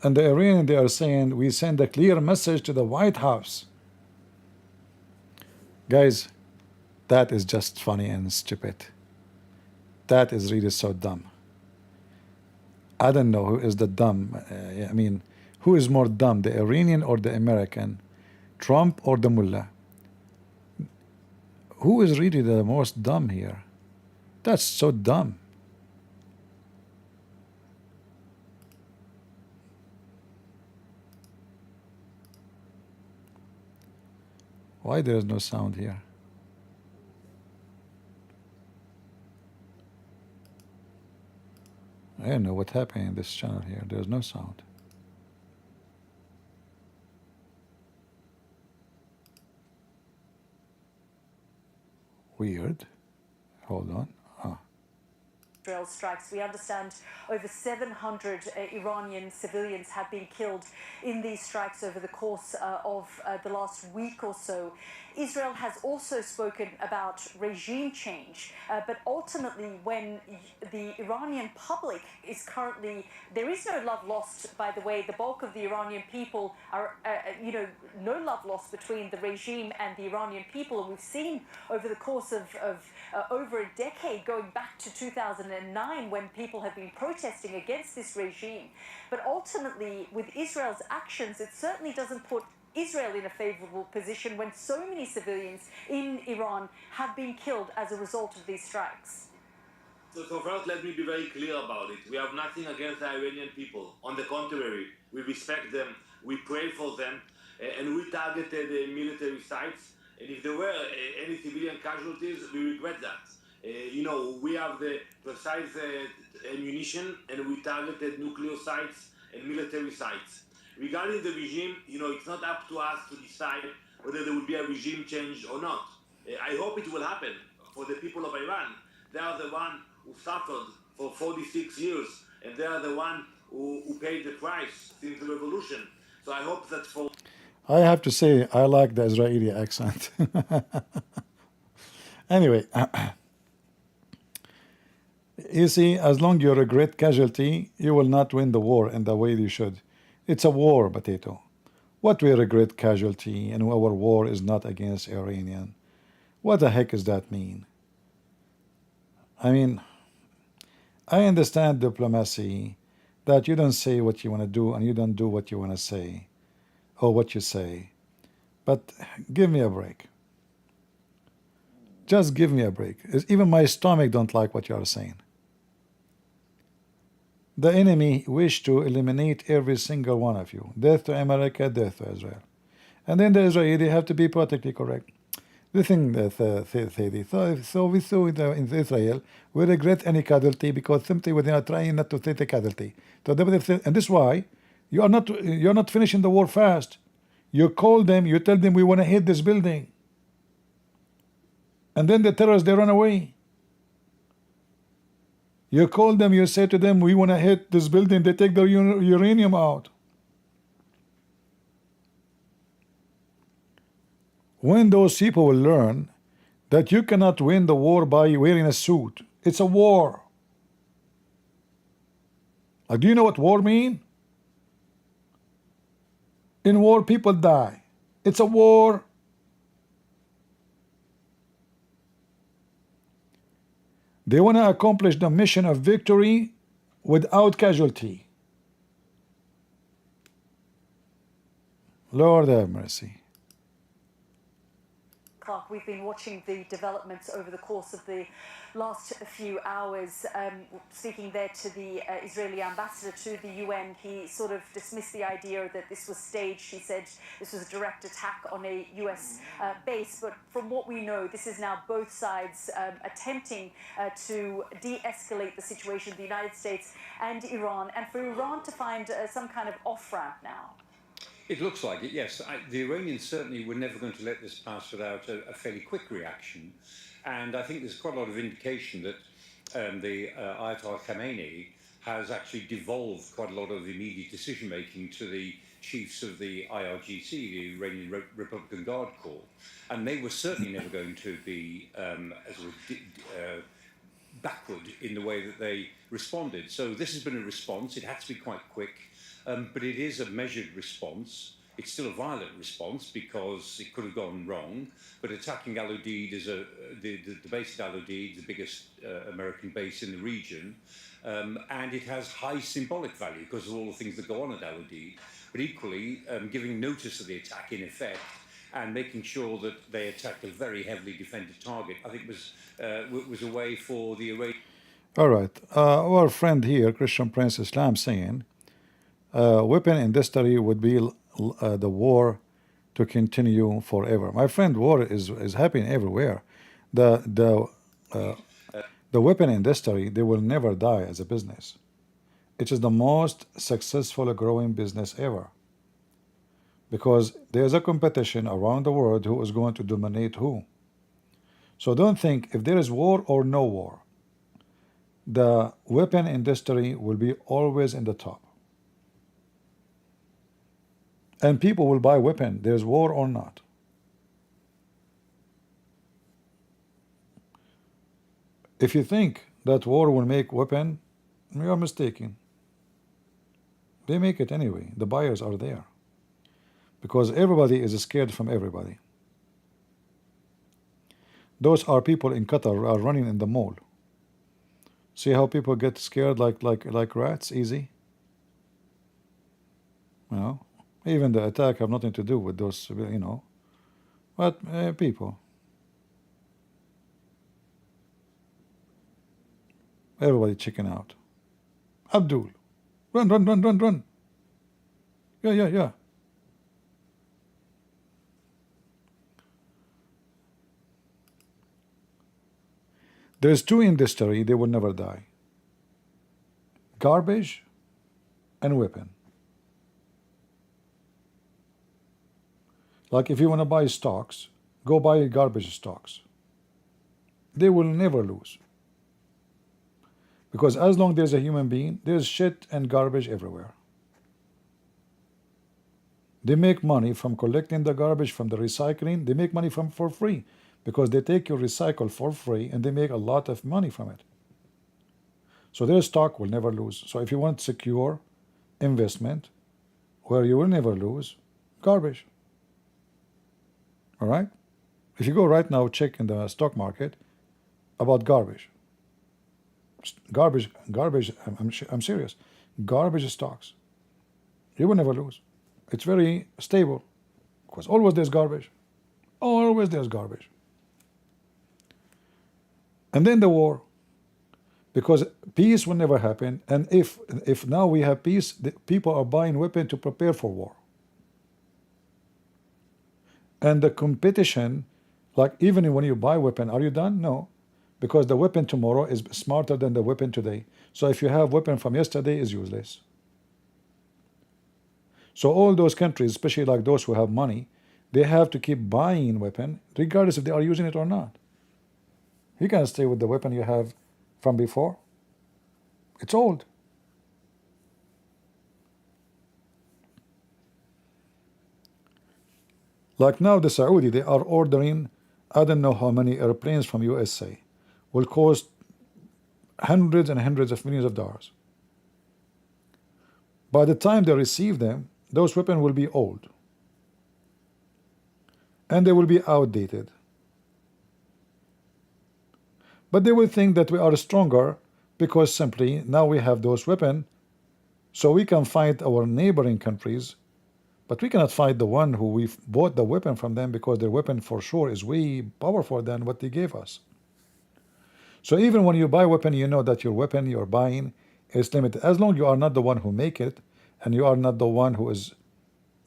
And the Iranians, they are saying, we send a clear message to the White House. Guys, that is just funny and stupid. That is really so dumb. I don't know who is the dumb. I mean, who is more dumb, the Iranian or the American? Trump or the mullah? Who is really the most dumb here? That's so dumb. Why there is no sound here? I don't know what happened in this channel here. There's no sound. Weird. Hold on. Israel strikes. We understand over 700 Iranian civilians have been killed in these strikes over the course of the last week or so. Israel has also spoken about regime change, but ultimately, when the Iranian public is currently, there is no love lost, by the way. The bulk of the Iranian people are, no love lost between the regime and the Iranian people. And we've seen over the course of over a decade, going back to 2009, when people have been protesting against this regime. But ultimately, with Israel's actions, it certainly doesn't put Israel in a favorable position when so many civilians in Iran have been killed as a result of these strikes. So first, let me be very clear about it. We have nothing against the Iranian people. On the contrary, we respect them, we pray for them, and we targeted military sites. And if there were any civilian casualties, we regret that. We have the precise ammunition, and we targeted nuclear sites and military sites. Regarding the regime, it's not up to us to decide whether there will be a regime change or not. I hope it will happen for the people of Iran. They are the one who suffered for 46 years, and they are the one who paid the price since the revolution. So I hope that for... I have to say, I like the Israeli accent. Anyway, you see, as long as you're a great casualty, you will not win the war in the way you should. It's a war, potato. What we are a great casualty, and our war is not against Iranian. What the heck does that mean? I mean, I understand diplomacy, that you don't say what you want to do and you don't do what you want to say, or what you say. But give me a break. Just give me a break. Even my stomach don't like what you are saying. The enemy wish to eliminate every single one of you. Death to America, death to Israel. And then the Israeli have to be politically correct. The thing that so we saw in Israel, we regret any casualty because simply we are trying not to take a casualty. So and this is why you're not finishing the war fast. You call them, you tell them we want to hit this building. And then the terrorists, they run away. You call them, you say to them, we want to hit this building, they take the uranium out. When those people will learn that you cannot win the war by wearing a suit, it's a war. Do you know what war means? In war, people die. It's a war. They want to accomplish the mission of victory without casualty. Lord have mercy. Clark, we've been watching the developments over the course of the last few hours. Speaking there to the Israeli ambassador to the UN, he sort of dismissed the idea that this was staged. He said this was a direct attack on a US base. But from what we know, this is now both sides attempting to de-escalate the situation, the United States and Iran, and for Iran to find some kind of off-ramp now. It looks like it, yes. The Iranians certainly were never going to let this pass without a fairly quick reaction. And I think there's quite a lot of indication that the Ayatollah Khamenei has actually devolved quite a lot of immediate decision-making to the chiefs of the IRGC, the Iranian Republican Guard Corps. And they were certainly never going to be backward in the way that they responded. So this has been a response. It had to be quite quick. But it is a measured response. It's still a violent response because it could have gone wrong. But attacking Al Udeid is the base at Al Udeid, the biggest American base in the region, and it has high symbolic value because of all the things that go on at Al Udeid. But equally, giving notice of the attack in effect and making sure that they attacked a very heavily defended target, I think was a way for the Iranian. All right, our friend here, Christian Prince Islam, saying. Weapon industry would be the war to continue forever. My friend, war is happening everywhere. The weapon industry, they will never die as a business. It is the most successful growing business ever. Because there's a competition around the world who is going to dominate who. So don't think if there is war or no war, the weapon industry will be always in the top. And people will buy weapon, there's war or not. If you think that war will make weapon, you are mistaken. They make it anyway. The buyers are there. Because everybody is scared from everybody. Those are people in Qatar who are running in the mall. See how people get scared like rats, easy? You know? Even the attack have nothing to do with those, you know. But people. Everybody chicken out. Abdul. Run, run, run, run, run. Yeah, yeah, yeah. There's two industry, they will never die. Garbage and weapon. Like if you want to buy stocks, go buy garbage stocks. They will never lose. Because as long as there's a human being, there's shit and garbage everywhere. They make money from collecting the garbage, from the recycling. They make money for free because they take your recycle for free and they make a lot of money from it. So their stock will never lose. So if you want secure investment where you will never lose, garbage. All right? If you go right now, check in the stock market about garbage. Garbage, I'm serious. Garbage stocks. You will never lose. It's very stable because always there's garbage. Always there's garbage. And then the war, because peace will never happen. And if now we have peace, the people are buying weapons to prepare for war. And the competition, like even when you buy weapon, are you done? No, because the weapon tomorrow is smarter than the weapon today. So if you have weapon from yesterday, is useless. So all those countries, especially like those who have money, they have to keep buying weapon, regardless if they are using it or not. You can't stay with the weapon you have from before. It's old. Like now the Saudi, they are ordering, I don't know how many airplanes from USA. Will cost hundreds and hundreds of millions of dollars. By the time they receive them, those weapons will be old. And they will be outdated. But they will think that we are stronger because simply now we have those weapons, so we can fight our neighboring countries, but we cannot fight the one who we've bought the weapon from them because their weapon for sure is way powerful than what they gave us. So even when you buy a weapon, you know that your weapon you're buying is limited. As long as you are not the one who make it, and you are not the one who is,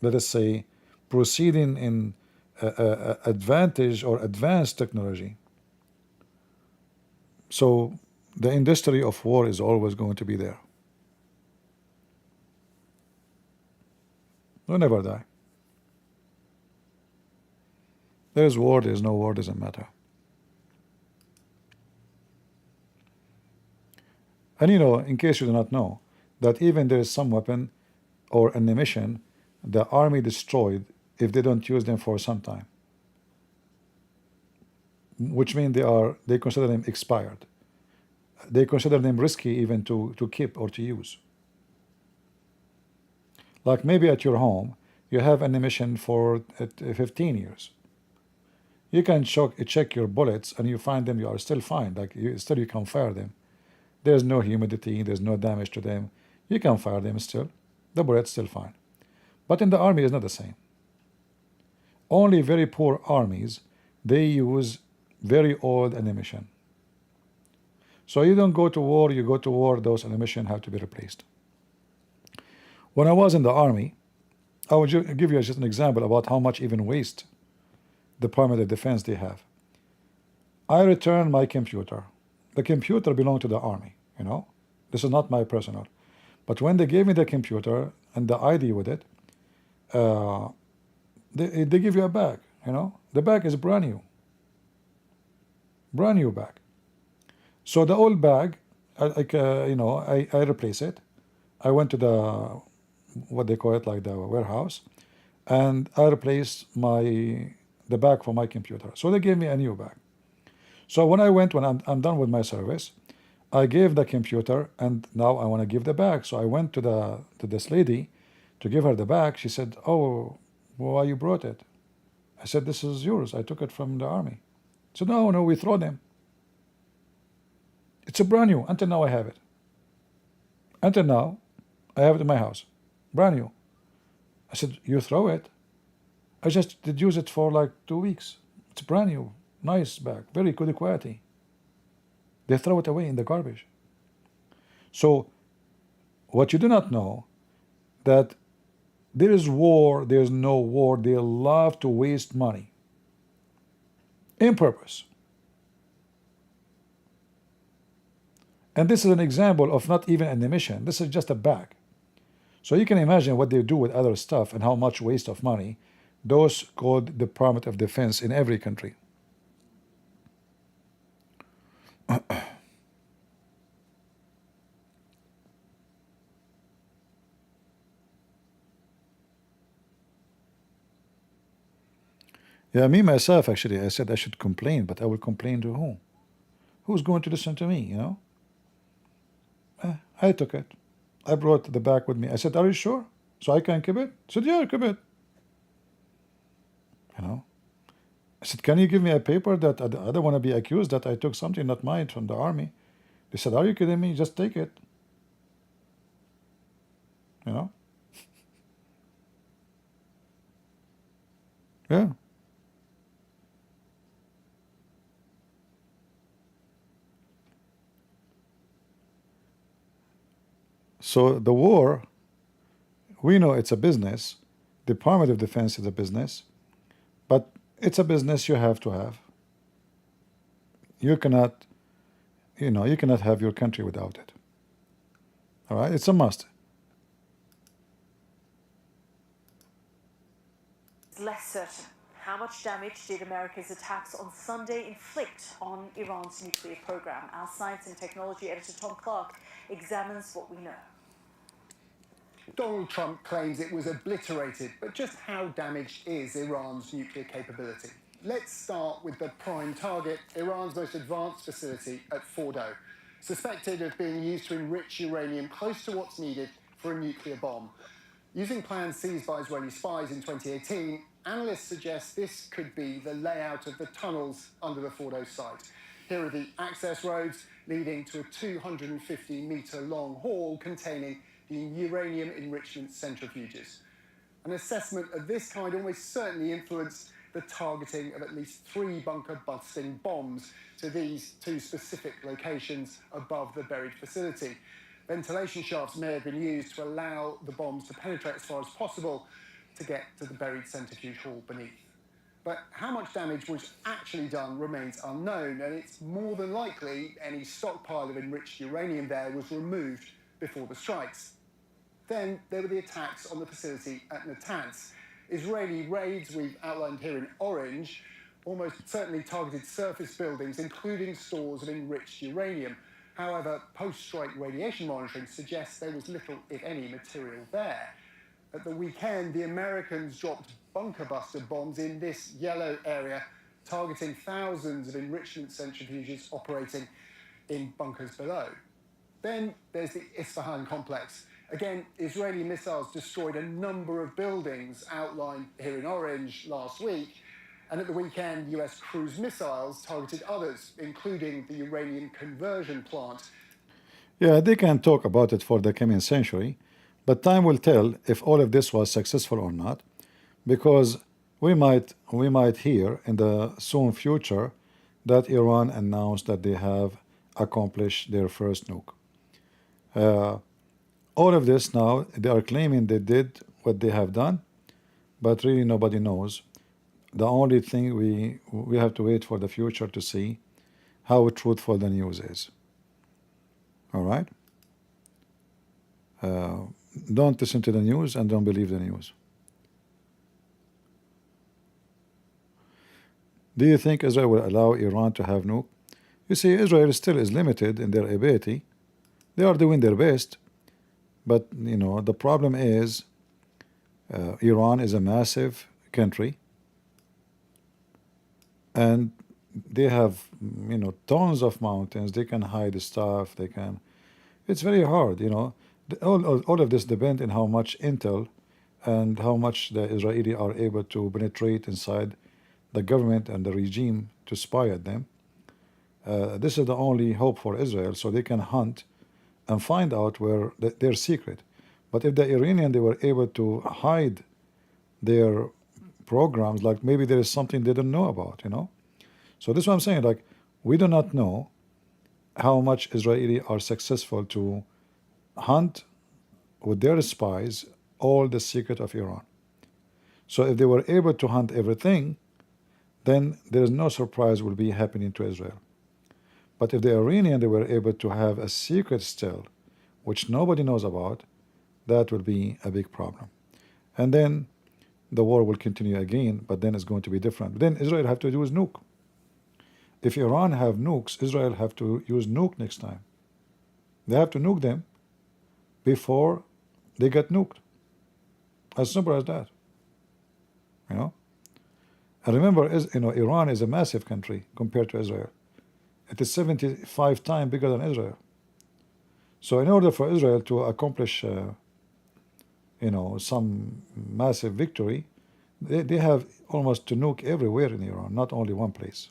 let us say, proceeding in advantage or advanced technology. So the industry of war is always going to be there. We'll never die. There is war, there is no war, doesn't matter. And you know, in case you do not know, that even there is some weapon or ammunition the army destroyed if they don't use them for some time. Which means they consider them expired. They consider them risky even to keep or to use. Like maybe at your home, you have ammunition for 15 years. You can check your bullets and you find them, you are still fine. Like still you can fire them. There's no humidity, there's no damage to them. You can fire them still. The bullet's still fine. But in the army, it's not the same. Only very poor armies, they use very old ammunition. So you don't go to war, you go to war, those ammunition have to be replaced. When I was in the army, I will give you just an example about how much even waste Department of Defense they have. I returned my computer. The computer belonged to the army, you know. This is not my personal. But when they gave me the computer and the ID with it, they give you a bag, you know. The bag is brand new. Brand new bag. So the old bag, I replace it. I went to the, what they call it, like the warehouse, and I replaced the bag for my computer. So they gave me a new bag. So when I'm done with my service, I gave the computer, and now I want to give the bag. So I went to this lady to give her the bag. She said, "Oh, why you brought it?" I said, "This is yours. I took it from the army." She said, "No, we throw them. It's a brand new. Until now, I have it. Until now, I have it in my house, brand new." I said, "You throw it? I just did use it for like 2 weeks. It's brand new, nice bag, very good quality." They throw it away in the garbage. So what you do not know, that there is war, there is no war. They love to waste money in purpose. And this is an example of not even an emission. This is just a bag. So you can imagine what they do with other stuff and how much waste of money those called Department of Defense in every country. Yeah, me myself, actually, I said I should complain, but I will complain to whom? Who's going to listen to me, I took it. I brought the bag with me. I said, "Are you sure? So I can keep it?" He said, "Yeah, keep it." I said, "Can you give me a paper that I don't want to be accused that I took something not mine from the army?" They said, "Are you kidding me? Just take it." Yeah. So the war, we know it's a business. Department of Defense is a business, but it's a business you have to have. You cannot, you cannot have your country without it. All right, it's a must. Less certain. How much damage did America's attacks on Sunday inflict on Iran's nuclear program? Our science and technology editor Tom Clark examines what we know. Donald Trump claims it was obliterated, but just how damaged is Iran's nuclear capability? Let's start with the prime target, Iran's most advanced facility at Fordo, suspected of being used to enrich uranium close to what's needed for a nuclear bomb. Using plans seized by Israeli spies in 2018, analysts suggest this could be the layout of the tunnels under the Fordo site. Here are the access roads leading to a 250-metre-long hall containing the uranium enrichment centrifuges. An assessment of this kind almost certainly influenced the targeting of at least 3 bunker-busting bombs to these 2 specific locations above the buried facility. Ventilation shafts may have been used to allow the bombs to penetrate as far as possible to get to the buried centrifuge hall beneath. But how much damage was actually done remains unknown, and it's more than likely any stockpile of enriched uranium there was removed before the strikes. Then there were the attacks on the facility at Natanz. Israeli raids we've outlined here in orange almost certainly targeted surface buildings, including stores of enriched uranium. However, post-strike radiation monitoring suggests there was little, if any, material there. At the weekend, the Americans dropped bunker buster bombs in this yellow area, targeting thousands of enrichment centrifuges operating in bunkers below. Then there's the Isfahan complex. Again, Israeli missiles destroyed a number of buildings outlined here in orange last week. And at the weekend, US cruise missiles targeted others, including the uranium conversion plant. Yeah, they can talk about it for the coming century, but time will tell if all of this was successful or not, because we might hear in the soon future that Iran announced that they have accomplished their first nuke. All of this now, they are claiming they did what they have done, but really nobody knows. The only thing we have to wait for the future to see how truthful the news is. All right? Don't listen to the news and don't believe the news. Do you think Israel will allow Iran to have nuke? You see, Israel still is limited in their ability. They are doing their best, but the problem is Iran is a massive country, and they have, tons of mountains. They can hide stuff. They can. It's very hard, All of this depends on how much intel and how much the Israeli are able to penetrate inside the government and the regime to spy at them. This is the only hope for Israel, so they can hunt and find out where their secret. But if the Iranian they were able to hide their programs, like maybe there is something they don't know about, So this is what I'm saying. Like, we do not know how much Israeli are successful to hunt with their spies all the secret of Iran. So if they were able to hunt everything, then there is no surprise will be happening to Israel. But if the Iranian they were able to have a secret still, which nobody knows about, that will be a big problem. And then the war will continue again, but then it's going to be different. Then Israel have to use nuke. If Iran have nukes, Israel have to use nuke next time. They have to nuke them before they get nuked. As simple as that. And remember, Iran is a massive country compared to Israel. It is 75 times bigger than Israel. So in order for Israel to accomplish, some massive victory, they have almost to nuke everywhere in Iran, not only one place.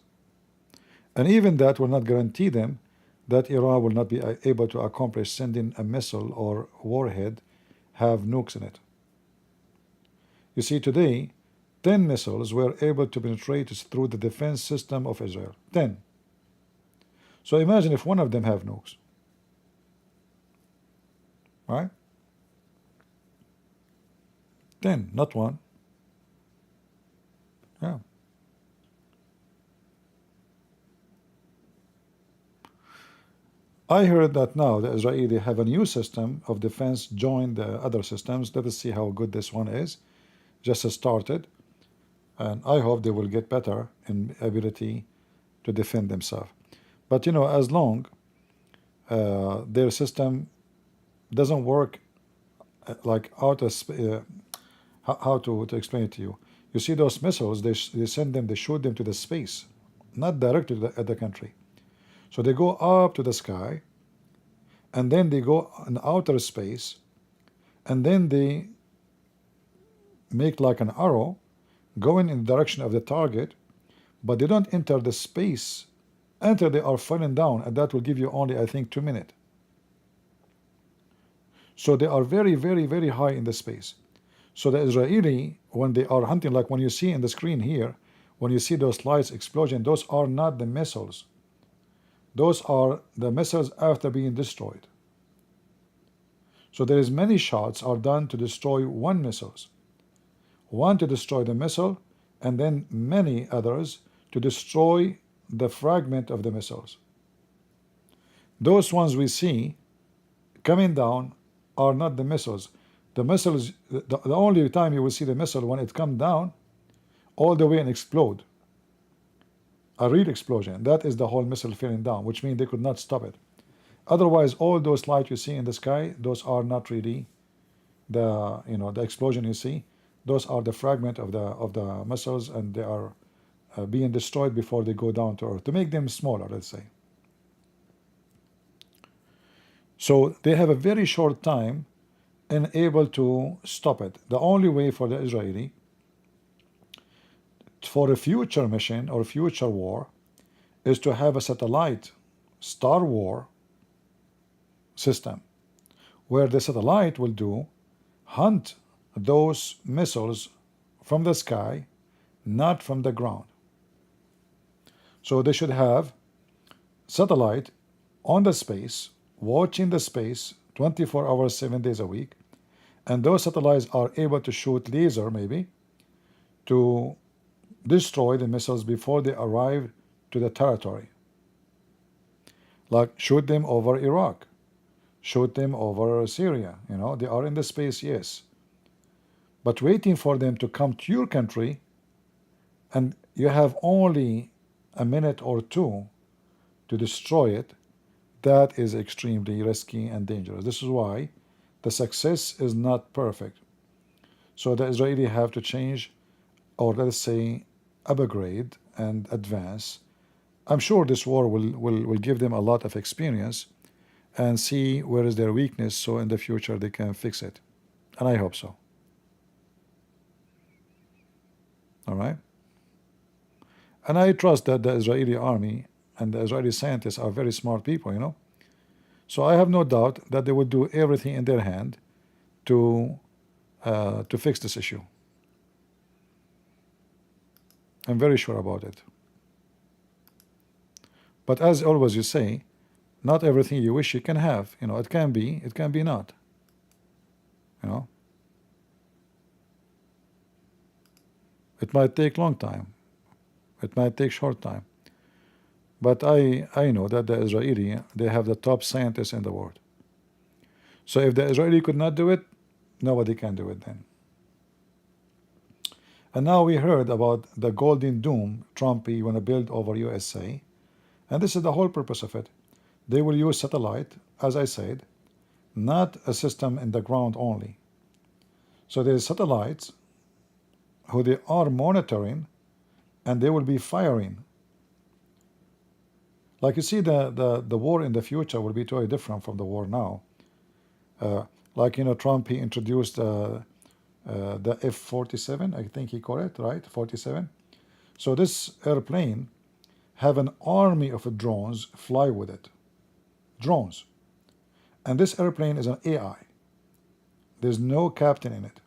And even that will not guarantee them that Iran will not be able to accomplish sending a missile or warhead have nukes in it. You see, today, 10 missiles were able to penetrate through the defense system of Israel. 10. So imagine if one of them have nukes. Right? 10, not one. Yeah. I heard that now the Israeli have a new system of defense join the other systems. Let us see how good this one is. Just started. And I hope they will get better in ability to defend themselves. But as long their system doesn't work like out of how to explain it to you. You see those missiles, they send them, they shoot them to the space, not directly at the country. So they go up to the sky, and then they go in outer space, and then they make like an arrow going in the direction of the target, but they don't enter the space until they are falling down, and that will give you only, I think, 2 minutes. So they are very, very, very high in the space. So the Israeli, when they are hunting, like when you see in the screen here, when you see those lights explosion, those are not the missiles. Those are the missiles after being destroyed. So there is many shots are done to destroy one missiles. One to destroy the missile, and then many others to destroy the fragment of the missiles. Those ones we see coming down are not the missiles. The missiles, the only time you will see the missile when it comes down all the way and explode. A real explosion. That is the whole missile falling down, which means they could not stop it. Otherwise, all those lights you see in the sky, those are not really the explosion you see. Those are the fragment of the missiles, and they are being destroyed before they go down to earth to make them smaller, let's say. So they have a very short time and able to stop it. The only way for the Israeli for a future mission or future war is to have a satellite Star War system where the satellite will hunt those missiles from the sky, not from the ground. So they should have satellite on the space, watching the space 24 hours, 7 days a week, and those satellites are able to shoot laser maybe to destroy the missiles before they arrive to the territory. Like shoot them over Iraq, shoot them over Syria, they are in the space, yes. But waiting for them to come to your country, and you have only a minute or two to destroy it, that is extremely risky and dangerous. This is why the success is not perfect. So the Israeli have to change, or let's say upgrade and advance I'm sure this war will give them a lot of experience and see where is their weakness, so in the future they can fix it. And I hope so. All right? And I trust that the Israeli army and the Israeli scientists are very smart people, you know. So I have no doubt that they will do everything in their hand to fix this issue. I'm very sure about it. But as always you say, not everything you wish you can have. You know, it can be not. You know. It might take long time. It might take short time. But I know that the Israeli, they have the top scientists in the world. So if the Israeli could not do it, nobody can do it then. And now we heard about the Golden Dome Trump want to build over USA. And this is the whole purpose of it. They will use satellite, as I said, not a system in the ground only. So there's satellites who they are monitoring, and they will be firing. Like you see, the war in the future will be totally different from the war now. Like, you know, Trump, he introduced the F-47, I think he called it, right? 47. So this airplane have an army of drones fly with it. Drones. And this airplane is an AI. There's no captain in it.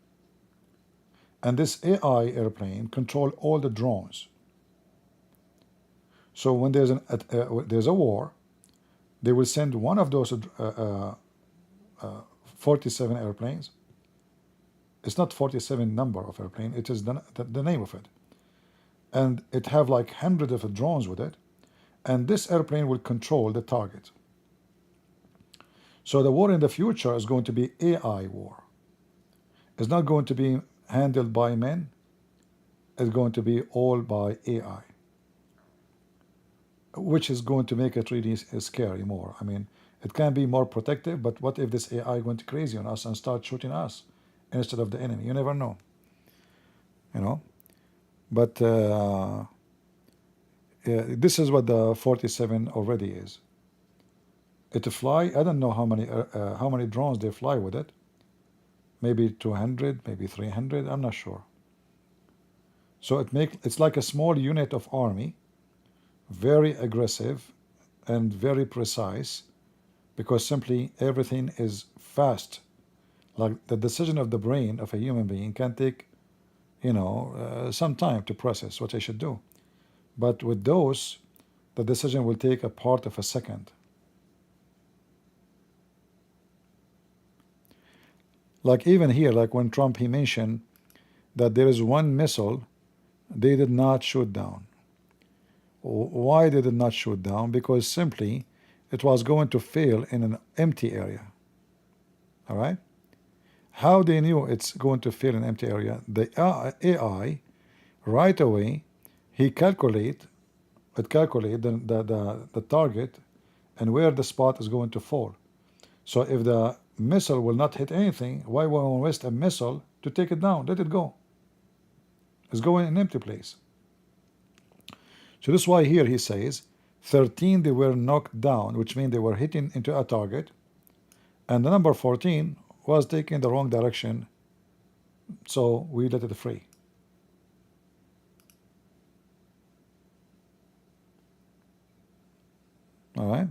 And this AI airplane control all the drones. So when there's a war, they will send one of those 47 airplanes. It's not 47 number of airplane, it is the name of it. And it have like hundreds of drones with it. And this airplane will control the target. So the war in the future is going to be AI war. It's not going to be handled by men. It's going to be all by AI. Which is going to make it really scary more. I mean, it can be more protective, but what if this AI went crazy on us and start shooting us instead of the enemy? You never know. You know? But this is what the 47 already is. It fly, I don't know how many drones they fly with it. Maybe 200, maybe 300, I'm not sure. So it's like a small unit of army, very aggressive and very precise, because simply everything is fast. Like the decision of the brain of a human being can take, you know, some time to process what I should do. But with those, the decision will take a part of a second. Like even here, like when Trump, he mentioned that there is one missile they did not shoot down. Why they did not shoot down? Because simply it was going to fail in an empty area. All right? How they knew it's going to fail in an empty area? The AI, right away, it calculate the target and where the spot is going to fall. So if the missile will not hit anything, why will we waste a missile to take it down? Let it go. It's going in an empty place. So this is why here he says 13 they were knocked down, which means they were hitting into a target, and the number 14 was taking the wrong direction, so we let it free. All right.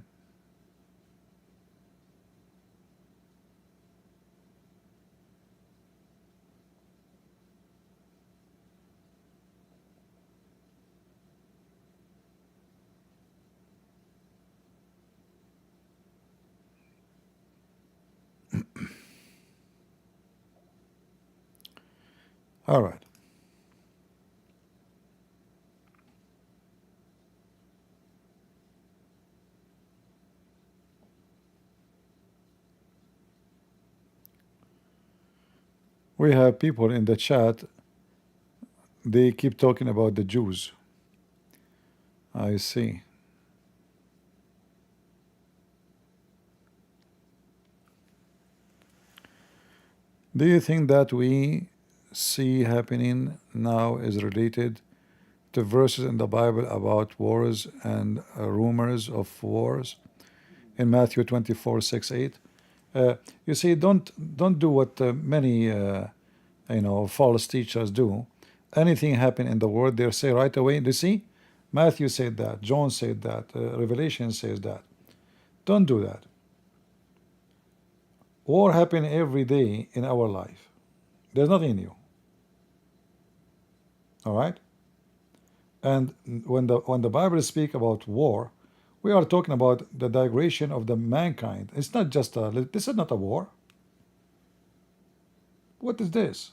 All right. We have people in the chat, they keep talking about the Jews. I see. Do you think that we see happening now is related the verses in the Bible about wars and rumors of wars in Matthew 24, 6, 8. You see, don't do what many false teachers do. Anything happen in the world, they say right away. You see, Matthew said that, John said that, Revelation says that. Don't do that. War happen every day in our life. There's nothing new. All right. And when the Bible speak about war, we are talking about the degradation of the mankind. It's not just this is not a war. What is this?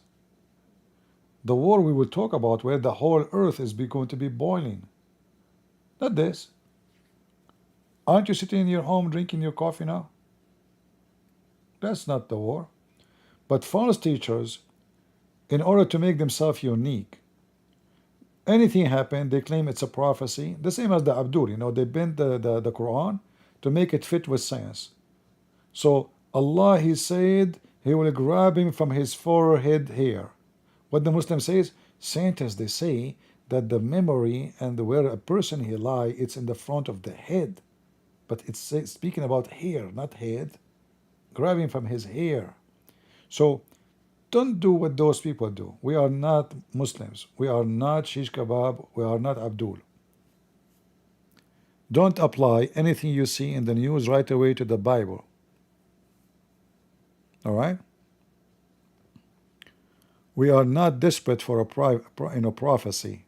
The war we will talk about where the whole earth is going to be boiling. Not this. Aren't you sitting in your home drinking your coffee now? That's not the war. But false teachers, in order to make themselves unique, anything happen, they claim it's a prophecy. The same as the Abdul, they bend the Quran to make it fit with science. So Allah, He said, He will grab him from his forehead hair. What the Muslim says, scientists, they say that the memory and where a person he lie, it's in the front of the head. But it's speaking about hair, not head. Grab him from his hair. So don't do what those people do. We are not Muslims. We are not shish kebab. We are not Abdul. Don't apply anything you see in the news right away to the Bible. All right? We are not desperate for a prophecy.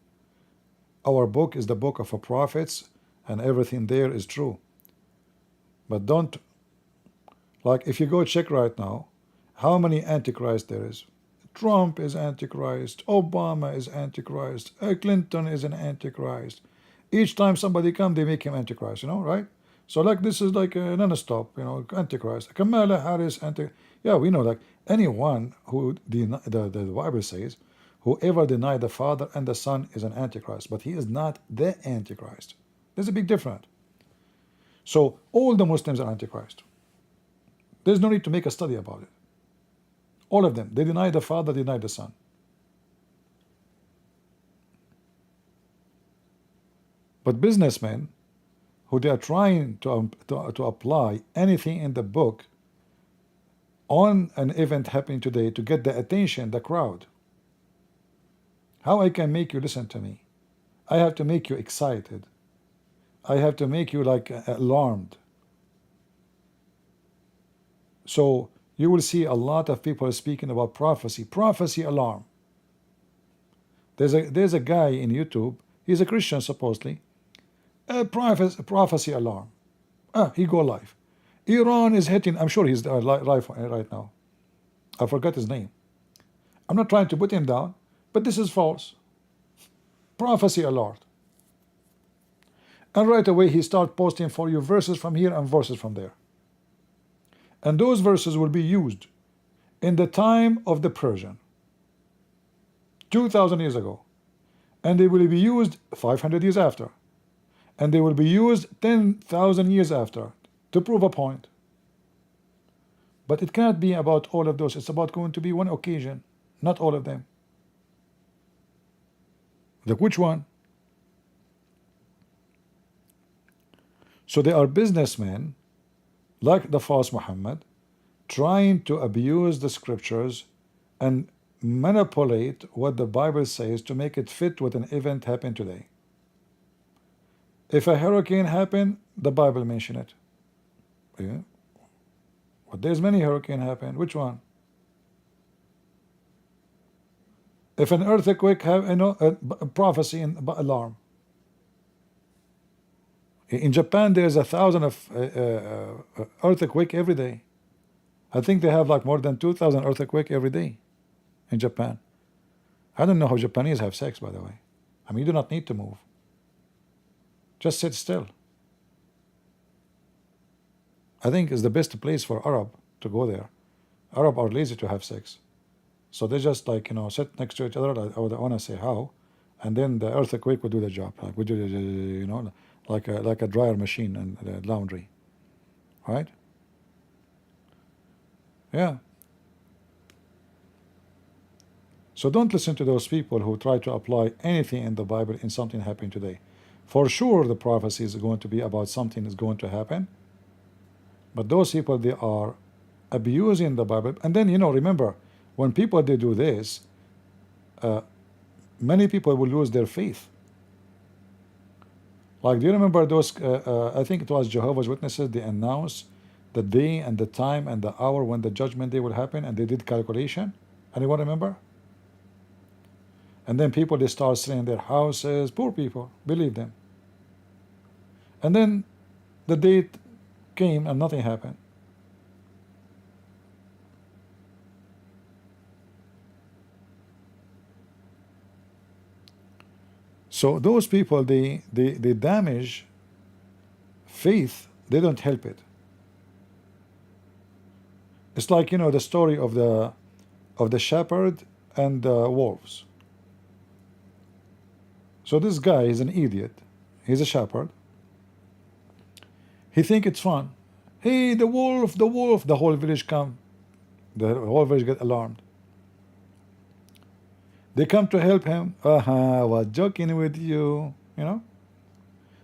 Our book is the book of the prophets, and everything there is true. But don't, like if you go check right now, how many Antichrist there is. Trump is Antichrist, Obama is Antichrist, Clinton is an Antichrist. Each time somebody comes, they make him Antichrist, right? So like this is like a non-stop, Antichrist. Kamala Harris, yeah, we know like anyone who, the Bible says, whoever deny the Father and the Son is an Antichrist, but he is not the Antichrist. There's a big difference. So all the Muslims are Antichrist. There's no need to make a study about it. All of them. They deny the Father, deny the Son. But businessmen, who they are trying to apply anything in the book on an event happening today to get the attention, the crowd. How I can make you listen to me? I have to make you excited. I have to make you like alarmed. So you will see a lot of people speaking about prophecy alarm. There's a guy in YouTube, he's a Christian supposedly, prophecy alarm. He go live. Iran is hitting, I'm sure he's live right now. I forgot his name. I'm not trying to put him down, but this is false. Prophecy alert. And right away he start posting for you verses from here and verses from there. And those verses will be used in the time of the Persian, 2,000 years ago. And they will be used 500 years after. And they will be used 10,000 years after to prove a point. But it cannot be about all of those. It's about going to be one occasion, not all of them. Like which one? So they are businessmen, like the false Muhammad, trying to abuse the scriptures and manipulate what the Bible says to make it fit with an event happening today. If a hurricane happened, the Bible mention it. Yeah. But there's many hurricanes happen. Which one? If an earthquake have a prophecy and alarm. In Japan, there's 1,000 of earthquake every day. I think they have like more than 2,000 earthquake every day in Japan. I don't know how Japanese have sex, by the way. I mean, you do not need to move. Just sit still. I think it's the best place for Arab to go there. Arab are lazy to have sex. So they just like, sit next to each other. I want to say how. And then the earthquake will do the job. Like we do, like a dryer machine and laundry. Right? Yeah. So don't listen to those people who try to apply anything in the Bible in something happening today. For sure, the prophecy is going to be about something is going to happen. But those people, they are abusing the Bible. And then, remember, when people, they do this, many people will lose their faith. Like, do you remember those, I think it was Jehovah's Witnesses, they announced the day and the time and the hour when the judgment day will happen, and they did calculation? Anyone remember? And then people, they start selling their houses. Poor people, believe them. And then the date came and nothing happened. So those people, they damage faith. They don't help it. It's like, the story of the shepherd and the wolves. So this guy is an idiot. He's a shepherd. He think it's fun. Hey, the wolf, the wolf. The whole village come. The whole village get alarmed. They come to help him. I was joking with you,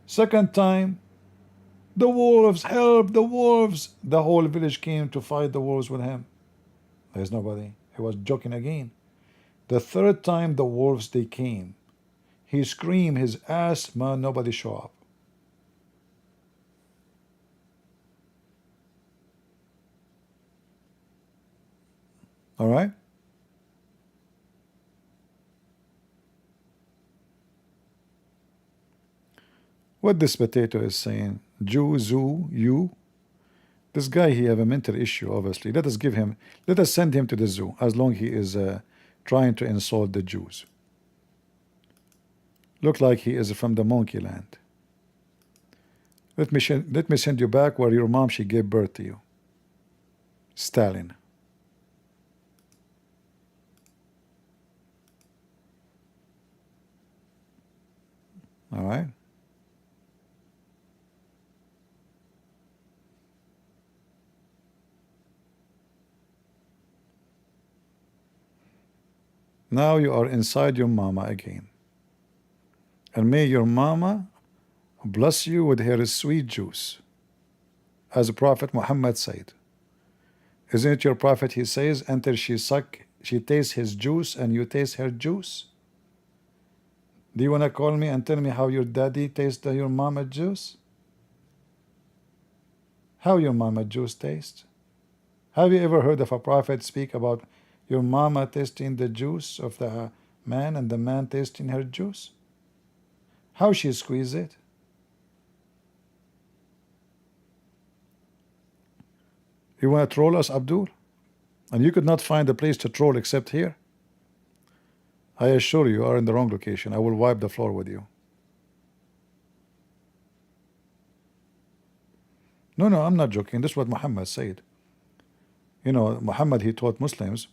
Second time, the wolves, help, the wolves. The whole village came to fight the wolves with him. There's nobody. He was joking again. The third time the wolves, they came. He screamed his ass, man, nobody show up. All right? What this potato is saying, Jew, zoo, you. This guy, he have a mental issue, obviously. Let us send him to the zoo, as long he is trying to insult the Jews. Look like he is from the monkey land. Let me send you back where your mom, she gave birth to you. Stalin. All right? Now you are inside your mama again. And may your mama bless you with her sweet juice. As Prophet Muhammad said. Isn't it your Prophet, he says, until she tastes his juice and you taste her juice? Do you want to call me and tell me how your daddy tastes your mama juice? How your mama juice tastes? Have you ever heard of a prophet speak about your mama tasting the juice of the man and the man tasting her juice? How she squeeze it? You want to troll us, Abdul? And you could not find a place to troll except here? I assure you are in the wrong location. I will wipe the floor with you. No, I'm not joking. This is what Muhammad said. Muhammad, he taught Muslims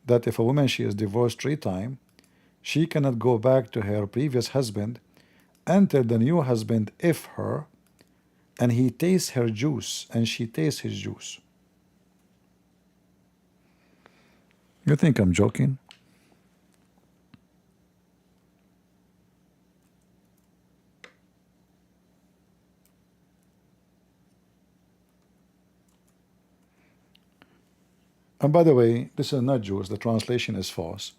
that if a woman, she is divorced 3 times, she cannot go back to her previous husband until the new husband if her, and he tastes her juice and she tastes his juice. You think I'm joking? And by the way, this is not juice. The translation is false.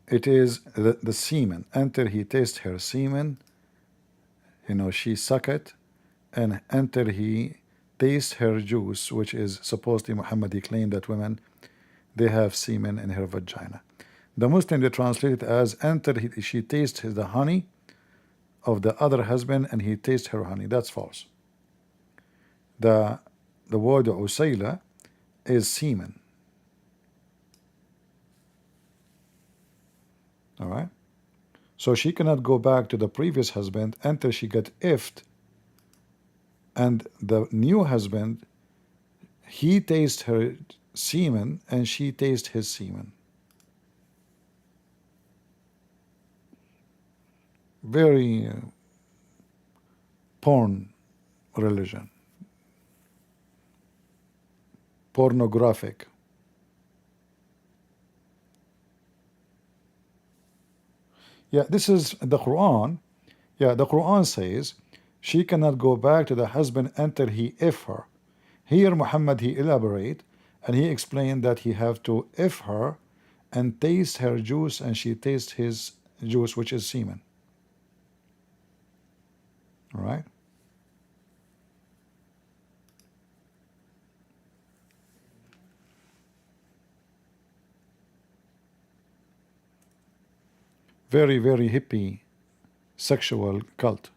It is the semen. Until he tastes her semen, she suck it, and until he tastes her juice, which is supposedly Muhammad, he claimed that women, they have semen in her vagina. The Muslim, they translate it as until she tastes the honey of the other husband and he tastes her honey. That's false. The word usayla is semen. All right? So she cannot go back to the previous husband until she get ifed, and the new husband, he tastes her semen and she tastes his semen. Very porn religion. Pornographic. Yeah, this is the Quran. Yeah, the Quran says she cannot go back to the husband until he if her. Here Muhammad he elaborate and he explained that he have to if her and taste her juice and she tastes his juice, which is semen. All right. Very, very hippie sexual cult.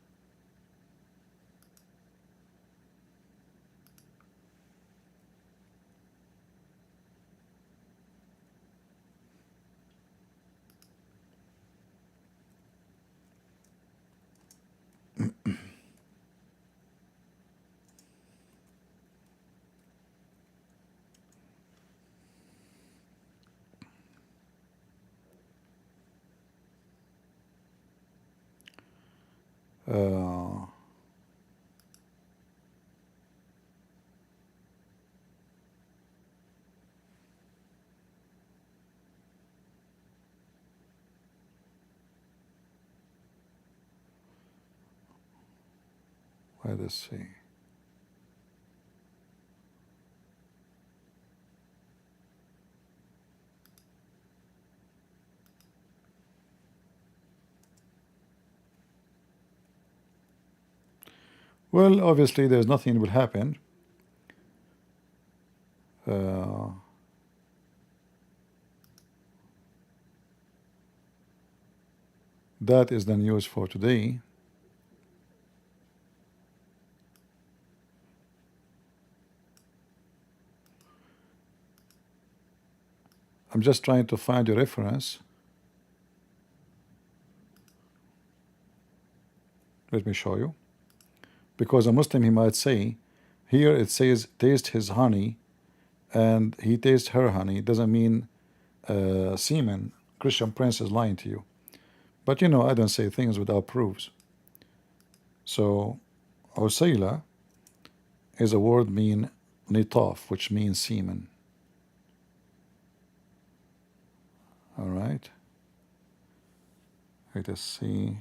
Uh, let us see. Well, obviously, there's nothing will happen. That is the news for today. I'm just trying to find a reference. Let me show you. Because a Muslim, he might say, here it says, taste his honey, and he tastes her honey. It doesn't mean semen. Christian Prince is lying to you. But you know, I don't say things without proofs. So, Usayla is a word mean nitaf, which means semen. All right. Let us see.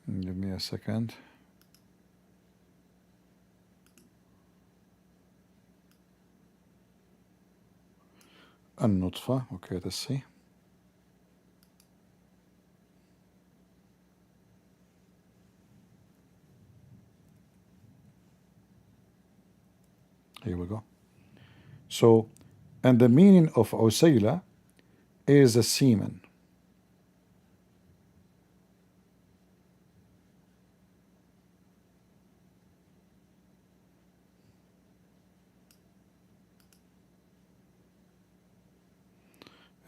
Give me a second. النطفة. Okay, let's see. Here we go. So, and the meaning of Usayla is a semen.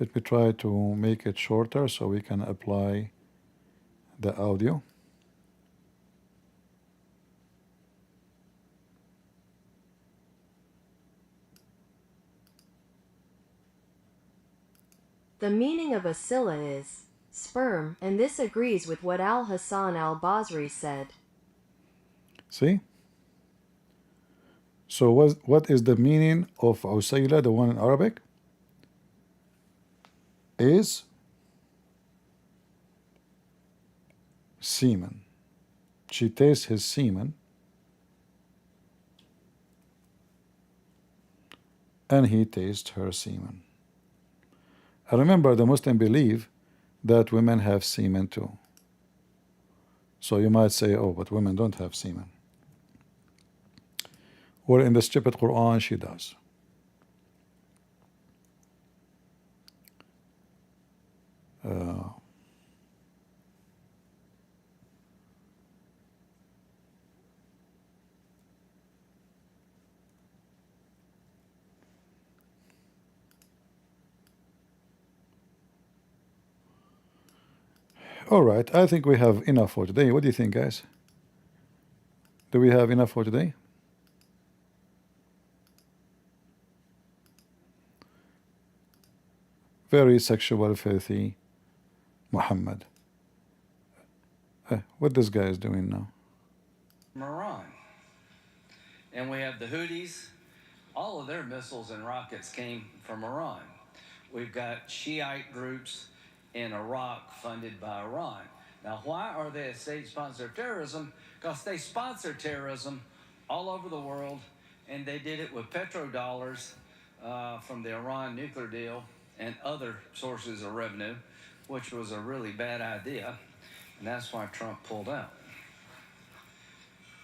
Let me try to make it shorter so we can apply the audio. The meaning of Asila is sperm, and this agrees with what Al-Hassan al-Basri said. See? So what is the meaning of Usayla, the one in Arabic? Is semen. She tastes his semen, and he tastes her semen. And remember, the Muslim believe that women have semen too. So you might say, oh, but women don't have semen. Or in the stupid Quran, she does. All right, I think we have enough for today. What do you think, guys? Do we have enough for today? Very sexual, filthy Muhammad. What this guy is doing now? Iran. And we have the Houthis. All of their missiles and rockets came from Iran. We've got Shiite groups in Iraq funded by Iran. Now, why are they a state sponsor of terrorism? Because they sponsor terrorism all over the world, and they did it with petrodollars from the Iran nuclear deal and other sources of revenue, which was a really bad idea, and that's why Trump pulled out.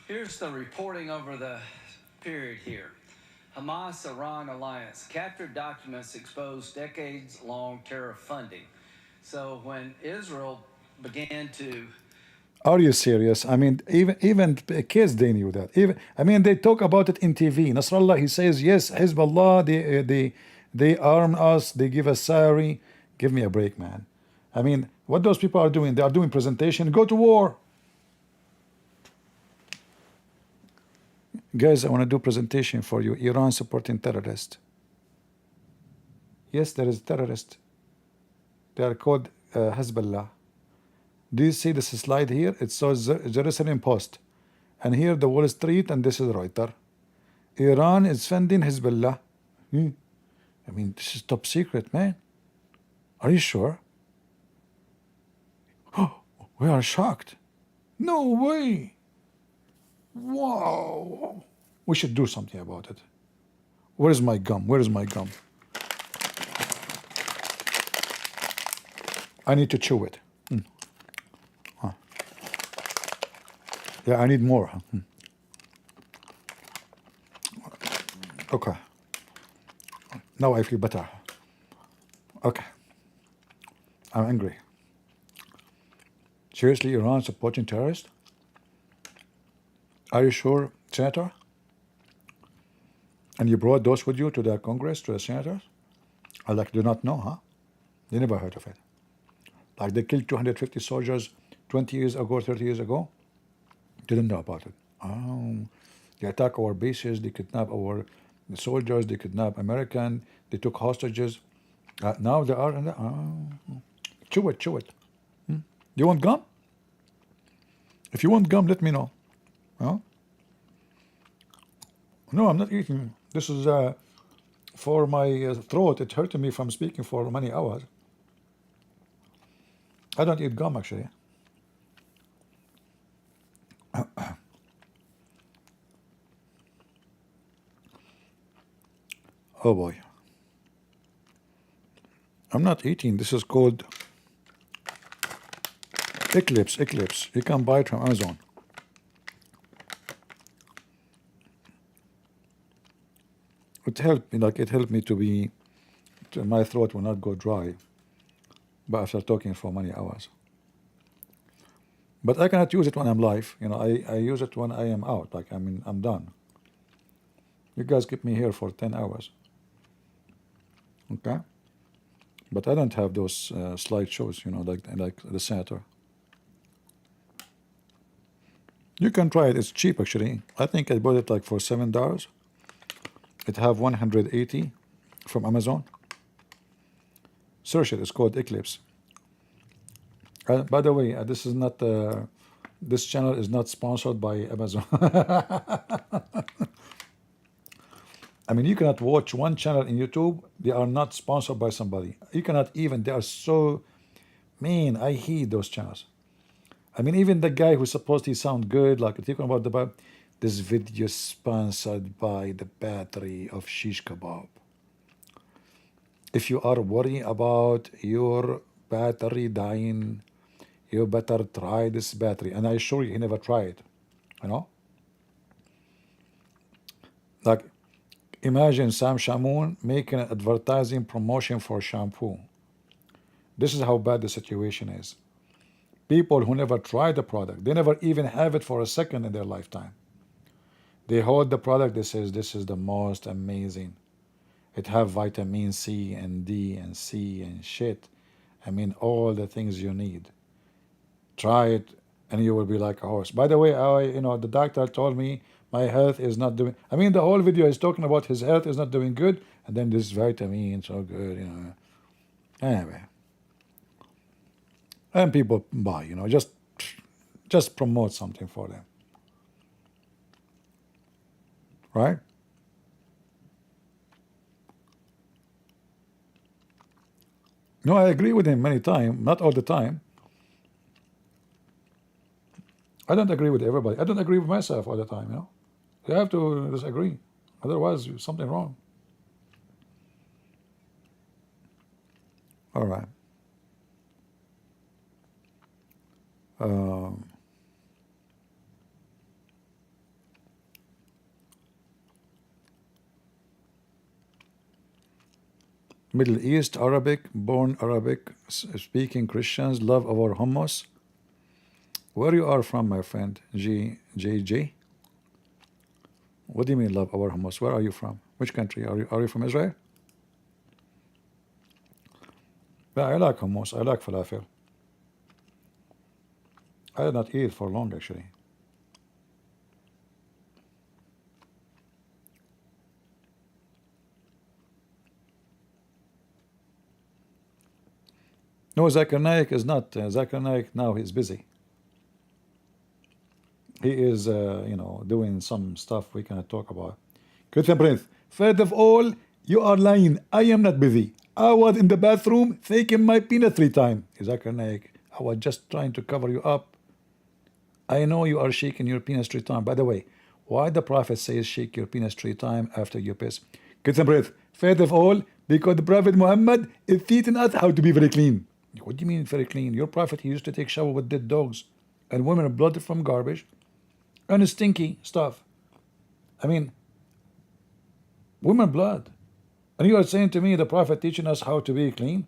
Here's the reporting over the period here. Hamas-Iran alliance. Captured documents expose decades-long terror funding. So when Israel began to... Are you serious? I mean, even kids, they knew that. They talk about it in TV. Nasrallah, he says, yes, Hezbollah, they arm us, they give us salary. Give me a break, man. I mean, what those people are doing, they are doing presentation, go to war. Guys, I want to do presentation for you. Iran supporting terrorists. Yes, there is terrorists. They are called Hezbollah. Do you see this slide here? It says Jerusalem Post. And here the Wall Street, and this is Reuters. Iran is funding Hezbollah. I mean, this is top secret, man. Are you sure? Oh, we are shocked. No way. Wow. We should do something about it. Where is my gum? Where is my gum? I need to chew it. Yeah, I need more. Okay. Now I feel better. Okay. I'm angry. Seriously, Iran supporting terrorists? Are you sure, Senator? And you brought those with you to the Congress, to the senators? I do not know, huh? They never heard of it. Like they killed 250 soldiers 20 years ago, 30 years ago. Didn't know about it. Oh, they attack our bases, they kidnap our soldiers, they kidnap American, they took hostages. Now they are in the... Chew it, chew it. You want gum? If you want gum, let me know. Huh? No, I'm not eating. This is for my throat. It hurting me from speaking for many hours. I don't eat gum, actually. Oh boy. I'm not eating. This is called Eclipse. Eclipse. You can buy it from Amazon. It helped me, it helped me my throat will not go dry. But after talking for many hours. But I cannot use it when I'm live. I use it when I am out. I'm done. You guys keep me here for 10 hours. Okay? But I don't have those slideshows, like the senator. You can try it. It's cheap, actually. I think I bought it for $7. It have 180 from Amazon. Search it. It's called Eclipse. By the way, this is not. This channel is not sponsored by Amazon. I mean, you cannot watch one channel in YouTube. They are not sponsored by somebody. You cannot even. They are so mean. I hate those channels. I mean, even the guy who's supposed to sound good, like talking about this video sponsored by the battery of shish kebab. If you are worried about your battery dying, you better try this battery. And I assure you, he never tried. Like, imagine Sam Shamoun making an advertising promotion for shampoo. This is how bad the situation is. People who never tried the product, they never even have it for a second in their lifetime. They hold the product, they say, this is the most amazing. It have vitamin C and D and C and shit. I mean, all the things you need. Try it and you will be like a horse. By the way, the doctor told me my health is not doing... I mean, the whole video is talking about his health is not doing good. And then this vitamin, so good, Anyway, and people buy, you know, just promote something for them, right? No, I agree with him many times, not all the time. I don't agree with everybody. I don't agree with myself all the time, you know. You have to disagree, otherwise something wrong. All right. Um, Middle East, Arabic, born Arabic speaking Christians love our hummus. Where you are from, my friend? JJ? What do you mean love our hummus? Where are you from? Which country? Are you from Israel? Yeah, I like hummus. I like falafel. I did not eat for long, actually. No, Zakir Naik is not. Zakir Naik now he's busy. He is, you know, doing some stuff we cannot talk about. Christian Prince, first of all, you are lying. I am not busy. I was in the bathroom taking my peanut 3 times. Zakir Naik, I was just trying to cover you up. I know you are shaking your penis 3 times. By the way, why the Prophet says shake your penis 3 times after you piss? Christian Prince, first of all, because the Prophet Muhammad is teaching us how to be very clean. What do you mean very clean? Your Prophet, he used to take shower with dead dogs and women blood from garbage and stinky stuff. I mean, women blood. And you are saying to me the Prophet teaching us how to be clean?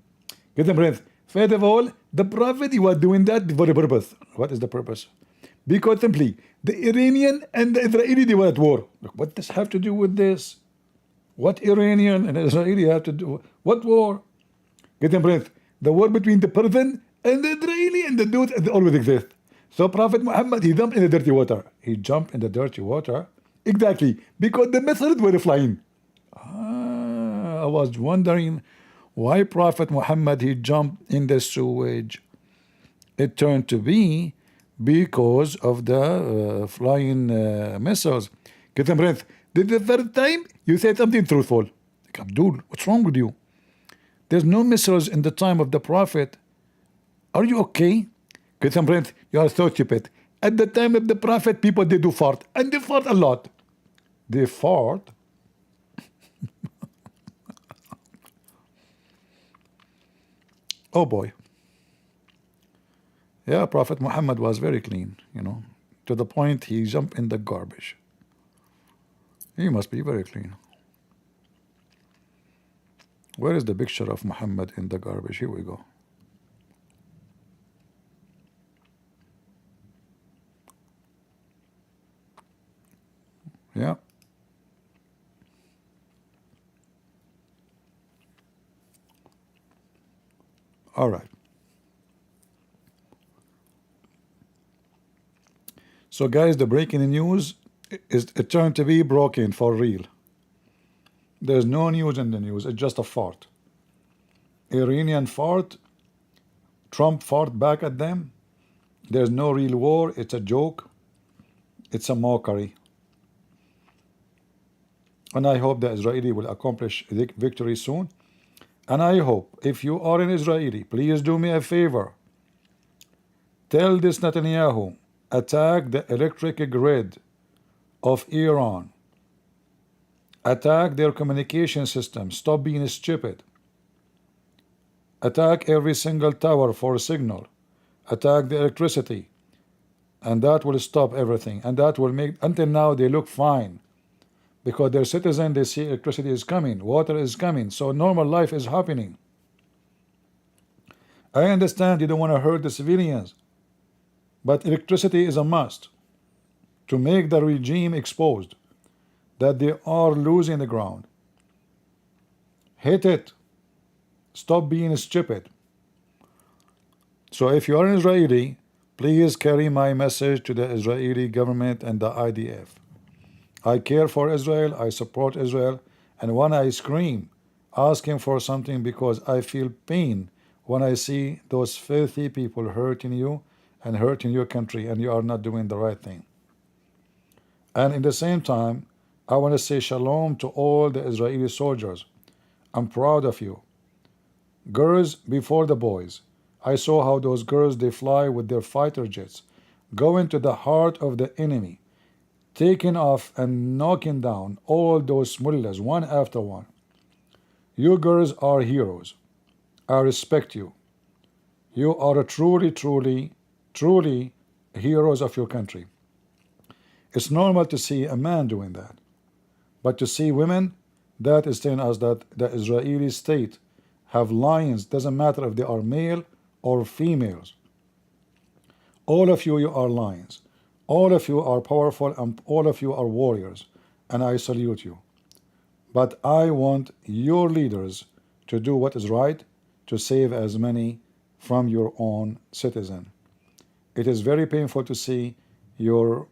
Christian Prince, first of all, the Prophet, he was doing that for a purpose. What is the purpose? Because simply, the Iranian and the Israeli, they were at war. Look, what does have to do with this? What Iranian and Israeli have to do? What war? Christian Prince, the war between the Persian and the Israeli and the dudes, they always exist. So Prophet Muhammad, he jumped in the dirty water. He jumped in the dirty water. Exactly. Because the missiles were flying. I was wondering why Prophet Muhammad, he jumped in the sewage. It turned to be because of the flying missiles. Christian Prince, this is the first time you said something truthful. Like, Abdul, what's wrong with you? There's no missiles in the time of the Prophet. Are you okay? Christian Prince, you are so stupid. At the time of the Prophet, people, they do fart. And they fart a lot. They fart. Oh boy. Yeah, Prophet Muhammad was very clean, you know, to the point he jumped in the garbage. He must be very clean. Where is the picture of Muhammad in the garbage? Here we go. Yeah. All right. So guys, the breaking news is it turned to be broken for real. There's no news in the news. It's just a fart. Iranian fart. Trump fart back at them. There's no real war. It's a joke. It's a mockery. And I hope the Israeli will accomplish victory soon. And I hope if you are an Israeli, please do me a favor. Tell this Netanyahu, attack the electric grid of Iran. Attack their communication system. Stop being stupid. Attack every single tower for a signal. Attack the electricity. And that will stop everything. And that will make, until now, they look fine. Because their citizens, they see electricity is coming, water is coming, so normal life is happening. I understand you don't want to hurt the civilians, but electricity is a must to make the regime exposed, that they are losing the ground. Hit it. Stop being stupid. So if you are an Israeli, please carry my message to the Israeli government and the IDF. I care for Israel, I support Israel, and when I scream, asking for something because I feel pain when I see those filthy people hurting you and hurting your country, and you are not doing the right thing. And in the same time, I want to say shalom to all the Israeli soldiers. I'm proud of you. Girls before the boys. I saw how those girls, they fly with their fighter jets, go into the heart of the enemy, taking off and knocking down all those mullahs one after one. You girls are heroes. I respect you. You are truly, truly, truly heroes of your country. It's normal to see a man doing that. But to see women, that is telling us that the Israeli state have lions, doesn't matter if they are male or females. All of you, you are lions. All of you are powerful and all of you are warriors. And I salute you. But I want your leaders to do what is right to save as many from your own citizen. It is very painful to see your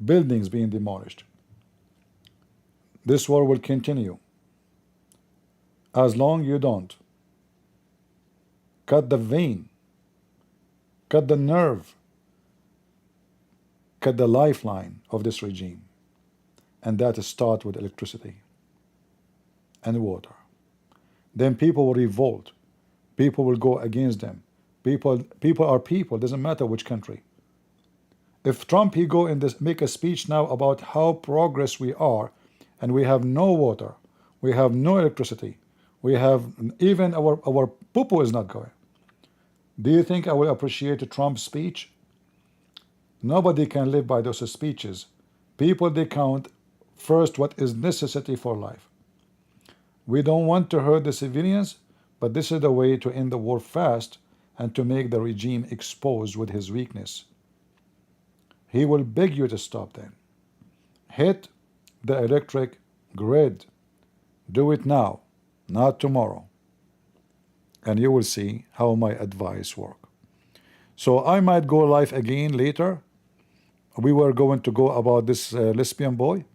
buildings being demolished. This war will continue as long you don't cut the vein, cut the nerve, cut the lifeline of this regime. And that starts with electricity and water. Then people will revolt. People will go against them. People are people, doesn't matter which country. If Trump, he go in this, make a speech now about how progress we are, and we have no water, we have no electricity, we have even our poo-poo is not going. Do you think I will appreciate Trump's speech? Nobody can live by those speeches. People, they count first what is necessity for life. We don't want to hurt the civilians, but this is the way to end the war fast and to make the regime exposed with his weakness. He will beg you to stop then. Hit the electric grid. Do it now, not tomorrow. And you will see how my advice works. So I might go live again later. We were going to go about this lesbian boy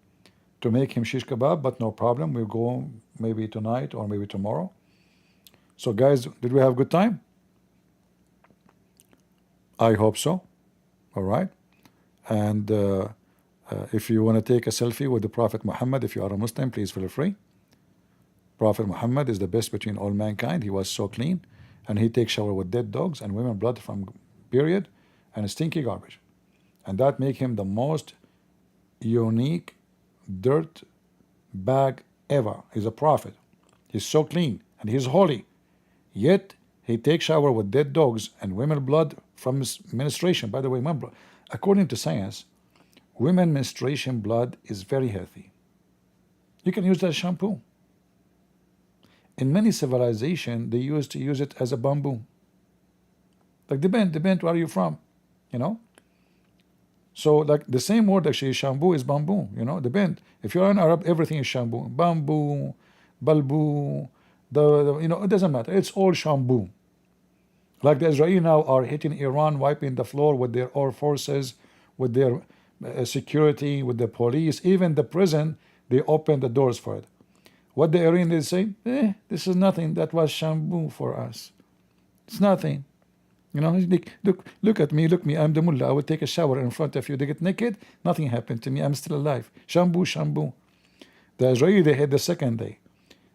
to make him shish kebab, but no problem. We'll go maybe tonight or maybe tomorrow. So guys, did we have a good time? I hope so. All right. And if you want to take a selfie with the Prophet Muhammad, if you are a Muslim, please feel free. Prophet Muhammad is the best between all mankind. He was so clean, and he takes shower with dead dogs and women blood from period and stinky garbage. And that make him the most unique dirt bag ever. He's a prophet. He's so clean and he's holy. Yet he takes shower with dead dogs and women blood from menstruation. By the way, according to science, women menstruation blood is very healthy. You can use that as shampoo. In many civilizations, they used to use it as a bamboo. Like depend where are you from, you know? So like the same word actually, shampoo is bamboo, you know, depend. If you're an Arab, everything is shampoo. Bamboo, balboo, you know, it doesn't matter. It's all shampoo. Like the Israelis now are hitting Iran, wiping the floor with their air forces, with their security, with the police, even the prison, they open the doors for it. What the Iranians say, this is nothing. That was shampoo for us. It's nothing. You know, look at me, look me. I'm the mullah. I will take a shower in front of you. They get naked. Nothing happened to me. I'm still alive. Shampoo, shampoo. The Israeli, they hit the second day.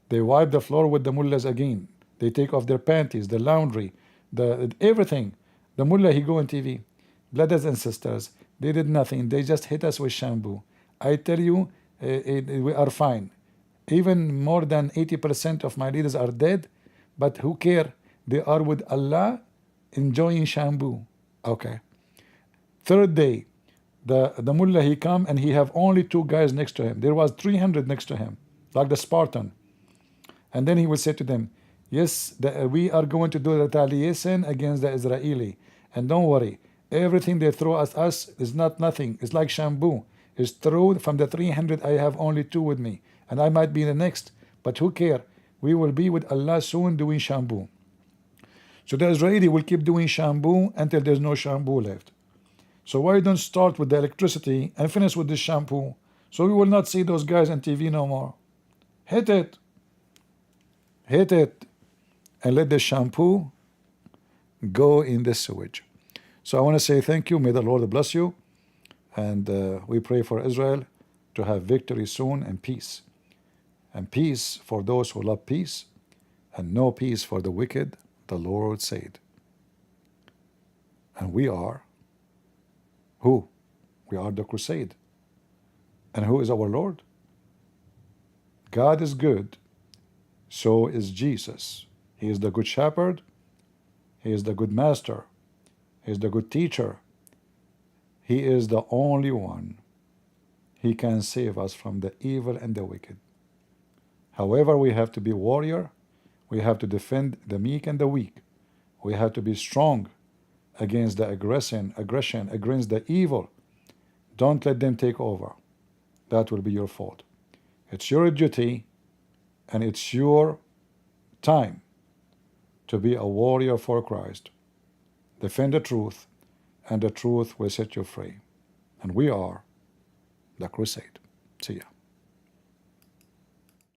They wipe the floor with the mullahs again. They take off their panties, the laundry, everything. The mullah, he go on TV. Brothers and sisters, they did nothing. They just hit us with shampoo. I tell you, we are fine. Even more than 80% of my leaders are dead, but who care? They are with Allah, enjoying shampoo. Okay. Third day, the mullah, he come and he have only 2 guys next to him. There was 300 next to him, like the Spartan. And then he will say to them, yes, we are going to do retaliation against the Israeli. And don't worry, everything they throw at us is not nothing. It's like shampoo. It's true, from the 300, I have only 2 with me. And I might be the next, but who care? We will be with Allah soon doing shampoo. So the Israeli will keep doing shampoo until there's no shampoo left. So why don't start with the electricity and finish with the shampoo? So we will not see those guys on TV no more. Hit it. Hit it and let the shampoo go in the sewage. So I want to say thank you. May the Lord bless you. And we pray for Israel to have victory soon and peace. And peace for those who love peace, and no peace for the wicked, the Lord said. And we are who? We are the crusade. And who is our Lord? God is good, so is Jesus. He is the good shepherd. He is the good master. He is the good teacher. He is the only one. He can save us from the evil and the wicked. However, we have to be warrior. We have to defend the meek and the weak. We have to be strong against the aggression, against the evil. Don't let them take over. That will be your fault. It's your duty and it's your time to be a warrior for Christ. Defend the truth, and the truth will set you free. And we are the crusade. See ya.